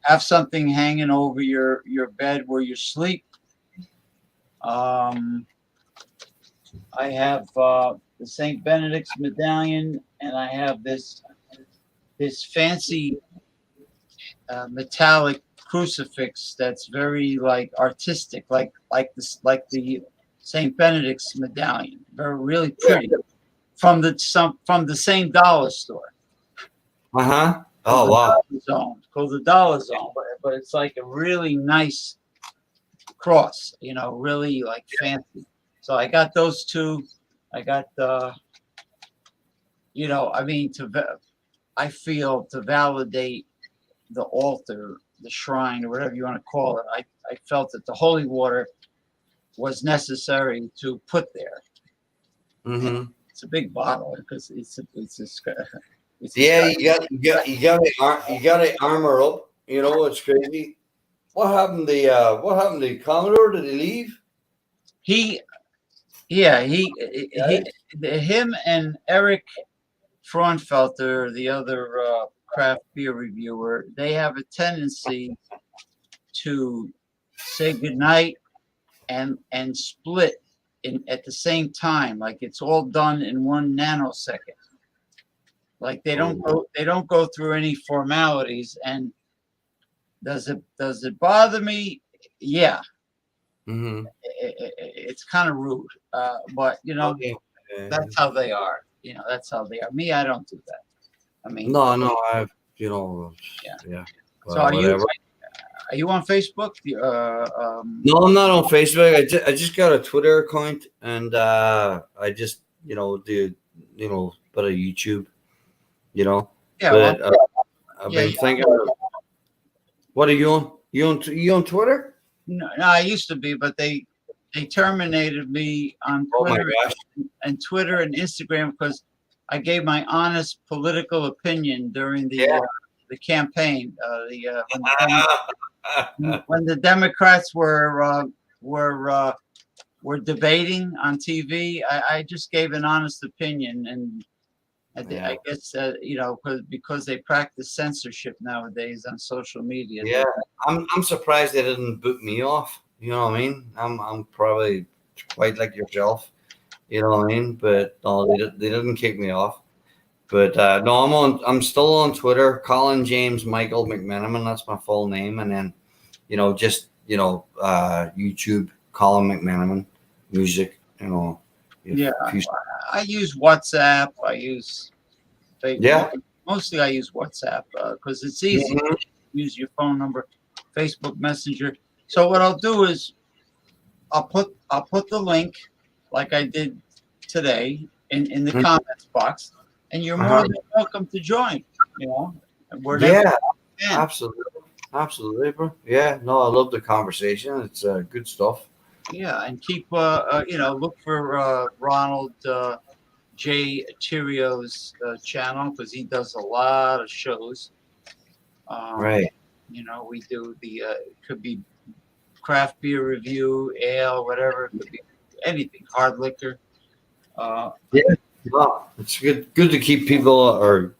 Have something hanging over your bed where you sleep. I have the Saint Benedict's medallion, and I have this fancy metallic crucifix that's very like artistic, like the Saint Benedict's medallion. Very really pretty. From the same dollar store. Uh-huh. Oh, wow. Called the Dollar Zone, but it's like a really nice cross, really like fancy. So I got those two. I got I feel to validate the altar, the shrine, or whatever you want to call it. I felt that the holy water was necessary to put there. Mm-hmm. It's a big bottle because it's Yeah, you got to armor up. It's crazy. What happened to the Commodore? Did he leave? Him and Eric Fraunfelter, the other craft beer reviewer, they have a tendency to say goodnight and split at the same time, like it's all done in 1 nanosecond. Like they don't go through any formalities. And does it bother me? Yeah. Mm-hmm. It's kind of rude, but that's how they are. That's how they are. Me, I don't do that. I mean, No, I've yeah. Well, So are whatever. you on Facebook? No, I'm not on Facebook. I just got a Twitter account, and I just do bit of YouTube. Yeah. But I've been thinking. What are you on? You on Twitter? No, I used to be, but they terminated me on Twitter, Oh my gosh. and Twitter and Instagram because I gave my honest political opinion during the campaign. When the Democrats were debating on TV, I just gave an honest opinion, and I guess because they practice censorship nowadays on social media. Yeah, I'm surprised they didn't boot me off. You know what I mean? I'm probably quite like yourself. You know what I mean? But no, they didn't kick me off. But no, I'm still on Twitter. Colin James Michael McMeniman. That's my full name, and then YouTube Colin McMeniman music. Yeah, I use WhatsApp. I use Facebook. Yeah. Mostly I use WhatsApp because it's easy. Mhm. Use your phone number, Facebook Messenger. So what I'll do is I'll put the link like I did today in the comments box, and you're more than welcome to join. Absolutely, bro. Yeah, no, I love the conversation. It's good stuff. Yeah, and keep look for Ronald J. Tirio's channel because he does a lot of shows. Right. We do the could be craft beer review, ale, whatever. It could be anything, hard liquor. It's good to keep people or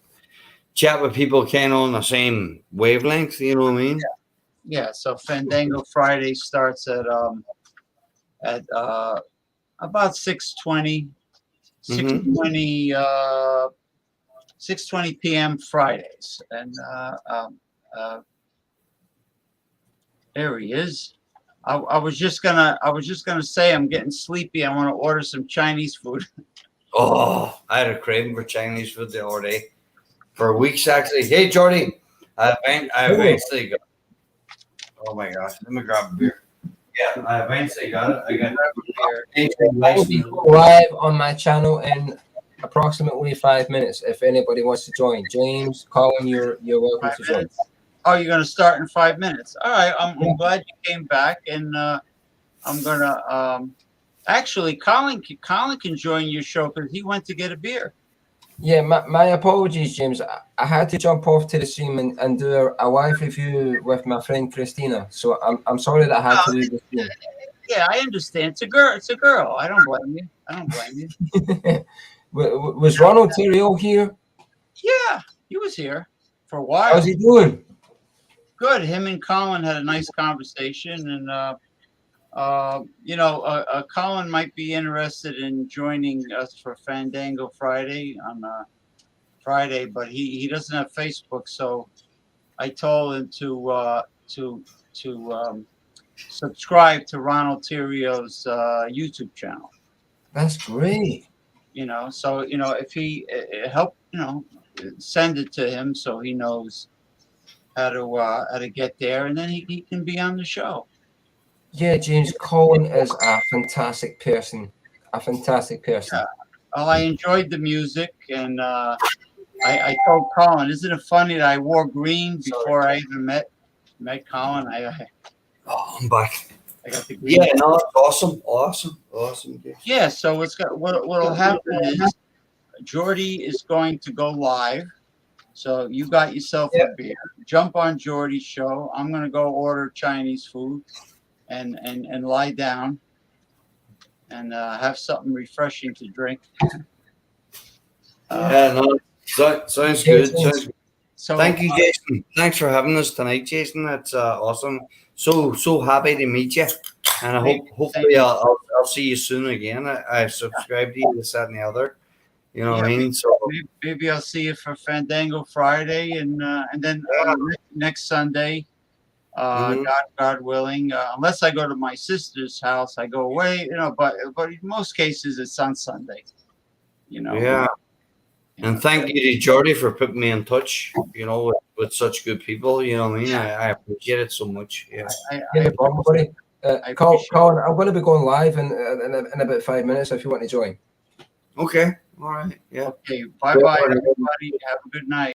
chat with people kind of on the same wavelength. You know what I mean? Yeah. So Fandango Friday starts at about 6:20 p.m. Fridays, and there he is. I was just gonna say I'm getting sleepy. I want to order some Chinese food. Oh, I had a craving for Chinese food the other day for weeks actually. Hey, Jordy, I eventually got. Oh my gosh, let me grab a beer. Yeah, I eventually got it. I got I'll go live on my channel in approximately 5 minutes. If anybody wants to join, James, Colin, you're welcome to join. Oh, you're gonna start in 5 minutes. All right, I'm glad you came back, and I'm gonna actually Colin can join your show because he went to get a beer. Yeah, my apologies, James. I had to jump off to the stream and do a live review with my friend Christina. So I'm sorry that I had to do this. Yeah, I understand. It's a girl. It's a girl. I don't blame you. I don't blame you. Was Ronald Terrell here? Yeah, he was here for a while. How's he doing? Good. Him and Colin had a nice conversation, and Colin might be interested in joining us for Fandango Friday on Friday, but he doesn't have Facebook, so I told him to subscribe to Ronald Terrio's YouTube channel. That's great. So if he help, send it to him so he knows how to get there, and then he can be on the show. Yeah, James, Colin is a fantastic person. A fantastic person. Yeah. Well, I enjoyed the music, and I told Colin, isn't it funny that I wore green before I even met Colin? I'm back. I got the green. Yeah, no, awesome. Yeah, so what'll happen is Jordy is going to go live. So you got yourself a beer. Jump on Jordy's show. I'm gonna go order Chinese food and lie down and have something refreshing to drink. Sounds good. So thank you, Jason. Thanks for having us tonight, Jason. That's awesome. So happy to meet you, and hopefully I'll see you soon again. I subscribed to you, this, that, and the other. You know what I mean? So maybe I'll see you for Fandango Friday, and then next Sunday, God willing, unless I go to my sister's house, I go away. But in most cases, it's on Sunday. Yeah. And thank you to Jordy for putting me in touch, with such good people. You know what I mean? I appreciate it so much. Yeah. No problem, buddy. Colin, I'm going to be going live in about 5 minutes if you want to join. Okay. All right. Yeah. Okay. Bye, everybody. Have a good night.